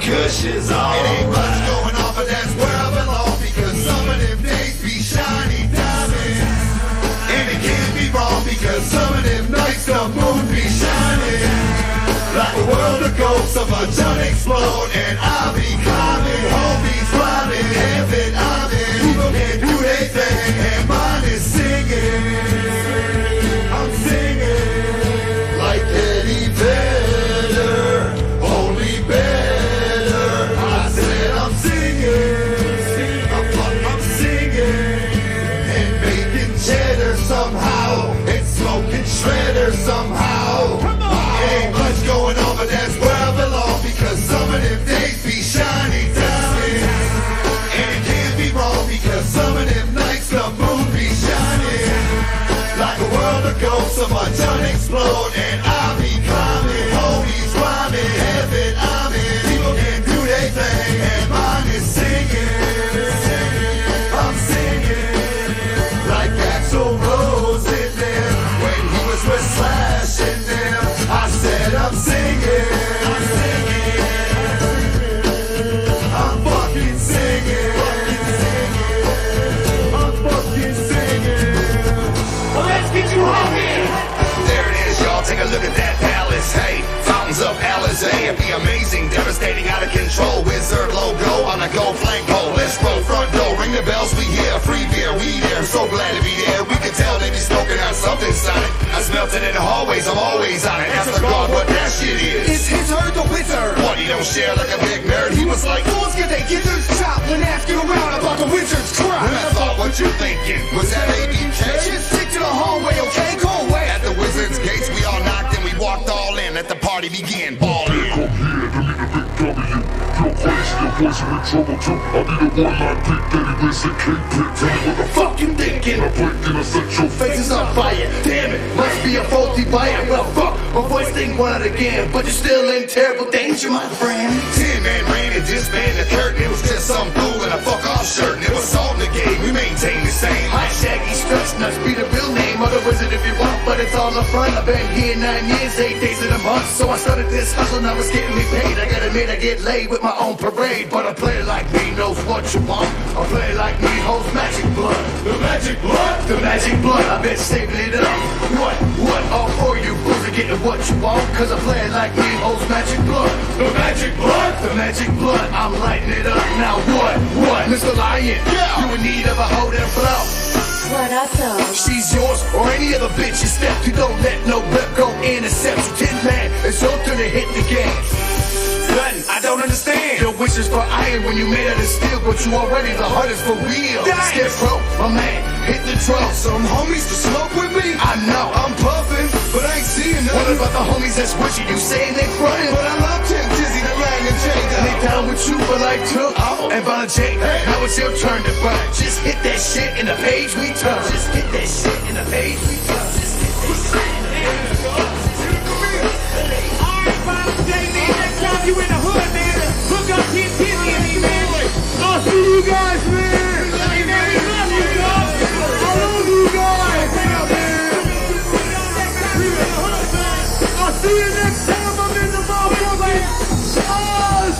kush is all. It ain't much going on, but that's where I belong, because some of them days be shiny diamonds, and it can't be wrong, because some of them nights the moon be shining like a world of ghosts of a done explode, and I'll be climbing, homies climbing, heaven I'm in. People can do their thing, and mine is singing. I'm singing like Eddie Vedder, only better. I said I'm singing, I'm singing, and making cheddar somehow, and smoking shredder somehow. Ain't much going on, but that's where I belong, because some of them days be shiny diamonds, and it can't be wrong, because some of them nights the moon be shining like a world of ghosts of a done explode, and I'll be climbing, homies climbing, heaven I'm in. People can do their thing, and mine is singing. I'm singing like Axl Rose in there when he was with Slash in there. I said I'm singing, I'm fucking singing, I'm fucking singing. Well, let's get you hungry. There it is, y'all. Take a look at that palace. Hey, fountains of Alizé. It'd be amazing, devastating, out of control. Wizard logo on a gold flagpole. Let's roll front door, ring the bells. We here, free beer, we there. So glad to be there. We can tell they be smoking on something sonic. I smelt it in the hallways, I'm always on it. Ask the God what that shit is. It's his or the wizard. What, he don't share like a big nerd? He was like, let's get they gizzards chopped and ask you around about the wizard's crop. And I thought, what you thinking? Was that ABK? Just stick to the hallway, okay? Go away. At the wizard's gates, we all knocked and we walked all in. Let the party begin. Ball in. Come here, to me the big W. You're crazy, your voice in trouble too. I need a one-line pick, Daddy Listen, K-Pit. Tell me what the fuck you thinking? I blink and I set your face is on fire. Damn it, must be a faulty buyer. Well, fuck, my voice thing won out again, but you're still in terrible danger, my friend. 10-man ran and disbanded the curtain. It was just some fool in a fuck-off shirt, and it was all in the game. We maintain the same. Hi, Shaggy, Stretch Nuts, be the real name of the wizard if you want, but it's all up front. I've been here 9 years, 8 days in a month, so I started this hustle, now it's getting me paid. I gotta admit I get laid with my own parade, but a player like me knows what you want. A player like me holds magic blood. The magic blood? The magic blood, I've been saving it up. What, all for you fools are getting what you want, cause a player like me holds magic blood. The magic blood? The magic blood, I'm lighting it up. Now what, Mr. Lion? Yeah. You in need of a hold and flow. what I thought. She's yours or any other bitch you step. You don't let no rep go intercept. You 10 man, it's your turn to hit the game. Nothing, I don't understand. Your wishes for iron when you made out of steel, but you already the hardest for real. Scarecrow, my man, hit the drum. Some homies to smoke with me? I know, I'm puffing, but I ain't seeing nothing. What about the homies that's with you? You saying they frontin', but I love Tech Dizzy, the Lang and Jada. They down with you for like two and volunteer. Now it's your turn to burn. Just hit that shit in the page we turn. Just hit that shit in the page we turn. Just hit that shit in the page we turn. You in the hood, man. Hook up Camp Xul and me, man. I'll see you guys, man. Hey, man, we love you, dog. I love you guys. I'll see you next time I'm in the motherfucking Oz.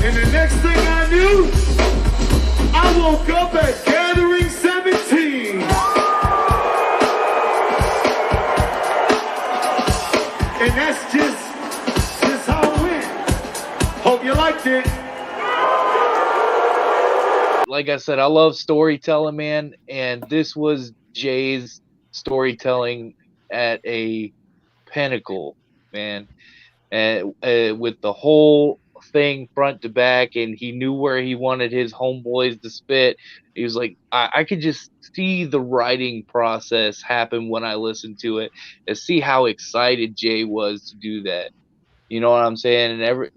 And the next thing I knew, I woke up at Gathering 17. And that's just how it went. Hope you liked it. Like I said, I love storytelling, man. And this was Jay's storytelling at a pinnacle, man. And with the whole thing front to back, and he knew where he wanted his homeboys to spit. He was like, I could just see the writing process happen when I listened to it, and see how excited Jay was to do that. You know what I'm saying? And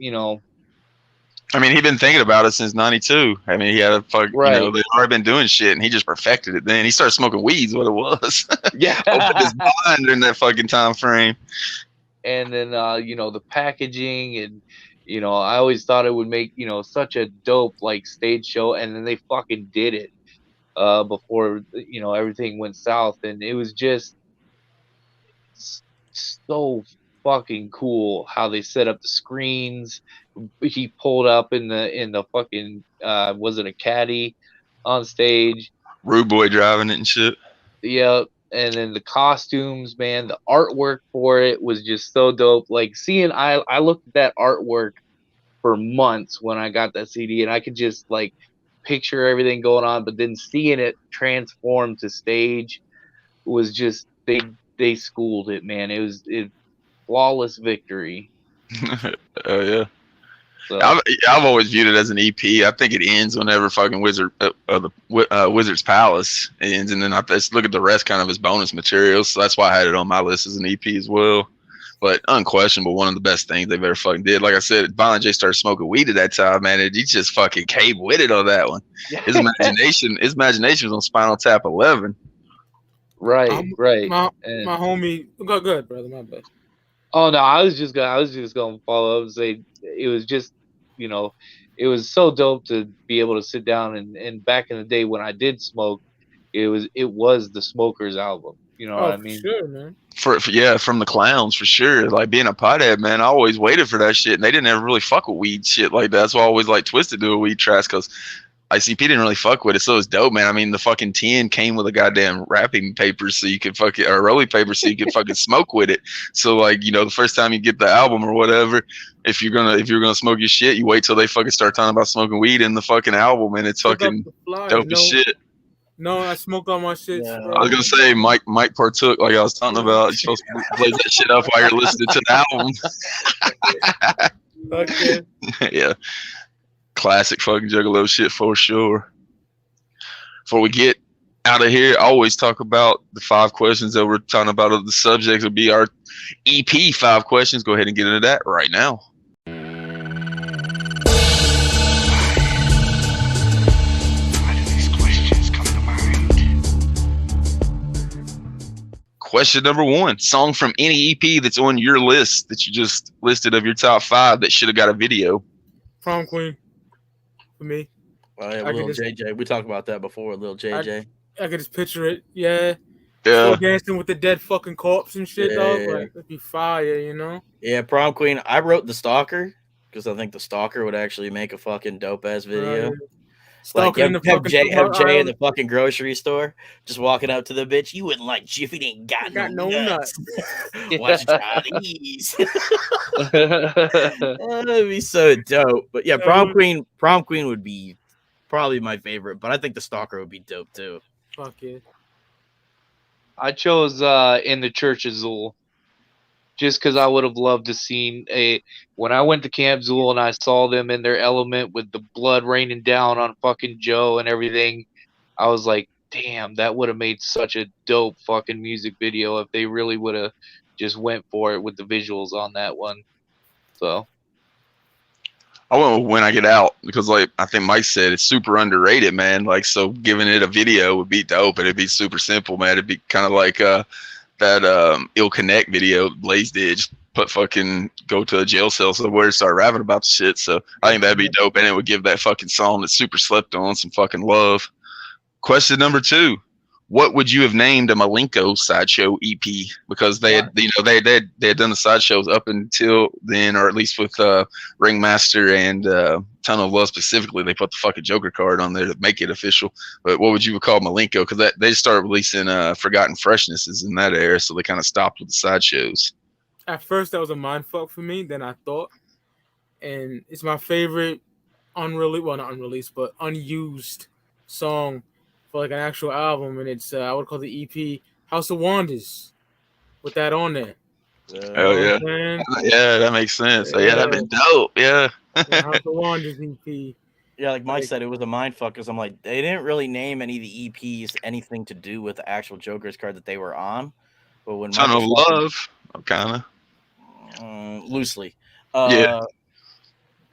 I mean, he'd been thinking about it since '92. I mean, he had a fuck, right. They'd already been doing shit, and he just perfected it. Then he started smoking weeds. What it was, yeah, opened his mind during that fucking time frame. And then the packaging, and I always thought it would make such a dope like stage show, and then they fucking did it before everything went south, and it was just so fucking cool how they set up the screens. He pulled up in the fucking was it a caddy on stage? Rude boy driving it and shit. Yep. And then the costumes, man, the artwork for it was just so dope. Like I looked at that artwork for months when I got that CD, and I could just like picture everything going on, but then seeing it transform to stage was just they schooled it, man. It was flawless victory. Oh yeah. So, I've always viewed it as an EP. I think it ends whenever fucking Wizard's Palace ends, and then I just look at the rest kind of as bonus materials. So that's why I had it on my list as an EP as well. But unquestionable, one of the best things they've ever fucking did. Like I said, Violent J started smoking weed at that time, man. He just fucking came with it on that one. His imagination was on Spinal Tap 11. Right. My homie, go good, brother. My bad. Oh no, I was just gonna follow up and say it was just, it was so dope to be able to sit down and back in the day when I did smoke, it was the Smokers album. You know what I mean? Sure, man. From the Clowns for sure. Like being a pothead, man, I always waited for that shit, and they didn't ever really fuck with weed shit like that. That's why I always like TwiZtiD do a weed trash, because ICP didn't really fuck with it, so it was dope, man. I mean, the fucking tin came with a goddamn wrapping paper so you could or rolling paper so you could fucking smoke with it. So like, the first time you get the album or whatever, if you're gonna smoke your shit, you wait till they fucking start talking about smoking weed in the fucking album, and it's fucking dope as shit. No, I smoke all my shit. Yeah. I was gonna say Mike partook, like I was talking about. You're supposed to play that shit up while you're listening to the album. Okay. Yeah. Classic fucking Juggalo shit for sure. Before we get out of here, I always talk about the 5 questions that we're talking about. The subjects will be our EP 5 questions. Go ahead and get into that right now. Question number 1: song from any EP that's on your list that you just listed of your top 5 that should have got a video. Prom Queen. For me. Oh, yeah, Lil JJ. We talked about that before, Lil JJ. I could just picture it. Yeah. Yeah. Dancing with the dead fucking corpse and shit, dog. Like, that'd be fire, Yeah, Prom Queen. I wrote The Stalker because I think The Stalker would actually make a fucking dope ass video. Like Stalking in the fucking MJ in aisle. the fucking grocery store, just walking up to the bitch. You wouldn't like Jiffy ain't got no nuts. Watch try these. That'd be so dope. But yeah, prom queen would be probably my favorite. But I think the stalker would be dope too. Fuck yeah. I chose In the Church of Xul. Just because I would have loved to seen when I went to Camp Xul and I saw them in their element with the blood raining down on fucking Joe and everything, I was like, damn, that would have made such a dope fucking music video if they really would have just went for it with the visuals on that one. So I went with When I Get Out because, like, I think Mike said it's super underrated, man. Like, so giving it a video would be dope, and it'd be super simple, man. It'd be kind of like that Ill Connect video Blaze did. Just go to a jail cell somewhere and start rapping about the shit. So I think that'd be dope, and it would give that fucking song that's super slept on some fucking love. Question number 2. What would you have named a Malenko sideshow EP? Because they had, they had done the sideshows up until then, or at least with Ringmaster and Tunnel of Love specifically, they put the fucking Joker card on there to make it official. But what would you call Malenko? Because they started releasing Forgotten Freshnesses in that era, so they kind of stopped with the sideshows. At first, that was a mindfuck for me. Then I thought, and it's my favorite not unreleased, but unused song for like an actual album, and it's I would call the EP House of Wonders with that on there. Oh yeah, yeah, that makes sense. So, yeah, that'd be dope. Yeah. House of Wonders EP. Yeah, like Mike said, it was a mindfuck because I'm like, they didn't really name any of the EPs anything to do with the actual Joker's card that they were on. But when Tunnel of Love, kind of loosely, yeah.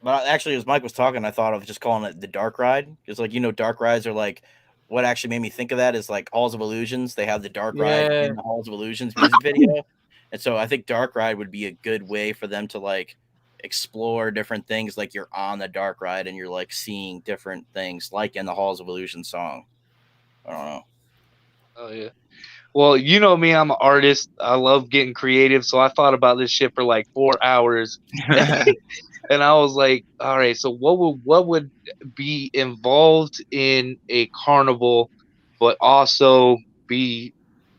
But actually, as Mike was talking, I thought of just calling it the Dark Ride because, like, Dark Rides are like. What actually made me think of that is like Halls of Illusions. They have the Dark Ride in the Halls of Illusions music video. And so I think Dark Ride would be a good way for them to like explore different things. Like you're on the Dark Ride and you're like seeing different things like in the Halls of Illusion song. I don't know. Oh yeah. Well, you know me, I'm an artist. I love getting creative. So I thought about this shit for like 4 hours. And I was like, all right, so what would be involved in a carnival, but also be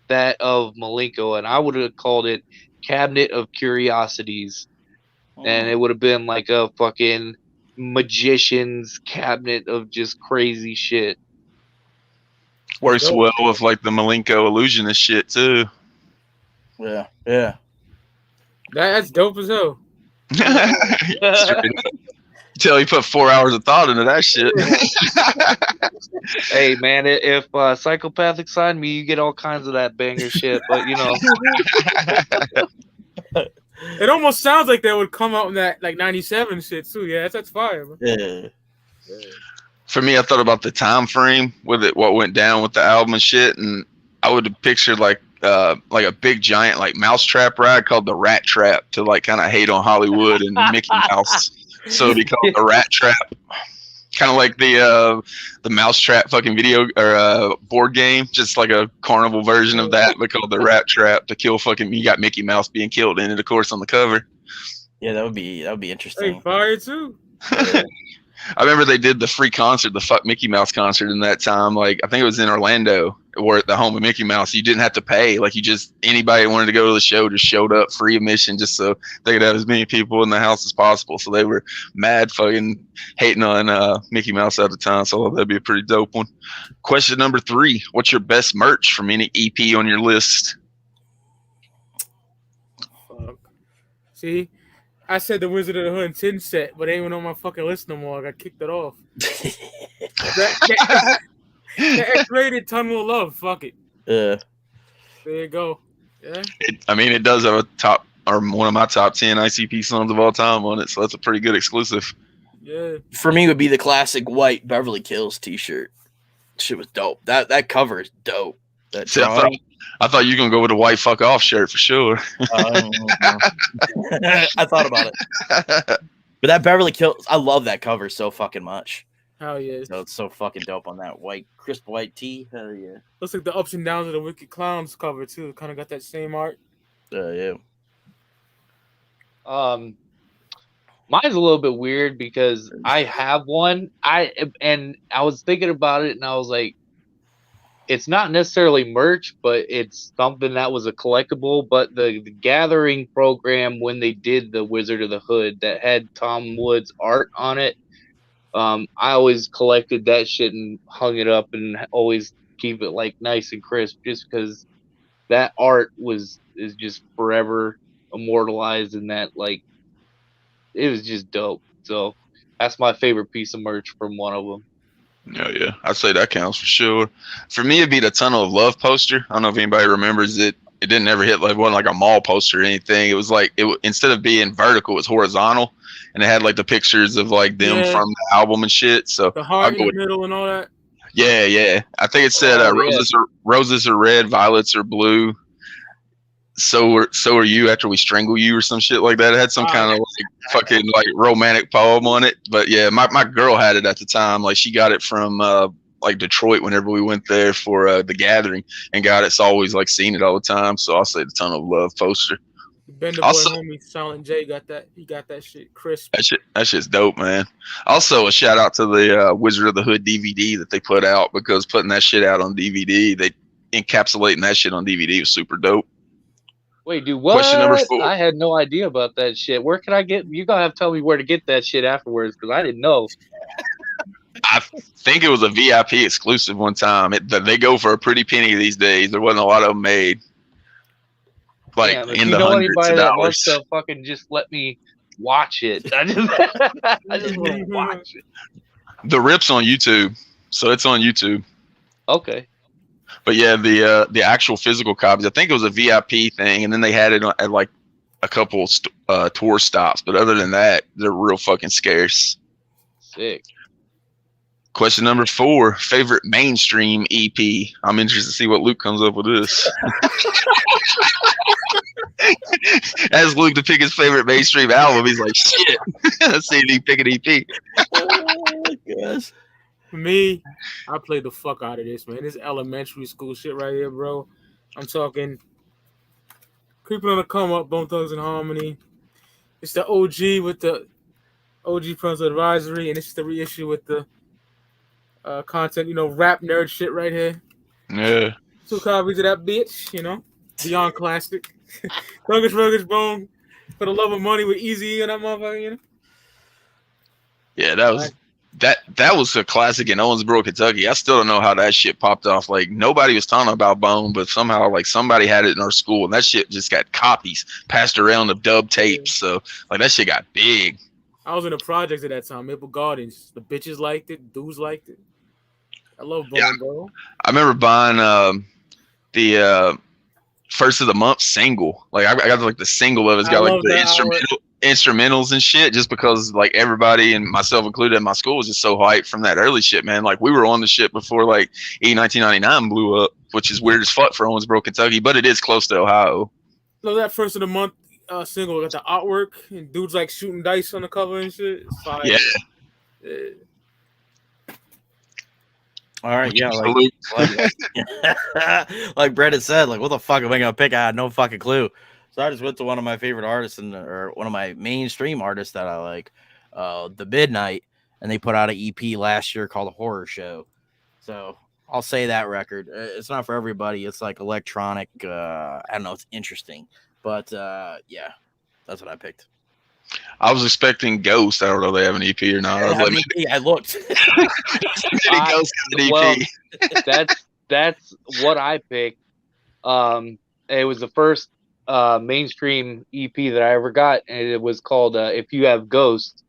that of Malenko? And I would have called it Cabinet of Curiosities. And it would have been like a fucking magician's cabinet of just crazy shit. Works well with like the Malenko illusionist shit too. Yeah, yeah. That's dope as hell. Until he put 4 hours of thought into that shit. Hey man, if Psychopathic signed me, you get all kinds of that banger shit. But it almost sounds like that would come out in that like '97 shit too. Yeah, that's fire. Man. Yeah. For me, I thought about the time frame with it, what went down with the album and shit, and I would have pictured like a big giant like mousetrap ride called the Rat Trap to like kind of hate on Hollywood and Mickey Mouse. So it'd be called the Rat Trap, kind of like the Mousetrap fucking video or board game, just like a carnival version of that, but called the Rat Trap to kill fucking. You got Mickey Mouse being killed in it, of course, on the cover. Yeah, that would be interesting. Hey, fire too. I remember they did the free concert, the Fuck Mickey Mouse concert in that time. Like, I think it was in Orlando or at the home of Mickey Mouse. You didn't have to pay. Like, anybody who wanted to go to the show just showed up, free admission, just so they could have as many people in the house as possible. So they were mad fucking hating on Mickey Mouse at the time. So that'd be a pretty dope one. Question number 3. What's your best merch from any EP on your list? Fuck. See? I said the Wizard of the Hood tin set, but it ain't even on my fucking list no more. I got kicked it off. The X-rated Tunnel of Love. Fuck it. Yeah. There you go. Yeah. It does have a top or one of my top 10 ICP songs of all time on it, so that's a pretty good exclusive. Yeah. For me, it would be the classic white Beverly Hills T-shirt. Shit was dope. That cover is dope. See, I thought you were gonna go with a white fuck off shirt for sure. I thought about it, but that Beverly Hills, I love that cover so fucking much. Hell yeah! So it's so fucking dope on that white, crisp white tee. Hell yeah! Looks like the ups and downs of the Wicked Clowns cover too. Kind of got that same art. Yeah. Mine's a little bit weird because I have one. I was thinking about it, and I was like, it's not necessarily merch, but it's something that was a collectible. But the Gathering program, when they did the Wizard of the Hood that had Tom Wood's art on it, I always collected that shit and hung it up and always keep it like nice and crisp, just because that art is just forever immortalized in that, like, it was just dope. So that's my favorite piece of merch from one of them. Yeah, I'd say that counts for sure. For me, it'd be the Tunnel of Love poster. I don't know if anybody remembers it. It didn't ever hit like, it wasn't like a mall poster or anything. It was like, instead of being vertical, it was horizontal, and it had like the pictures of like them from the album and shit. So the heart in the middle and all that. Yeah. I think it said roses are red, violets are blue. So are you after we strangle you or some shit like that. It had some kind of like fucking like romantic poem on it. But yeah, my girl had it at the time. Like she got it from like Detroit whenever we went there for the gathering and got it. So always like seen it all the time. So I'll say the Tunnel of Love poster. Bender Boy homie Silent J got that. He got that shit crisp. That shit's dope, man. Also, a shout out to the Wizard of the Hood DVD that they put out, because putting that shit out on DVD, they encapsulating that shit on DVD was super dope. Wait, dude, what? Question number 4. I had no idea about that shit. Where can I get? You gotta have to tell me where to get that shit afterwards, because I didn't know. I think it was a VIP exclusive one time. They go for a pretty penny these days. There wasn't a lot of them made. Like in the hundreds of dollars. To fucking just let me watch it. I just want to watch it. The rip's on YouTube, so it's on YouTube. Okay. But yeah, the actual physical copies, I think it was a VIP thing, and then they had it at like a couple tour stops. But other than that, they're real fucking scarce. Sick. Question number 4, favorite mainstream EP. I'm interested to see what Luke comes up with this. As Luke to pick his favorite mainstream album, he's like, shit. Let's see if he pick an EP. Oh my gosh. For me, I played the fuck out of this, man. This elementary school shit right here, bro. I'm talking Creeping on the Come Up, Bone Thugs and Harmony. It's the OG with the OG Parental Advisory, and it's the reissue with the content, rap nerd shit right here. Yeah. 2 copies of that bitch, Beyond classic. Rugged Bone, For the Love of Money with Easy and that motherfucker, Yeah, that was a classic in Owensboro, Kentucky. I still don't know how that shit popped off. Like, nobody was talking about Bone, but somehow like somebody had it in our school, and that shit just got copies passed around of dub tapes. So like that shit got big. I was in the projects at that time, Maple Gardens. The bitches liked it, dudes liked it. I love Bone, bro. I remember buying the first of the month single. Like I got like the single of it's got like the instrumentals and shit, just because like everybody and myself included in my school was just so hyped from that early shit, man. Like we were on the shit before like E1999 blew up, which is weird as fuck for Owensboro, Kentucky, but it is close to Ohio. So that first of the month single got the artwork and dudes like shooting dice on the cover and shit. It's fire. Yeah. All right, yeah, like Brandon said, like, what the fuck am I gonna pick? I had no fucking clue. So I just went to one of my favorite artists or one of my mainstream artists that I like, The Midnight, and they put out an EP last year called A Horror Show. So I'll say that record. It's not for everybody. It's like electronic. I don't know. It's interesting, but yeah, that's what I picked. I was expecting Ghost. I don't know if they have an EP or not. I looked. Well, that's what I picked. It was the first mainstream EP that I ever got, and it was called If You Have Ghost.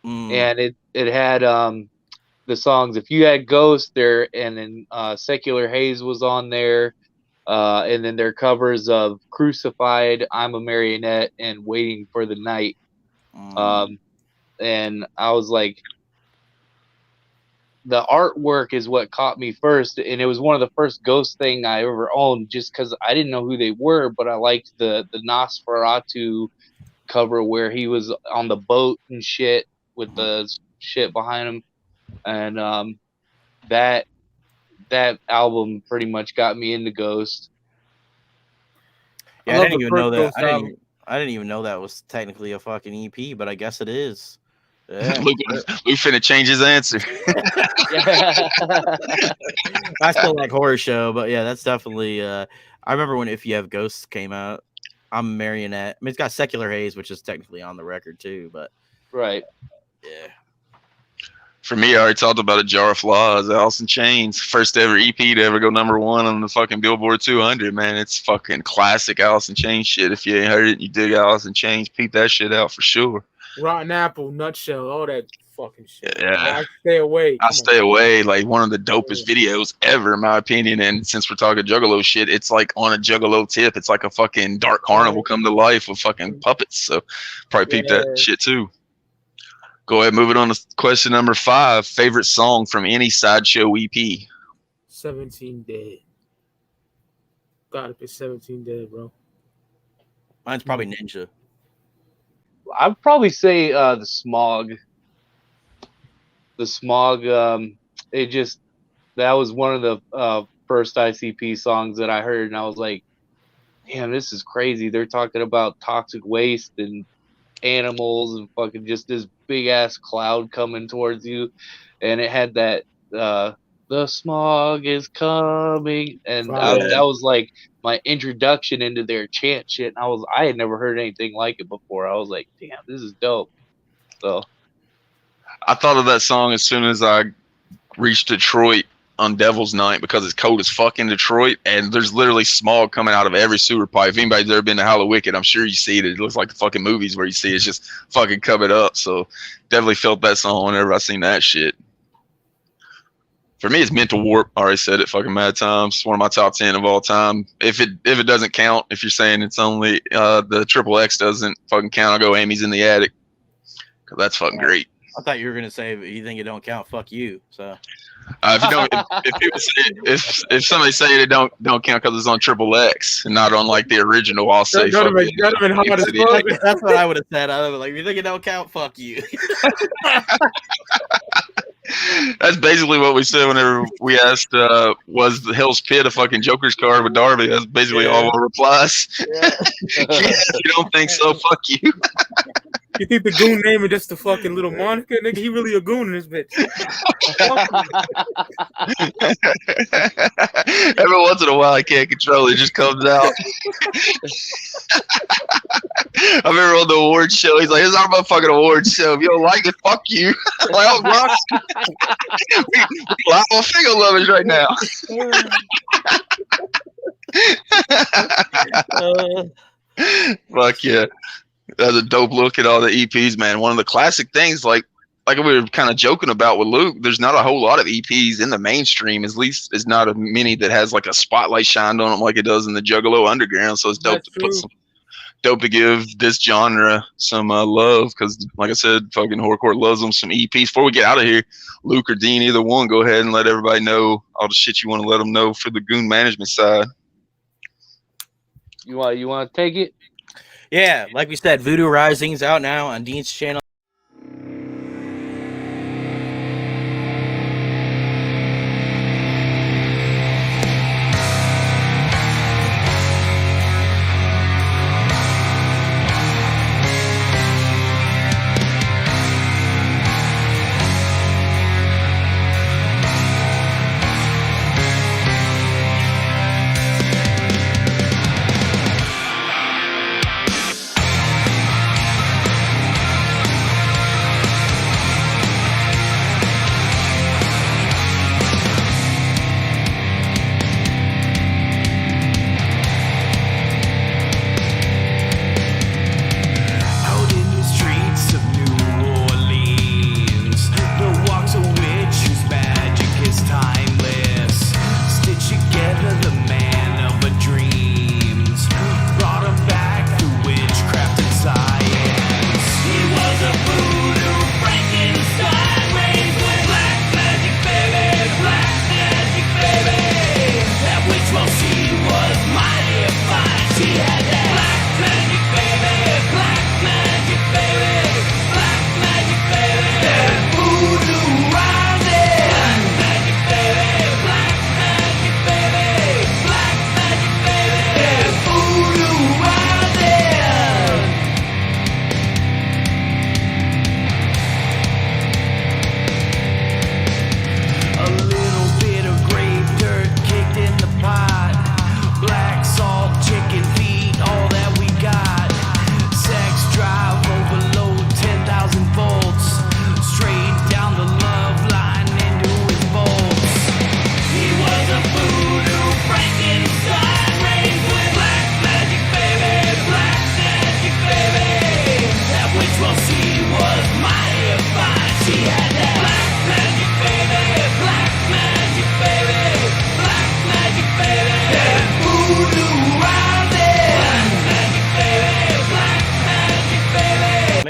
And it had the songs If You Had Ghost there, and then Secular Haze was on there, and then their covers of Crucified, I'm a Marionette, and Waiting for the Night. And I was like, the artwork is what caught me first, and it was one of the first Ghost thing I ever owned, just because I didn't know who they were, but I liked the Nosferatu cover where he was on the boat and shit with the shit behind him, and that album pretty much got me into Ghost. Yeah, I didn't even know that. I didn't even know that was technically a fucking EP, but I guess it is. Yeah. Luke finna change his answer. I still like horror show, but yeah, that's definitely. I remember when If You Have Ghosts came out. I'm a Marionette. I mean, it's got Secular Haze, which is technically on the record too, but right. Yeah. For me, I already talked about A Jar of Flaws, Alice in Chains, first ever EP to ever go #1 on the fucking Billboard 200. Man, it's fucking classic Alice in Chains shit. If you ain't heard it, and you dig Alice in Chains, peep that shit out for sure. Rotten Apple, Nutshell, all that fucking shit. Yeah. I Stay Away. I Stay Away, like one of the dopest videos ever, in my opinion. And since we're talking Juggalo shit, it's like on a Juggalo tip. It's like a fucking dark carnival come to life with fucking puppets. So probably peep that shit too. Go ahead, move it on to question number 5. Favorite song from any Sideshow EP? 17 Dead. Gotta be 17 Dead, bro. Mine's probably Ninja. I'd probably say the Smog. The Smog. It just that was one of the first ICP songs that I heard, and I was like, "Damn, this is crazy." They're talking about toxic waste and animals and fucking just this big ass cloud coming towards you, and it had that the smog is coming, and that was like my introduction into their chant shit. And I had never heard anything like it before. I was like, damn, this is dope. So I thought of that song as soon as I reached Detroit on Devil's Night, because it's cold as fuck in Detroit, and there's literally smog coming out of every sewer pipe. If anybody's ever been to Hallowicked, I'm sure you see it. It looks like the fucking movies where you see it's just fucking covered up. So definitely felt that song whenever I seen that shit. For me, it's Mental Warp. I already said it fucking mad times. It's one of my top 10 of all time. If it doesn't count, if you're saying it's only the XXX doesn't fucking count, I'll go Amy's in the Attic, because that's fucking great. I thought you were gonna say you think it don't count. Fuck you. So if you don't, if people say if somebody say it don't count because it's on XXX and not on like the original, I'll say fuck you. That's what I would have said. I would like, if you think it don't count, fuck you. That's basically what we said whenever we asked, was the Hell's Pit a fucking Joker's card with Darby? That's basically all our replies. Yeah. Yes, you don't think so? Fuck you. You think the Goon name is just a fucking little moniker? Nigga, he really a goon in this bitch. Every once in a while, I can't control it. It just comes out. I remember on the awards show, he's like, "It's our motherfucking awards show. If you don't like it, fuck you." I'm like, "Oh, gosh." We're on finger lovers right now. Fuck yeah. That's a dope look at all the EPs, man. One of the classic things, like we were kind of joking about with Luke, there's not a whole lot of EPs in the mainstream. At least it's not a many that has like a spotlight shined on them like it does in the Juggalo underground. So it's dope dope to give this genre some love, because like I said, fucking horrorcore loves them some EPs. Before we get out of here, Luke or Dean, either one, go ahead and let everybody know all the shit you want to let them know for the Goon management side. You want to take it? Yeah, like we said, Voodoo Rising's out now on Dean's channel.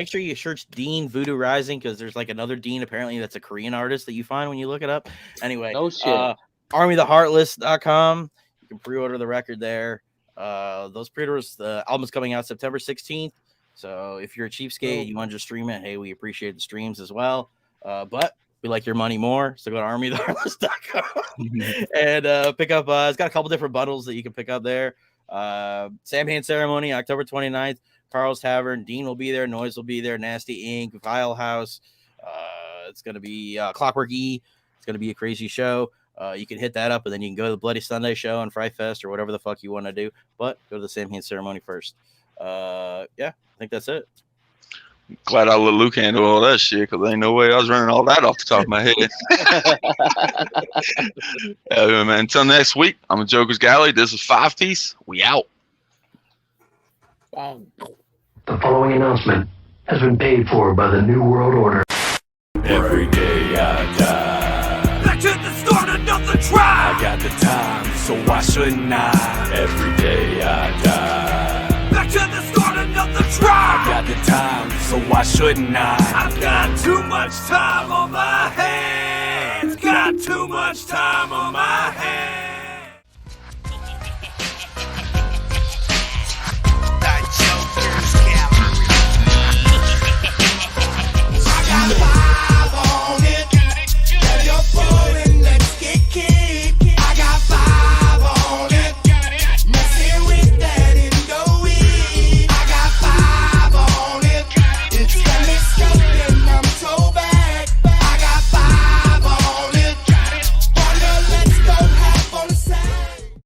sure you search D.E.A.N Voodoo Rising because there's like another D.E.A.N apparently that's a Korean artist that you find when you look it up. Anyway, No shit. ArmyTheHeartless.com. You can pre-order the record there. Those pre-orders, the album's coming out September 16th. So if you're a cheapskate, you want to just stream it, hey, we appreciate the streams as well. But we like your money more, so go to ArmyTheHeartless.com and pick up. It's got a couple different bundles that you can pick up there. Samhain Ceremony, October 29th. Carl's Tavern. D.E.A.N will be there. Noise will be there. Nasty Inc. Vile House. It's going to be Clockwork E. It's going to be a crazy show. You can hit that up, and then you can go to the Bloody Sunday show and Fry Fest or whatever the fuck you want to do. But go to the Samhain Ceremony first. Yeah, I think that's it. Glad I let Luke handle all that shit because there ain't no way I was running all that off the top of my head. Yeah, man. Until next week, I'm a Jokerz Gallery. This is 5-piece. We out. The following announcement has been paid for by the New World Order. Every day I die. Back to the start, another try. I got the time, so why shouldn't I? Every day I die. Back to the start, another try. I got the time, so why shouldn't I? I've got too much time on my hands. Got too much time on my hands.